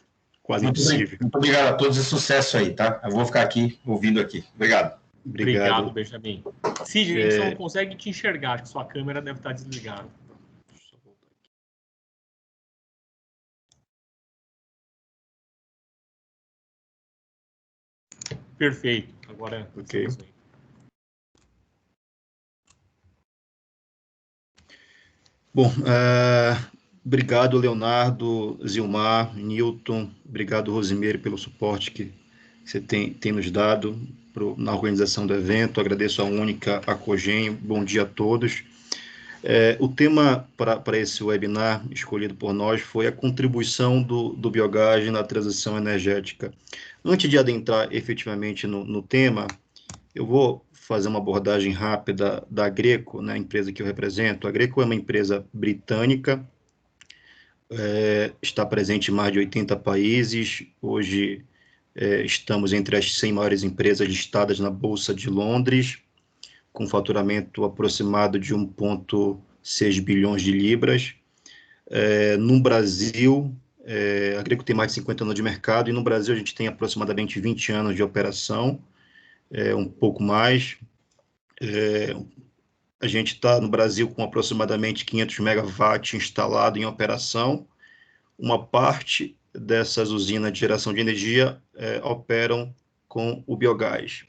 Quase impossível. Muito obrigado a todos e sucesso aí, tá? Eu vou ficar aqui, ouvindo aqui. Obrigado. Obrigado, Benjamin. Cid, a gente não consegue te enxergar, acho que sua câmera deve estar desligada. Perfeito. Agora, ok. Bom, obrigado, Leonardo, Zilmar, Newton, obrigado, Rosimeire, pelo suporte que você tem nos dado na organização do evento. Agradeço a Única, a Cogen, bom dia a todos. O tema para esse webinar escolhido por nós foi a contribuição do biogás na transição energética. Antes de adentrar efetivamente no tema, eu vou fazer uma abordagem rápida da Agreco, né, a empresa que eu represento. A Agreco é uma empresa britânica, está presente em mais de 80 países. Hoje estamos entre as 100 maiores empresas listadas na Bolsa de Londres, com faturamento aproximado de 1,6 bilhões de libras. No Brasil, a Agreco tem mais de 50 anos de mercado, e no Brasil a gente tem aproximadamente 20 anos de operação, um pouco mais. A gente está no Brasil com aproximadamente 500 megawatts instalado em operação. Uma parte dessas usinas de geração de energia operam com o biogás.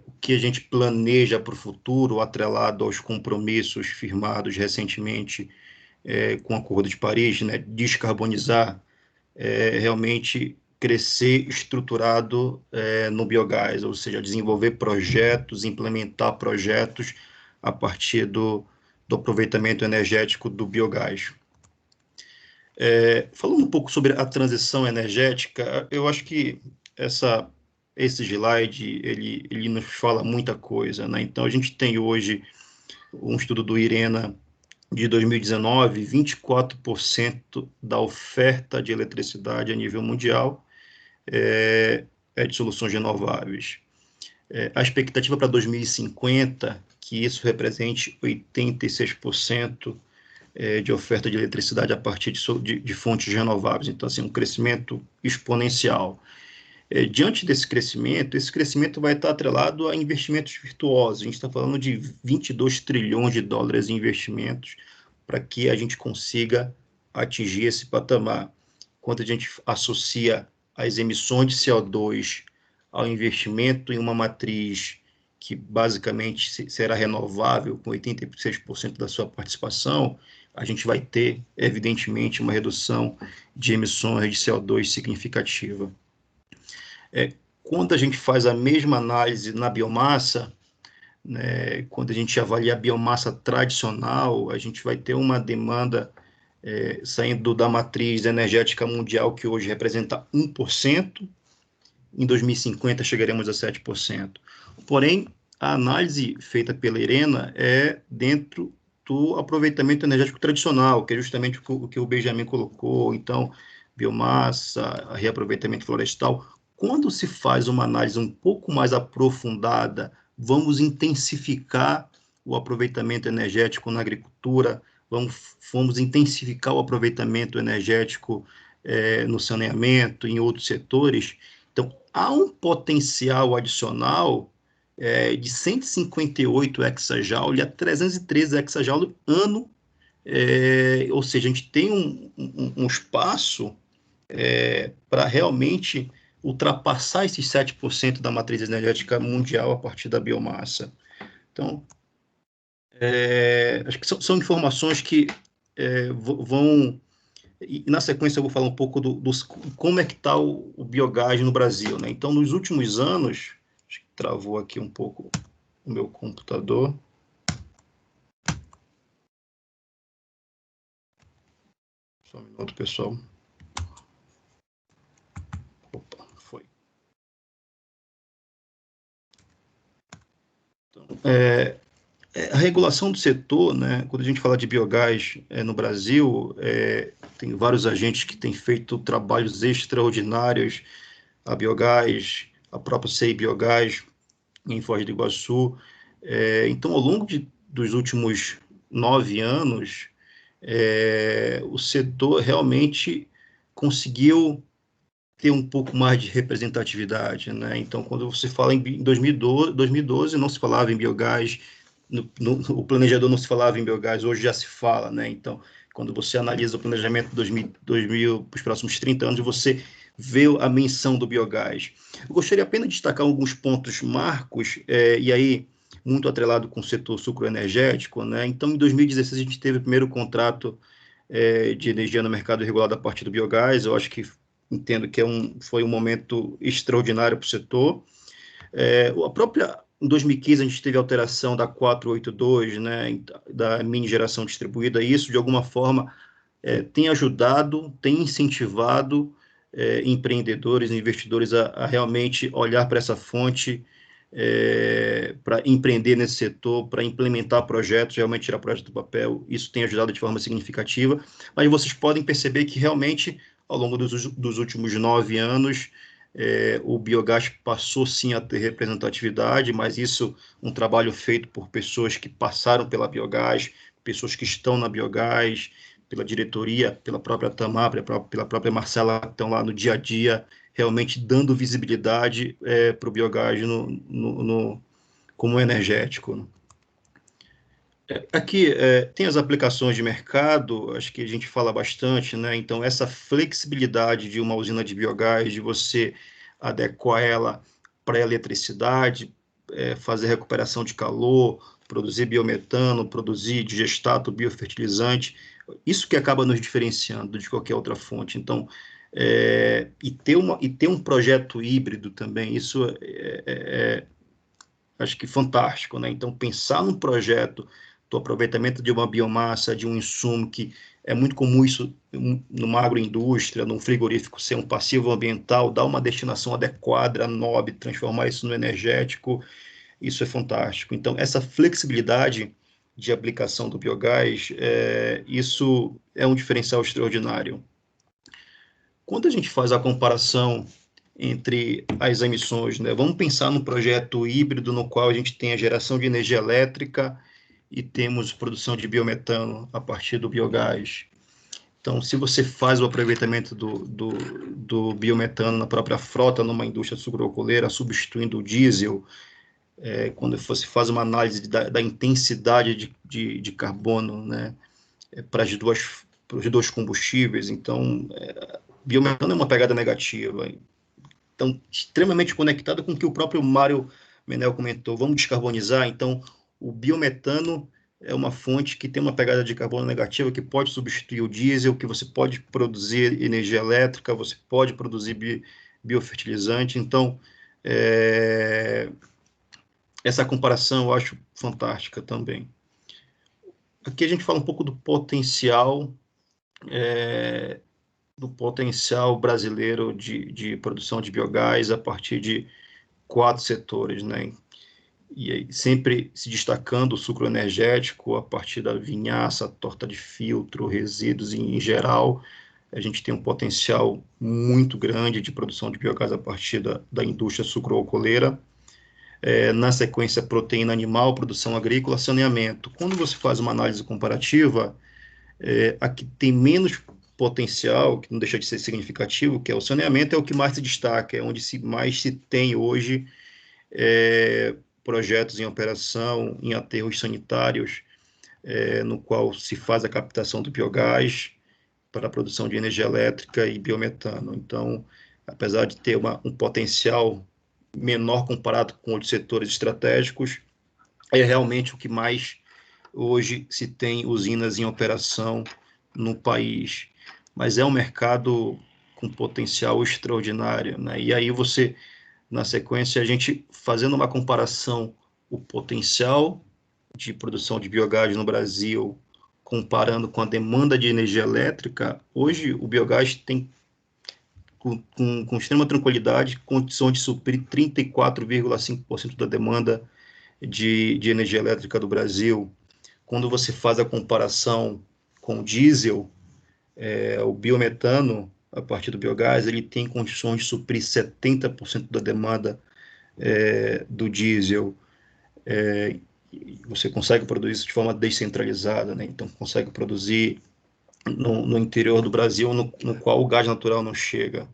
O que a gente planeja para o futuro, atrelado aos compromissos firmados recentemente com o Acordo de Paris, né, descarbonizar, realmente crescer estruturado no biogás, ou seja, desenvolver projetos, implementar projetos a partir do aproveitamento energético do biogás. Falando um pouco sobre a transição energética, eu acho que esse slide ele nos fala muita coisa, né? Então, a gente tem hoje um estudo do IRENA de 2019, 24% da oferta de eletricidade a nível mundial é de soluções renováveis. A expectativa para 2050, que isso represente 86% de oferta de eletricidade a partir de fontes renováveis. Então, assim, um crescimento exponencial. Diante desse crescimento, esse crescimento vai estar atrelado a investimentos virtuosos. A gente está falando de 22 trilhões de dólares em investimentos para que a gente consiga atingir esse patamar. Quando a gente associa as emissões de CO2 ao investimento em uma matriz que basicamente será renovável, com 86% da sua participação, a gente vai ter, evidentemente, uma redução de emissões de CO2 significativa. Quando a gente faz a mesma análise na biomassa, né, quando a gente avalia a biomassa tradicional, a gente vai ter uma demanda saindo da matriz energética mundial, que hoje representa 1%, em 2050 chegaremos a 7%. Porém, a análise feita pela IRENA é dentro do aproveitamento energético tradicional, que é justamente o que o Benjamin colocou. Então, biomassa, reaproveitamento florestal. Quando se faz uma análise um pouco mais aprofundada, vamos intensificar o aproveitamento energético na agricultura, vamos intensificar o aproveitamento energético no saneamento, em outros setores. Então, há um potencial adicional de 158 exajoule a 313 exajoule ano, ou seja, a gente tem um espaço para realmente ultrapassar esses 7% da matriz energética mundial a partir da biomassa. Então, acho que são informações que vão... E na sequência eu vou falar um pouco como é que está o biogás no Brasil, né? Então, nos últimos anos, acho que travou aqui um pouco o meu computador. Só um minuto, pessoal. Opa, foi. Então, a regulação do setor, né, quando a gente fala de biogás no Brasil, tem vários agentes que têm feito trabalhos extraordinários, a Biogás, a própria CI Biogás, em Foz do Iguaçu. Então, ao longo dos últimos 9 anos, o setor realmente conseguiu ter um pouco mais de representatividade, né? Então, quando você fala em 2012 não se falava em biogás, o planejador não se falava em biogás, hoje já se fala, né? Então, quando você analisa o planejamento de 2000 para os próximos 30 anos, você vê a menção do biogás. Eu gostaria apenas de destacar alguns pontos marcos, e aí, muito atrelado com o setor sucroenergético, né? Então, em 2016, a gente teve o primeiro contrato de energia no mercado regulado a partir do biogás. Eu acho que entendo que foi um momento extraordinário para o setor. A própria, em 2015, a gente teve a alteração da 482, né, da mini geração distribuída, e isso, de alguma forma, tem ajudado, tem incentivado empreendedores, investidores a realmente olhar para essa fonte, para empreender nesse setor, para implementar projetos, realmente tirar projetos do papel. Isso tem ajudado de forma significativa, mas vocês podem perceber que realmente, ao longo dos últimos 9 anos, o biogás passou sim a ter representatividade, mas isso um trabalho feito por pessoas que passaram pela biogás, pessoas que estão na biogás, pela diretoria, pela própria Tamar, pela própria Marcela, que estão lá no dia a dia, realmente dando visibilidade para o biogás como energético. Aqui tem as aplicações de mercado, acho que a gente fala bastante, né? Então, essa flexibilidade de uma usina de biogás, de você adequar ela para a eletricidade, fazer recuperação de calor, produzir biometano, produzir digestato, biofertilizante, isso que acaba nos diferenciando de qualquer outra fonte. Então, e ter um projeto híbrido também, isso acho que fantástico, né? Então, pensar num projeto do aproveitamento de uma biomassa, de um insumo, que é muito comum isso numa agroindústria, num frigorífico, ser um passivo ambiental, dar uma destinação adequada, nobre, transformar isso no energético, isso é fantástico. Então, essa flexibilidade de aplicação do biogás, isso é um diferencial extraordinário. Quando a gente faz a comparação entre as emissões, né, vamos pensar num projeto híbrido no qual a gente tem a geração de energia elétrica e temos produção de biometano a partir do biogás. Então, se você faz o aproveitamento do biometano na própria frota, numa indústria sucroalcooleira, substituindo o diesel, quando você faz uma análise da intensidade de carbono, né, para os dois combustíveis, então, biometano é uma pegada negativa. Então, extremamente conectado com o que o próprio Mário Menel comentou. Vamos descarbonizar, então, o biometano é uma fonte que tem uma pegada de carbono negativa, que pode substituir o diesel, que você pode produzir energia elétrica, você pode produzir biofertilizante. Então, essa comparação eu acho fantástica também. Aqui a gente fala um pouco do potencial brasileiro de produção de biogás a partir de 4 setores, né? E aí, sempre se destacando o sucro energético a partir da vinhaça, torta de filtro, resíduos em geral. A gente tem um potencial muito grande de produção de biogás a partir da indústria sucroalcooleira. Na sequência, proteína animal, produção agrícola, saneamento. Quando você faz uma análise comparativa, aqui tem menos potencial, que não deixa de ser significativo, que é o saneamento, é o que mais se destaca, é onde mais se tem hoje projetos em operação, em aterros sanitários, no qual se faz a captação do biogás para a produção de energia elétrica e biometano. Então, apesar de ter um potencial menor comparado com outros setores estratégicos, é realmente o que mais hoje se tem usinas em operação no país. Mas é um mercado com potencial extraordinário, né? E aí você, na sequência, a gente fazendo uma comparação, o potencial de produção de biogás no Brasil, comparando com a demanda de energia elétrica, hoje o biogás tem, com extrema tranquilidade, condição de suprir 34,5% da demanda de energia elétrica do Brasil. Quando você faz a comparação com o diesel, o biometano, a partir do biogás, ele tem condições de suprir 70% da demanda do diesel. Você consegue produzir isso de forma descentralizada, né? Então consegue produzir no interior do Brasil, no qual o gás natural não chega.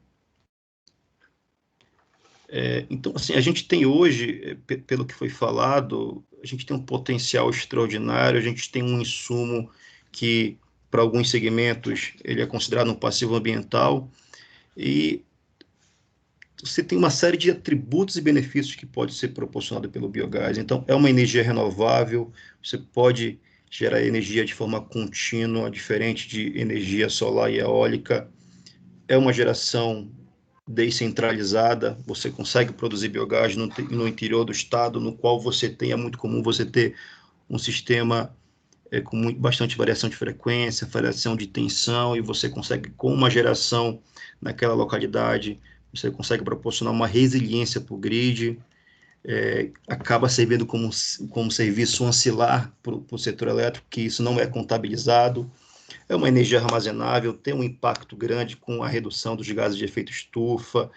Então, assim, a gente tem hoje, pelo que foi falado, a gente tem um potencial extraordinário, a gente tem um insumo que, para alguns segmentos, ele é considerado um passivo ambiental, e você tem uma série de atributos e benefícios que pode ser proporcionado pelo biogás. Então, é uma energia renovável, você pode gerar energia de forma contínua, diferente de energia solar e eólica, é uma geração descentralizada, você consegue produzir biogás no interior do estado, no qual você tem, é muito comum você ter um sistema com bastante variação de frequência, variação de tensão, e você consegue, com uma geração naquela localidade, você consegue proporcionar uma resiliência para o grid, acaba servindo como serviço ancilar para o setor elétrico, que isso não é contabilizado. É uma energia armazenável, tem um impacto grande com a redução dos gases de efeito estufa.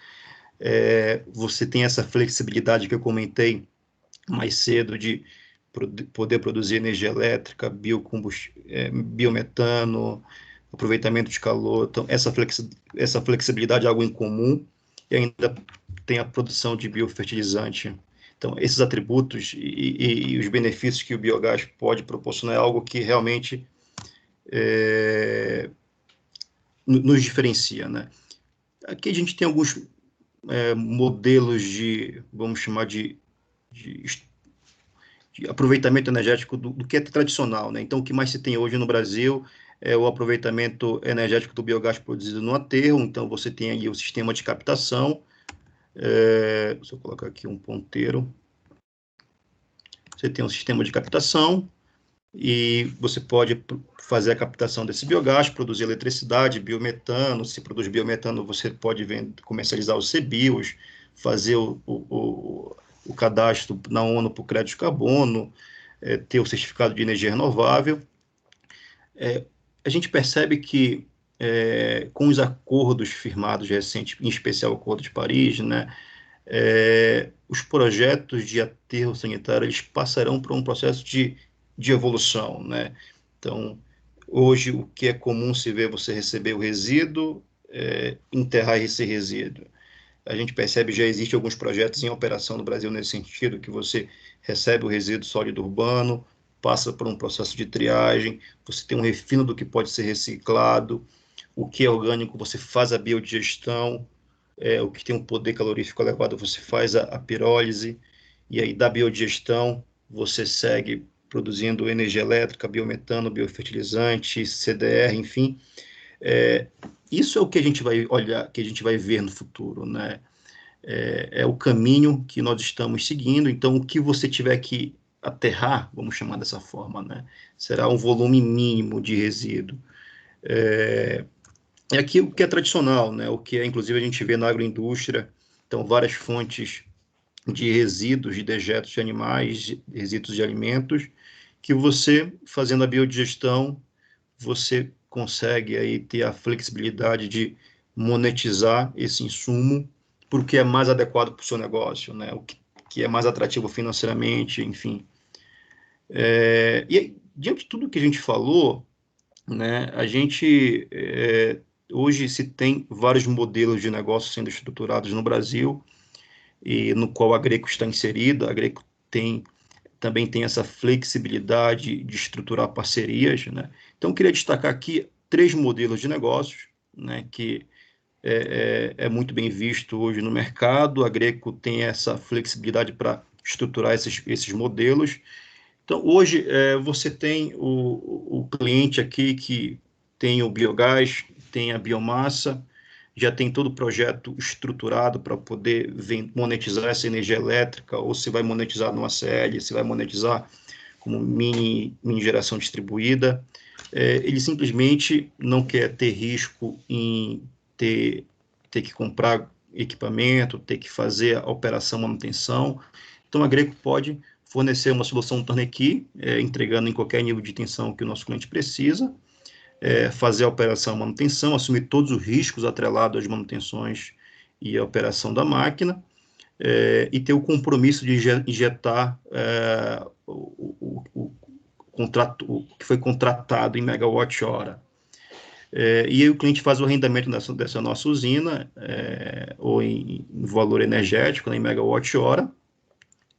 Você tem essa flexibilidade que eu comentei mais cedo de poder produzir energia elétrica, biometano, aproveitamento de calor. Então, essa flexibilidade é algo incomum, e ainda tem a produção de biofertilizante. Então, esses atributos e os benefícios que o biogás pode proporcionar é algo que realmente nos diferencia, né? Aqui a gente tem alguns modelos vamos chamar de aproveitamento energético do que é tradicional, né? Então, o que mais se tem hoje no Brasil é o aproveitamento energético do biogás produzido no aterro. Então, você tem aí o sistema de captação. Se eu colocar aqui um ponteiro, você tem um sistema de captação, e você pode fazer a captação desse biogás, produzir eletricidade, biometano. Se produz biometano, você pode comercializar os CBIOS, fazer o cadastro na ONU para o crédito de carbono, ter o certificado de energia renovável. A gente percebe que, com os acordos firmados recentes, em especial o Acordo de Paris, né, os projetos de aterro sanitário, eles passarão por um processo de evolução, né? Então, hoje, o que é comum se ver, você receber o resíduo, enterrar esse resíduo. A gente percebe, já existe alguns projetos em operação no Brasil nesse sentido, que você recebe o resíduo sólido urbano, passa por um processo de triagem, você tem um refino do que pode ser reciclado, o que é orgânico, você faz a biodigestão, o que tem um poder calorífico elevado, você faz a pirólise, e aí da biodigestão você segue produzindo energia elétrica, biometano, biofertilizante, CDR, enfim. Isso é o que a gente vai olhar, que a gente vai ver no futuro, né? É o caminho que nós estamos seguindo. Então, o que você tiver que aterrar, vamos chamar dessa forma, né, será um volume mínimo de resíduo. É aquilo que é tradicional, né, o que inclusive a gente vê na agroindústria. Então, várias fontes de resíduos, de dejetos de animais, resíduos de alimentos, que você, fazendo a biodigestão, você consegue aí ter a flexibilidade de monetizar esse insumo porque é mais adequado para o seu negócio, né? O que é mais atrativo financeiramente, enfim. E diante de tudo que a gente falou, né, a gente hoje se tem vários modelos de negócio sendo estruturados no Brasil, e no qual a Agreco está inserida. A Agreco também tem essa flexibilidade de estruturar parcerias, né? Então, eu queria destacar aqui 3 modelos de negócios, né, que é muito bem visto hoje no mercado. A Agreco tem essa flexibilidade para estruturar esses modelos. Então, hoje, você tem o cliente aqui que tem o biogás, tem a biomassa, já tem todo o projeto estruturado para poder monetizar essa energia elétrica, ou se vai monetizar no ACL, se vai monetizar como mini geração distribuída. Ele simplesmente não quer ter risco em ter que comprar equipamento, ter que fazer a operação, manutenção. Então, a Agreco pode fornecer uma solução turnkey, entregando em qualquer nível de tensão que o nosso cliente precisa, fazer a operação e manutenção, assumir todos os riscos atrelados às manutenções e à operação da máquina, e ter o compromisso de injetar o contrato que foi contratado em megawatt-hora. E aí o cliente faz o arrendamento dessa nossa usina, ou em valor energético, em megawatt-hora,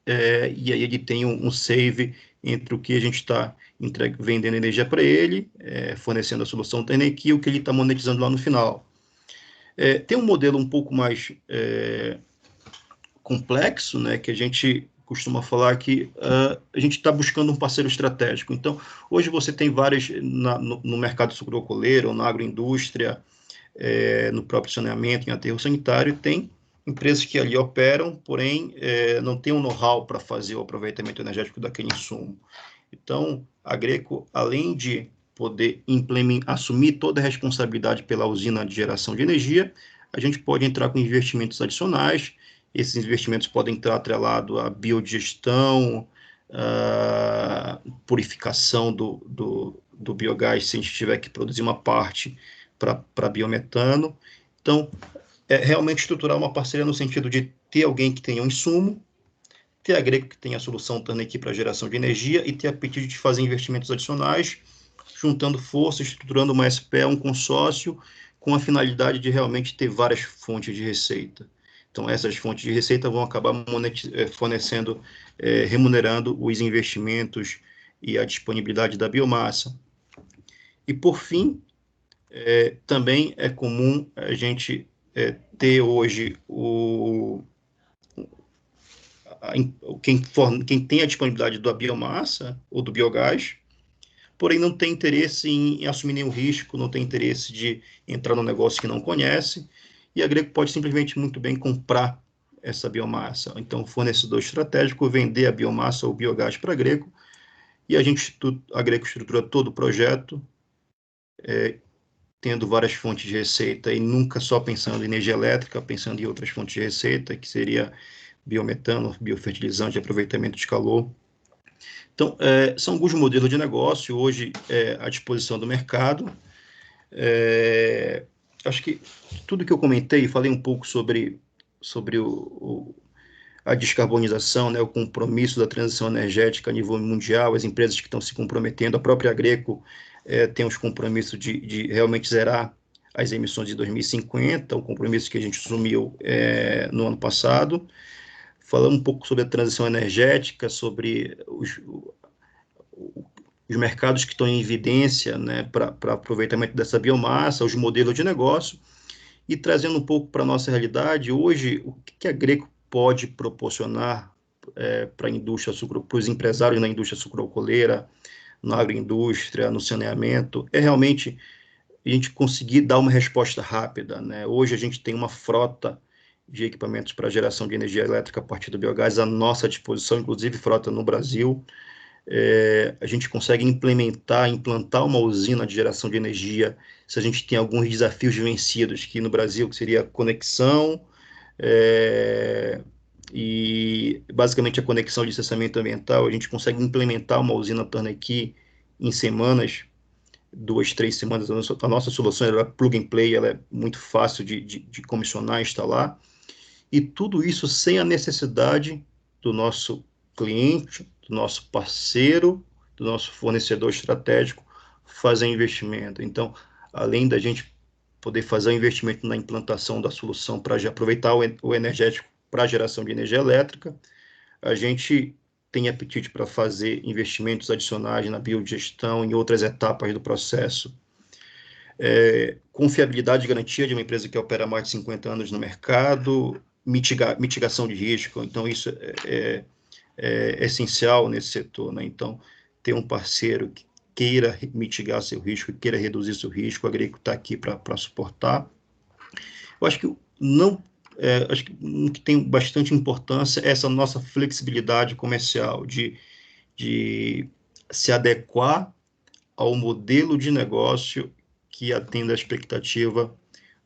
e aí ele tem um save entre o que a gente está vendendo energia para ele, fornecendo a solução Turnkey, e o que ele está monetizando lá no final. Tem um modelo um pouco mais complexo, né, que a gente costuma falar que a gente está buscando um parceiro estratégico. Então, hoje você tem várias no mercado sucroalcooleiro, na agroindústria, no próprio saneamento, em aterro sanitário, tem empresas que ali operam, porém não tem um know-how para fazer o aproveitamento energético daquele insumo. Então, a Agreco, além de poder assumir toda a responsabilidade pela usina de geração de energia, a gente pode entrar com investimentos adicionais. Esses investimentos podem estar atrelados à biodigestão, purificação do biogás, se a gente tiver que produzir uma parte para biometano. Então, realmente estruturar uma parceria no sentido de ter alguém que tenha um insumo, ter a Agreco que tenha a solução Turnkey para geração de energia e ter apetite de fazer investimentos adicionais, juntando forças, estruturando uma SPE, um consórcio, com a finalidade de realmente ter várias fontes de receita. Então, essas fontes de receita vão acabar fornecendo, remunerando os investimentos e a disponibilidade da biomassa. E, por fim, também é comum a gente ter hoje quem tem a disponibilidade da biomassa ou do biogás, porém não tem interesse em assumir nenhum risco, não tem interesse de entrar num negócio que não conhece, e a Agreco pode simplesmente muito bem comprar essa biomassa. Então, o fornecedor estratégico vender a biomassa ou o biogás para a Agreco, e a Agreco estrutura todo o projeto, tendo várias fontes de receita e nunca só pensando em energia elétrica, pensando em outras fontes de receita, que seria biometano, biofertilizante, aproveitamento de calor. Então, são alguns modelos de negócio hoje à disposição do mercado. Acho que tudo que eu comentei, falei um pouco sobre a descarbonização, né, o compromisso da transição energética a nível mundial, as empresas que estão se comprometendo, a própria Agreco tem os compromissos de realmente zerar as emissões de 2050, o compromisso que a gente assumiu no ano passado. Falamos um pouco sobre a transição energética, sobre os mercados que estão em evidência, né, para aproveitamento dessa biomassa, os modelos de negócio, e trazendo um pouco para a nossa realidade, hoje, o que a Agreco pode proporcionar para a indústria para os empresários na indústria sucroalcooleira, na agroindústria, no saneamento, realmente a gente conseguir dar uma resposta rápida, né? Hoje a gente tem uma frota de equipamentos para geração de energia elétrica a partir do biogás à nossa disposição, inclusive frota no Brasil. A gente consegue implantar uma usina de geração de energia se a gente tem alguns desafios vencidos, que no Brasil que seria a conexão, e basicamente a conexão de licenciamento ambiental. A gente consegue implementar uma usina Turnkey em semanas, 2, 3 semanas. A nossa solução é plug and play, ela é muito fácil de comissionar e instalar, e tudo isso sem a necessidade do nosso cliente, do nosso parceiro, do nosso fornecedor estratégico fazer investimento. Então, além da gente poder fazer o investimento na implantação da solução para aproveitar o energético para a geração de energia elétrica, a gente tem apetite para fazer investimentos adicionais na biodigestão, em outras etapas do processo. Confiabilidade e garantia de uma empresa que opera há mais de 50 anos no mercado, mitigação de risco. Então, isso é essencial nesse setor, né? Então, ter um parceiro que queira mitigar seu risco, queira reduzir seu risco, a Agreco está aqui para suportar. Eu acho que acho que o que tem bastante importância é essa nossa flexibilidade comercial, de se adequar ao modelo de negócio que atenda a expectativa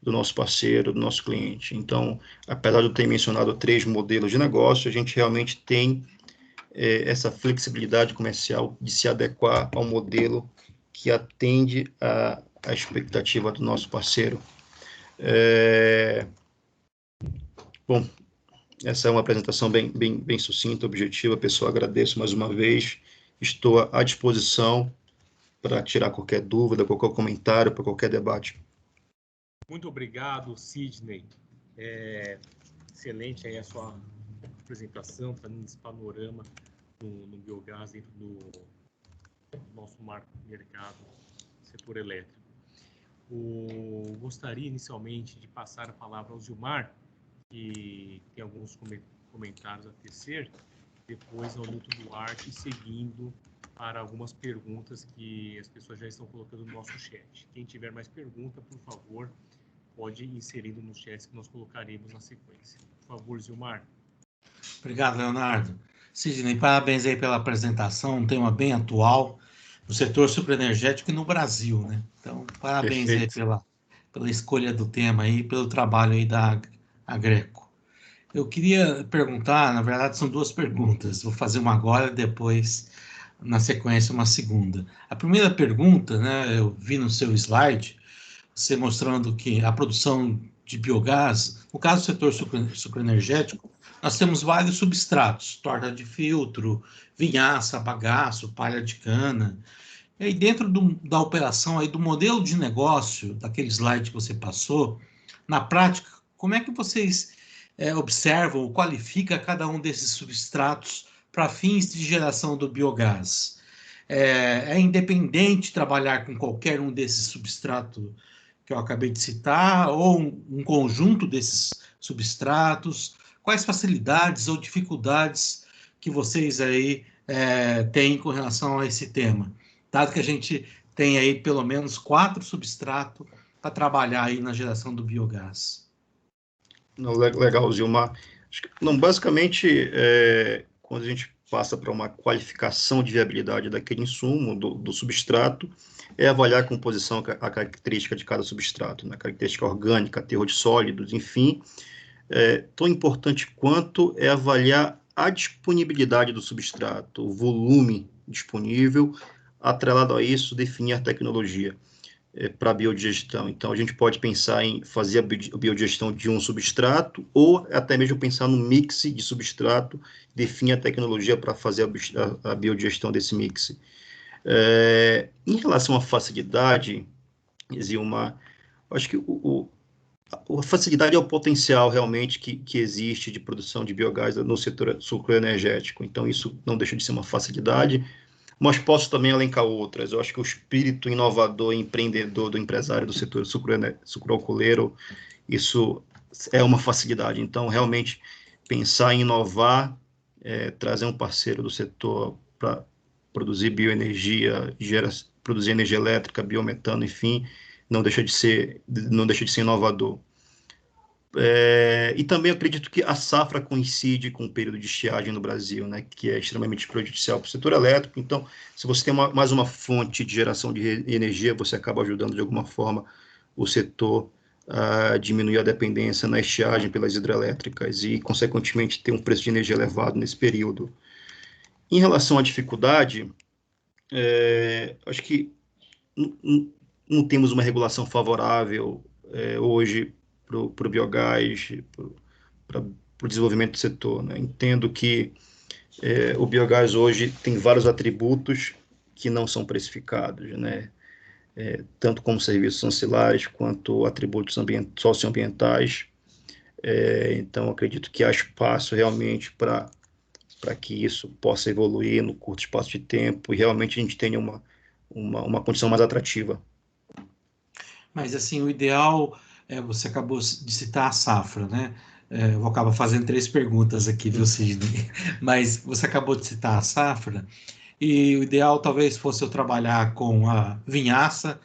do nosso parceiro, do nosso cliente. Então, apesar de eu ter mencionado 3 modelos de negócio, a gente realmente tem essa flexibilidade comercial de se adequar ao modelo que atende a expectativa do nosso parceiro. Bom, essa é uma apresentação bem sucinta, objetiva. Pessoal, agradeço mais uma vez. Estou à disposição para tirar qualquer dúvida, qualquer comentário, para qualquer debate. Muito obrigado, Sidney. Excelente aí a sua apresentação, trazendo esse panorama no biogás dentro do nosso mercado, setor elétrico. Gostaria inicialmente de passar a palavra ao Gilmar, que tem alguns comentários a tecer, depois ao Nilton Duarte, seguindo para algumas perguntas que as pessoas já estão colocando no nosso chat. Quem tiver mais pergunta, por favor, pode ir inserindo no chat que nós colocaremos na sequência. Por favor, Gilmar. Obrigado, Leonardo. Sidney, parabéns aí pela apresentação, um tema bem atual no setor sucroenergético e no Brasil, né? Então, parabéns aí pela escolha do tema aí, pelo trabalho aí da Agreco. Eu queria perguntar, na verdade são duas perguntas, vou fazer uma agora e depois, na sequência, uma segunda. A primeira pergunta, né, eu vi no seu slide, você mostrando que a produção de biogás, no caso do setor sucroenergético, nós temos vários substratos, torta de filtro, vinhaça, bagaço, palha de cana. E aí dentro da operação, aí do modelo de negócio, daquele slide que você passou, na prática, como é que vocês observam ou qualificam cada um desses substratos para fins de geração do biogás? É independente trabalhar com qualquer um desses substratos que eu acabei de citar, ou um conjunto desses substratos? Quais facilidades ou dificuldades que vocês aí têm com relação a esse tema? Dado que a gente tem aí pelo menos 4 substratos para trabalhar aí na geração do biogás. Legal, Gilmar. Não, basicamente, quando a gente passa para uma qualificação de viabilidade daquele insumo, do substrato, é avaliar a composição, a característica de cada substrato, né? Característica orgânica, teor de sólidos, enfim. Tão importante quanto é avaliar a disponibilidade do substrato, o volume disponível, atrelado a isso, definir a tecnologia para a biodigestão. Então, a gente pode pensar em fazer a biodigestão de um substrato, ou até mesmo pensar no mix de substrato, definir a tecnologia para fazer a biodigestão desse mix. Em relação à facilidade, Zilmar, acho que a facilidade é o potencial realmente que existe de produção de biogás no setor sucroenergético. Então, isso não deixa de ser uma facilidade, mas posso também elencar outras. Eu acho que o espírito inovador e empreendedor do empresário do setor sucroalcooleiro, isso é uma facilidade. Então, realmente, pensar em inovar, trazer um parceiro do setor para produzir bioenergia, produzir energia elétrica, biometano, enfim, não deixa de ser inovador. E também acredito que a safra coincide com o período de estiagem no Brasil, né, que é extremamente prejudicial para o setor elétrico. Então, se você tem mais uma fonte de geração de energia, você acaba ajudando de alguma forma o setor a diminuir a dependência na estiagem pelas hidrelétricas e, consequentemente, ter um preço de energia elevado nesse período. Em relação à dificuldade, acho que não temos uma regulação favorável hoje para o biogás, para o desenvolvimento do setor, né? Entendo que o biogás hoje tem vários atributos que não são precificados, né? Tanto como serviços ancilares, quanto atributos socioambientais. Então, acredito que há espaço realmente para que isso possa evoluir no curto espaço de tempo e realmente a gente tenha uma condição mais atrativa. Mas, assim, o ideal, você acabou de citar a safra, né? Eu vou acabar fazendo 3 perguntas aqui, viu, Sidney? Mas você acabou de citar a safra, e o ideal talvez fosse eu trabalhar com a vinhaça,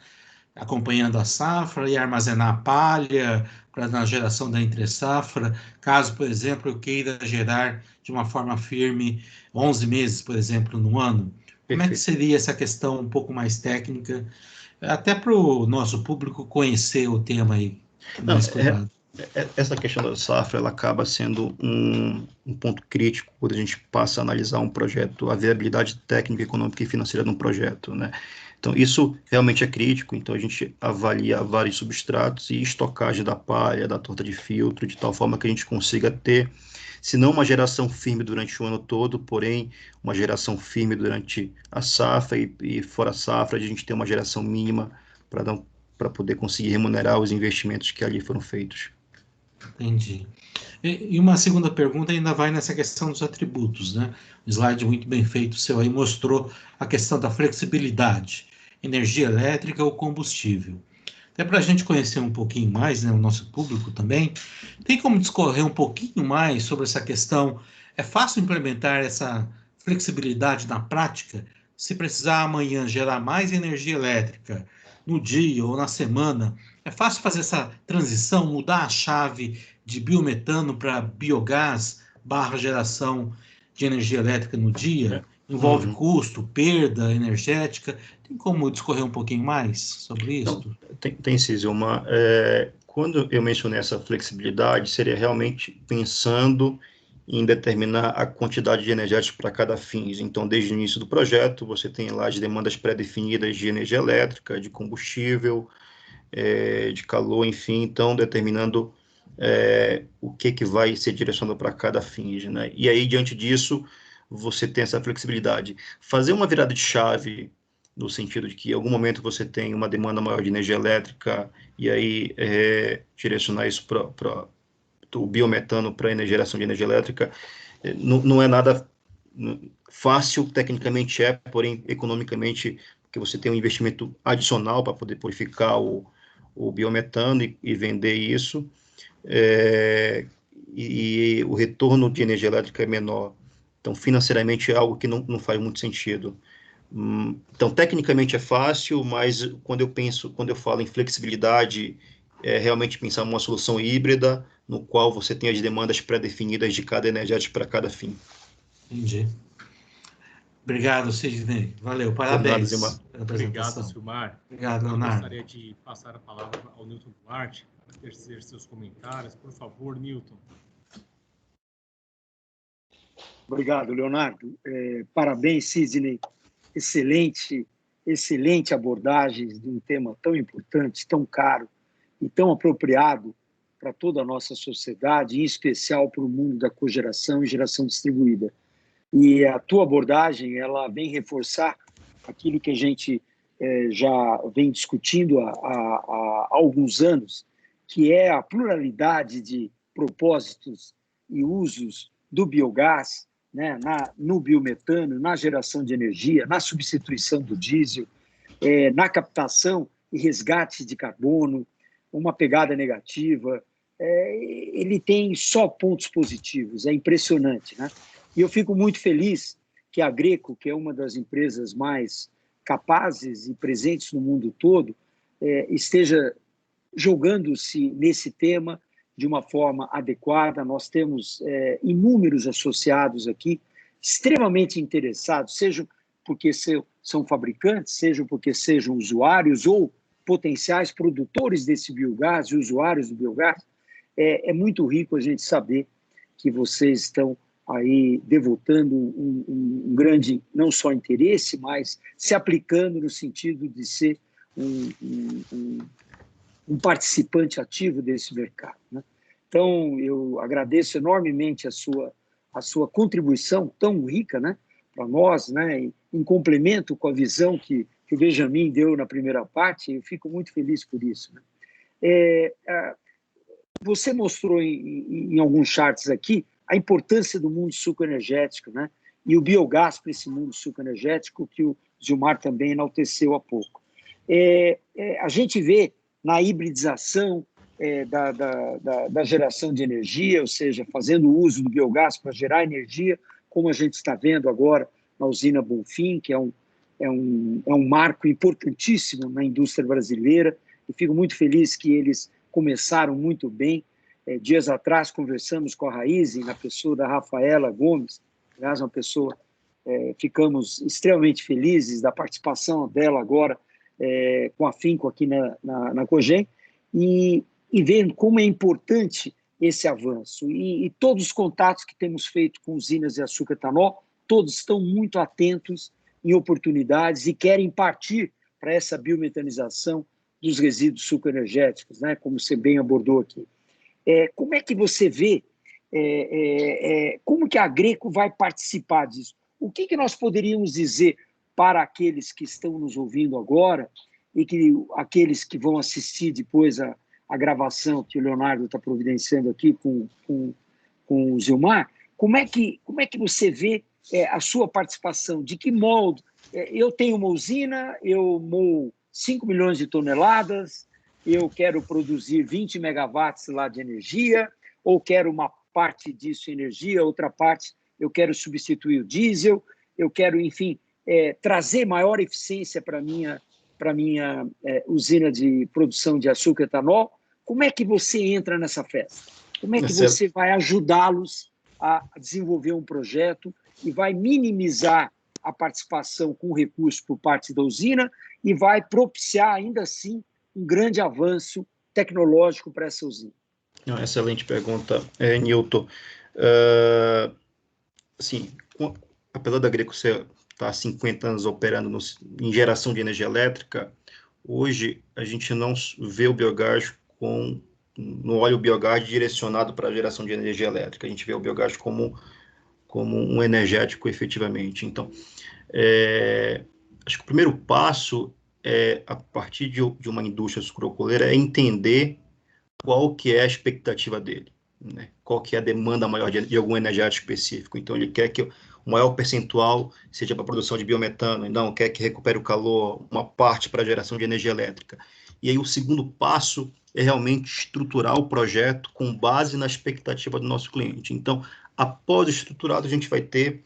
acompanhando a safra, e armazenar a palha para na geração da entre-safra, caso, por exemplo, eu queira gerar de uma forma firme 11 meses, por exemplo, no ano. Como é que seria essa questão um pouco mais técnica, até para o nosso público conhecer o tema aí? Essa questão da safra, ela acaba sendo um ponto crítico quando a gente passa a analisar um projeto, a viabilidade técnica, econômica e financeira de um projeto, né? Então, isso realmente é crítico. Então, a gente avalia vários substratos e estocagem da palha, da torta de filtro, de tal forma que a gente consiga ter se não uma geração firme durante o ano todo, porém uma geração firme durante a safra e fora a safra, a gente ter uma geração mínima para poder conseguir remunerar os investimentos que ali foram feitos. Entendi. E uma segunda pergunta ainda vai nessa questão dos atributos, né? Um slide muito bem feito seu aí mostrou a questão da flexibilidade, energia elétrica ou combustível. Até para a gente conhecer um pouquinho mais, né, o nosso público também, tem como discorrer um pouquinho mais sobre essa questão? É fácil implementar essa flexibilidade na prática? Se precisar amanhã gerar mais energia elétrica no dia ou na semana, é fácil fazer essa transição, mudar a chave de biometano para biogás barra geração de energia elétrica no dia? Envolve custo, perda energética? Tem como discorrer um pouquinho mais sobre isso? Tem sim, Zilmar. Quando eu mencionei essa flexibilidade, seria realmente pensando em determinar a quantidade de energéticos para cada fins. Então, desde o início do projeto, você tem lá as demandas pré-definidas de energia elétrica, de combustível, de calor, enfim, então determinando o que vai ser direcionado para cada fins, né? E aí, diante disso, você tem essa flexibilidade. Fazer uma virada de chave no sentido de que em algum momento você tem uma demanda maior de energia elétrica e aí direcionar isso para o biometano para a geração de energia elétrica, não é nada fácil, tecnicamente porém economicamente, porque você tem um investimento adicional para poder purificar o biometano e vender isso, e o retorno de energia elétrica é menor. Então, financeiramente, é algo que não faz muito sentido. Então, tecnicamente é fácil, mas quando eu falo em flexibilidade, é realmente pensar uma solução híbrida, no qual você tem as demandas pré-definidas de cada energético para cada fim. Entendi. Obrigado, Sidney. Valeu, parabéns. Obrigado, Silmar. Obrigado, Leonardo. Eu gostaria de passar a palavra ao Newton Duarte para tecer seus comentários. Por favor, Newton. Obrigado, Leonardo. Parabéns, Sidney. Excelente abordagem de um tema tão importante, tão caro e tão apropriado para toda a nossa sociedade, em especial para o mundo da cogeração e geração distribuída. E a tua abordagem, ela vem reforçar aquilo que a gente já vem discutindo há alguns anos, que é a pluralidade de propósitos e usos do biogás, né, no biometano, na geração de energia, na substituição do diesel, na captação e resgate de carbono, uma pegada negativa. Ele tem só pontos positivos, é impressionante, né? E eu fico muito feliz que a Greco, que é uma das empresas mais capazes e presentes no mundo todo, esteja jogando-se nesse tema de uma forma adequada. Nós temos inúmeros associados aqui, extremamente interessados, seja porque são fabricantes, seja porque sejam usuários ou potenciais produtores desse biogás e usuários do biogás. É muito rico a gente saber que vocês estão aí devotando um grande, não só interesse, mas se aplicando no sentido de ser um participante ativo desse mercado, né? Então, eu agradeço enormemente a sua contribuição tão rica, né, para nós, né, em complemento com a visão que o Benjamin deu na primeira parte. Eu fico muito feliz por isso, né? Você mostrou em alguns charts aqui a importância do mundo sucoenergético, né, e o biogás para esse mundo sucoenergético, que o Gilmar também enalteceu há pouco. A gente vê na hibridização da geração de energia, ou seja, fazendo uso do biogás para gerar energia, como a gente está vendo agora na usina Bonfim, que é um marco importantíssimo na indústria brasileira, e fico muito feliz que eles começaram muito bem. Dias atrás conversamos com a Raízen, na pessoa da Rafaela Gomes, aliás, uma pessoa, ficamos extremamente felizes da participação dela agora com afinco aqui na Cogen, e vendo como é importante esse avanço. E todos os contatos que temos feito com usinas de açúcar etanol, todos estão muito atentos em oportunidades e querem partir para essa biometanização dos resíduos sucoenergéticos, né, como você bem abordou aqui. Como é que você vê como que a Agreco vai participar disso? O que nós poderíamos dizer para aqueles que estão nos ouvindo agora e aqueles que vão assistir depois a gravação que o Leonardo está providenciando aqui com o Zilmar? Como é que você vê a sua participação? De que modo? Eu tenho uma usina, eu moo 5 milhões de toneladas, eu quero produzir 20 megawatts lá de energia, ou quero uma parte disso em energia, outra parte eu quero substituir o diesel, eu quero, enfim, trazer maior eficiência para a minha usina de produção de açúcar e etanol. Como é que você entra nessa festa? Como é que você vai ajudá-los a desenvolver um projeto e vai minimizar a participação com recursos por parte da usina e vai propiciar, ainda assim, um grande avanço tecnológico para essa usina? Excelente pergunta, Newton. Assim, apesar da Agreco estar há 50 anos operando em geração de energia elétrica, hoje a gente não vê o biogás no óleo biogás direcionado para a geração de energia elétrica. A gente vê o biogás como um energético efetivamente. Então, acho que o primeiro passo a partir de uma indústria sucroalcooleira, é entender qual que é a expectativa dele, né? Qual que é a demanda maior de algum energético específico. Então, ele quer que o maior percentual seja para a produção de biometano, não quer que recupere o calor, uma parte para a geração de energia elétrica. E aí, o segundo passo é realmente estruturar o projeto com base na expectativa do nosso cliente. Então, após estruturado, a gente vai ter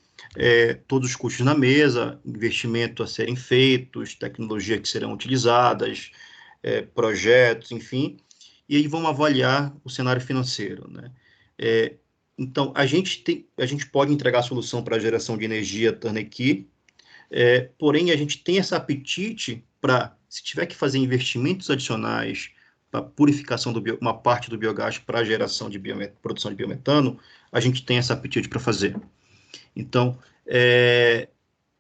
todos os custos na mesa, investimento a serem feitos, tecnologias que serão utilizadas, projetos, enfim, e aí vamos avaliar o cenário financeiro, né? Então, a gente pode entregar a solução para a geração de energia turnkey, porém, a gente tem esse apetite para, se tiver que fazer investimentos adicionais para purificação uma parte do biogás para a geração de produção de biometano, a gente tem esse apetite para fazer. Então,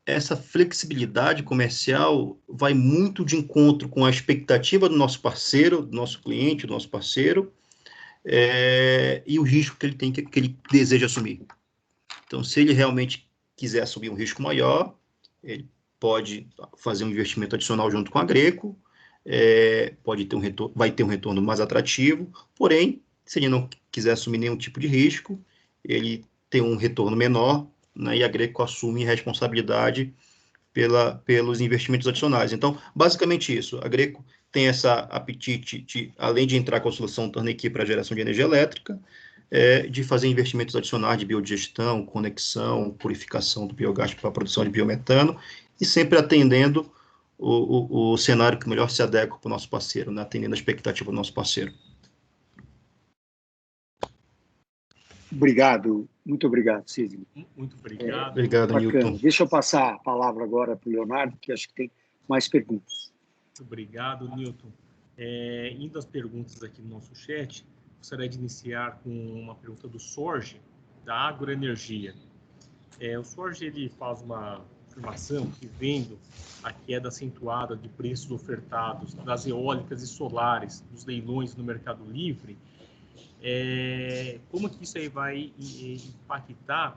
essa flexibilidade comercial vai muito de encontro com a expectativa do nosso parceiro, do nosso cliente, do nosso parceiro, e o risco que ele tem, que ele deseja assumir. Então, se ele realmente quiser assumir um risco maior, ele pode fazer um investimento adicional junto com a Agreco, vai ter um retorno mais atrativo, porém, se ele não quiser assumir nenhum tipo de risco, ele tem um retorno menor, né, e a Agreco assume responsabilidade pelos investimentos adicionais. Então, basicamente isso. A Agreco tem essa apetite, além de entrar com a solução turnkey para a geração de energia elétrica, de fazer investimentos adicionais de biodigestão, conexão, purificação do biogás para a produção de biometano, e sempre atendendo o cenário que melhor se adequa para o nosso parceiro, né, atendendo a expectativa do nosso parceiro. Obrigado, muito obrigado, Sidney. Muito obrigado. Obrigado, Newton. Deixa eu passar a palavra agora para o Leonardo, que acho que tem mais perguntas. Muito obrigado, Newton. Indo às perguntas aqui no nosso chat, gostaria de iniciar com uma pergunta do Sorge, da Agroenergia. O Sorge ele faz uma afirmação que, vendo a queda acentuada de preços ofertados das eólicas e solares nos leilões no Mercado Livre, como que isso aí vai impactar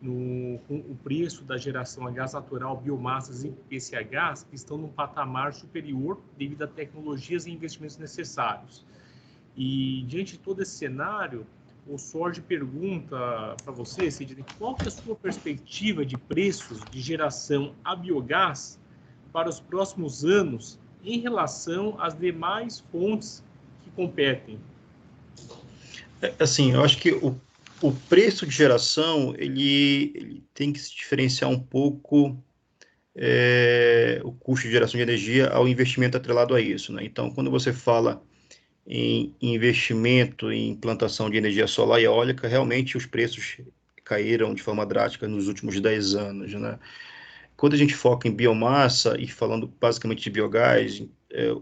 com o preço da geração a gás natural, biomassas e PCHs que estão num patamar superior devido a tecnologias e investimentos necessários. E, diante de todo esse cenário, o Sorge pergunta para você, Sidney, qual que é a sua perspectiva de preços de geração a biogás para os próximos anos em relação às demais fontes que competem? Assim, eu acho que o preço de geração ele tem que se diferenciar um pouco o custo de geração de energia ao investimento atrelado a isso, né? Então, quando você fala em investimento em implantação de energia solar e eólica, realmente os preços caíram de forma drástica nos últimos 10 anos, né? Quando a gente foca em biomassa, e falando basicamente de biogás,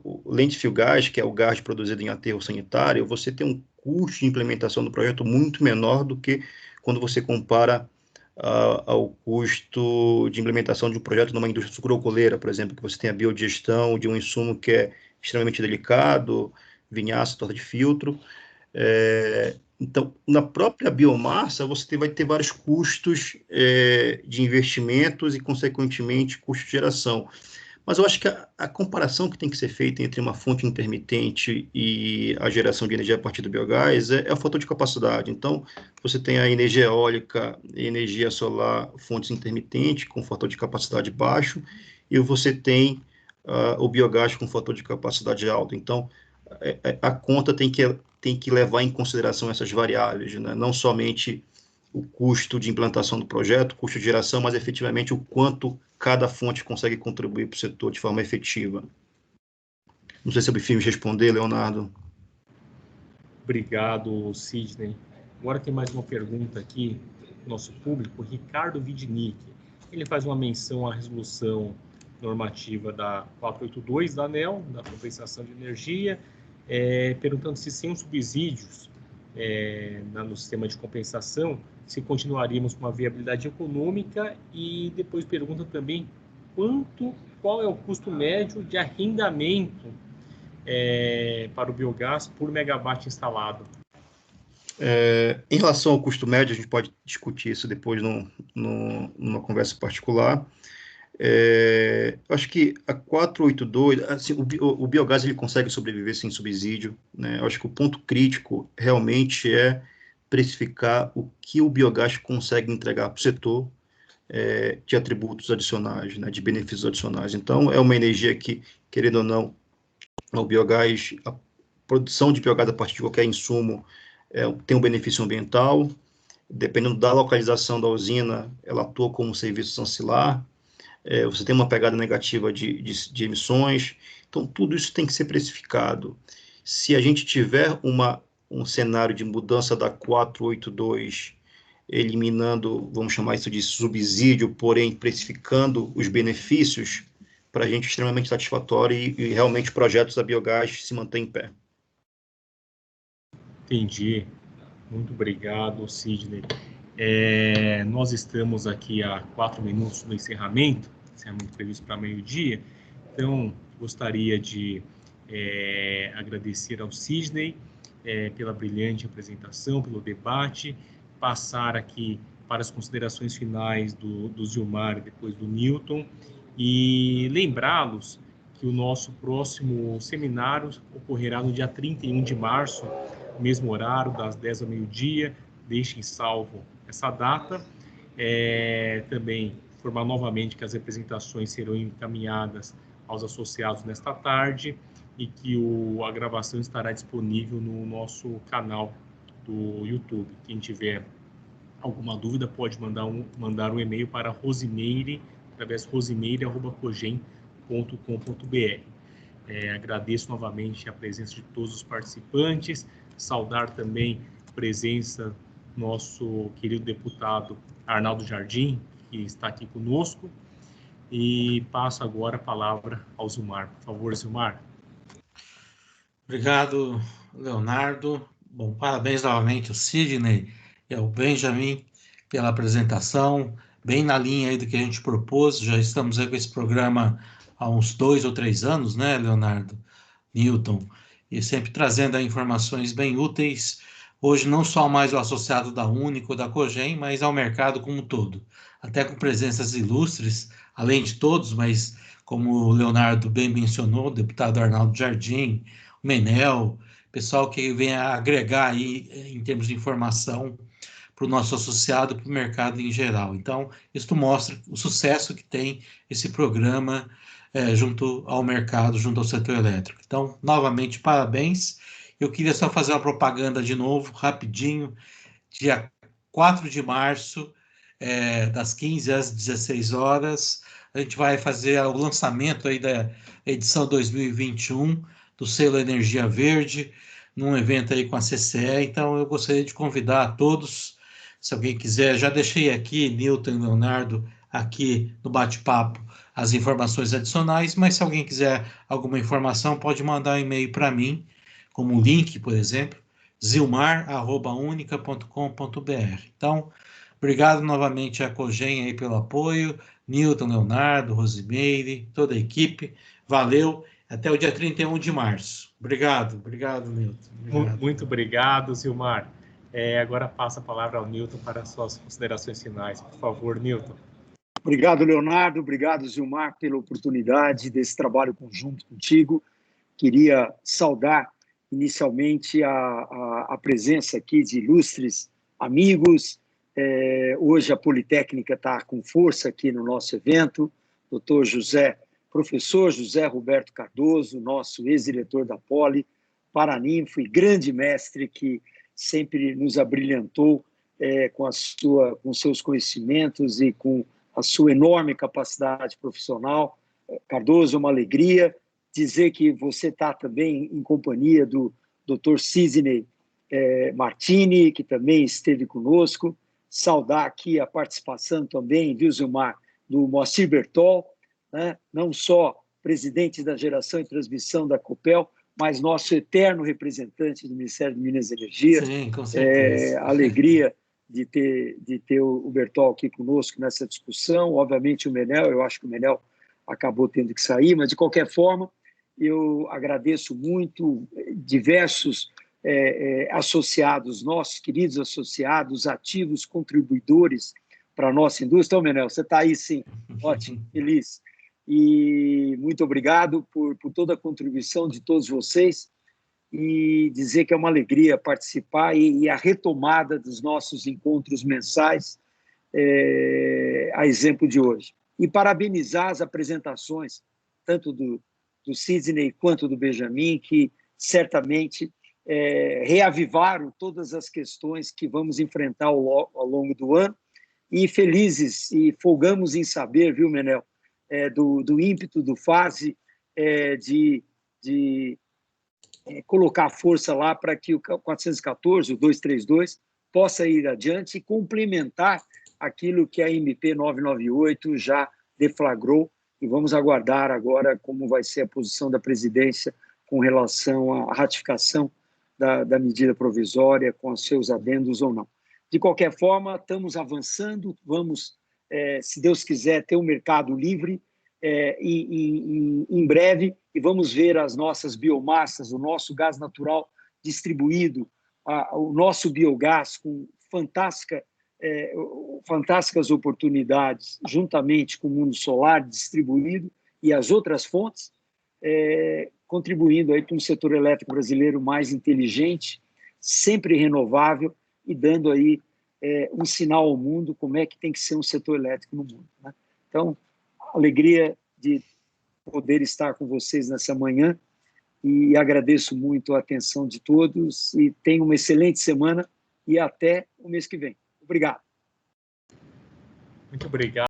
o landfill gás, que é o gás produzido em aterro sanitário, você tem um custo de implementação do projeto muito menor do que quando você compara ao custo de implementação de um projeto numa indústria sucroalcooleira, por exemplo, que você tem a biodigestão de um insumo que é extremamente delicado, vinhaça, torta de filtro. Então, na própria biomassa, você vai ter vários custos de investimentos e, consequentemente, custo de geração. Mas eu acho que a comparação que tem que ser feita entre uma fonte intermitente e a geração de energia a partir do biogás é o fator de capacidade. Então, você tem a energia eólica, energia solar, fontes intermitentes com fator de capacidade baixo, e você tem o biogás com fator de capacidade alto. Então, a conta tem que levar em consideração essas variáveis, né? Não somente o custo de implantação do projeto, o custo de geração, mas efetivamente o quanto cada fonte consegue contribuir para o setor de forma efetiva. Não sei se eu me responder, Leonardo. Obrigado, Sidney. Agora tem mais uma pergunta aqui do nosso público, Ricardo Vidnick. Ele faz uma menção à resolução normativa da 482 da ANEEL, da compensação de energia, perguntando se sem os subsídios no sistema de compensação, se continuaríamos com uma viabilidade econômica, e depois pergunta também qual é o custo médio de arrendamento para o biogás por megawatt instalado. Em relação ao custo médio, a gente pode discutir isso depois numa conversa particular. Acho que a 482, assim, o biogás ele consegue sobreviver sem subsídio, né? Eu acho que o ponto crítico realmente é precificar o que o biogás consegue entregar para o setor de atributos adicionais, né, de benefícios adicionais. Então, é uma energia que, querendo ou não, o biogás, a produção de biogás a partir de qualquer insumo tem um benefício ambiental, dependendo da localização da usina, ela atua como serviço ancilar, você tem uma pegada negativa de emissões, então tudo isso tem que ser precificado. Se a gente tiver um cenário de mudança da 482, eliminando, vamos chamar isso de subsídio, porém precificando os benefícios, para a gente é extremamente satisfatório e realmente projetos a biogás se mantêm em pé. Entendi. Muito obrigado, Sidney. Nós estamos aqui a 4 minutos do encerramento previsto para meio-dia, então gostaria de agradecer ao Sidney pela brilhante apresentação, pelo debate, passar aqui para as considerações finais do Zilmar e depois do Newton, e lembrá-los que o nosso próximo seminário ocorrerá no dia 31 de março, mesmo horário, das 10 ao meio-dia. Deixem salvo essa data. Também informar novamente que as representações serão encaminhadas aos associados nesta tarde e que a gravação estará disponível no nosso canal do YouTube. Quem tiver alguma dúvida pode mandar um e-mail para Rosimeire, através de rosimeire@cogem.com.br. Agradeço novamente a presença de todos os participantes, saudar também a presença do nosso querido deputado Arnaldo Jardim, que está aqui conosco, e passo agora a palavra ao Zilmar. Por favor, Zilmar. Obrigado, Leonardo. Bom, parabéns novamente ao Sidney e ao Benjamin pela apresentação, bem na linha aí do que a gente propôs. Já estamos aí com esse programa há uns 2 ou 3 anos, né, Leonardo, Newton, e sempre trazendo aí informações bem úteis, hoje não só mais o associado da Único, da Cogem, mas ao mercado como um todo, até com presenças ilustres, além de todos, mas como o Leonardo bem mencionou, o deputado Arnaldo Jardim, o Menel, pessoal que vem a agregar aí em termos de informação para o nosso associado, para o mercado em geral. Então, isso mostra o sucesso que tem esse programa junto ao mercado, junto ao setor elétrico. Então, novamente, parabéns. Eu queria só fazer uma propaganda de novo, rapidinho, dia 4 de março, das 15 às 16 horas, a gente vai fazer o lançamento aí da edição 2021 do selo Energia Verde, num evento aí com a CCE. Então, eu gostaria de convidar a todos, se alguém quiser, já deixei aqui, Newton e Leonardo, aqui no bate-papo, as informações adicionais, mas se alguém quiser alguma informação, pode mandar um e-mail para mim, como um link, por exemplo, zilmar@unica.com.br. Então, obrigado novamente a Cogem aí pelo apoio, Newton, Leonardo, Rosimeire, toda a equipe, valeu, até o dia 31 de março. Obrigado, Newton. Muito obrigado, Zilmar. Agora passa a palavra ao Newton para as suas considerações finais. Por favor, Newton. Obrigado, Leonardo. Obrigado, Zilmar, pela oportunidade desse trabalho conjunto contigo. Queria saudar inicialmente a presença aqui de ilustres amigos. Hoje a Politécnica está com força aqui no nosso evento. Professor José Roberto Cardoso, nosso ex-diretor da Poli, paraninfo e grande mestre que sempre nos abrilhantou com seus conhecimentos e com a sua enorme capacidade profissional. Cardoso, é uma alegria dizer que você está também em companhia do Dr. Sidney Martini, que também esteve conosco. Saudar aqui a participação também, viu, Zilmar, do Moacir Bertol, né? Não só presidente da geração e transmissão da Copel, mas nosso eterno representante do Ministério de Minas e Energia. Sim, com certeza. A alegria de ter o Bertol aqui conosco nessa discussão. Obviamente o Menel, eu acho que o Menel acabou tendo que sair, mas de qualquer forma, eu agradeço muito diversos associados, nossos queridos associados, ativos, contribuidores para a nossa indústria. Então, Menel, você está aí sim, ótimo, feliz. E muito obrigado por toda a contribuição de todos vocês e dizer que é uma alegria participar e a retomada dos nossos encontros mensais, a exemplo de hoje. E parabenizar as apresentações, tanto do Sidney quanto do Benjamin, que certamente reavivaram todas as questões que vamos enfrentar ao longo do ano, e felizes e folgamos em saber, viu, Menel, do ímpeto do FASE de colocar força lá para que o 414, o 232, possa ir adiante e complementar aquilo que a MP 998 já deflagrou, e vamos aguardar agora como vai ser a posição da presidência com relação à ratificação da medida provisória, com os seus adendos ou não. De qualquer forma, estamos avançando, vamos, se Deus quiser, ter um mercado livre em breve, e vamos ver as nossas biomassas, o nosso gás natural distribuído, o nosso biogás com fantásticas oportunidades, juntamente com o mundo solar distribuído e as outras fontes, contribuindo aí para um setor elétrico brasileiro mais inteligente, sempre renovável e dando aí um sinal ao mundo como é que tem que ser um setor elétrico no mundo, né? Então, alegria de poder estar com vocês nessa manhã e agradeço muito a atenção de todos e tenham uma excelente semana e até o mês que vem. Obrigado. Muito obrigado.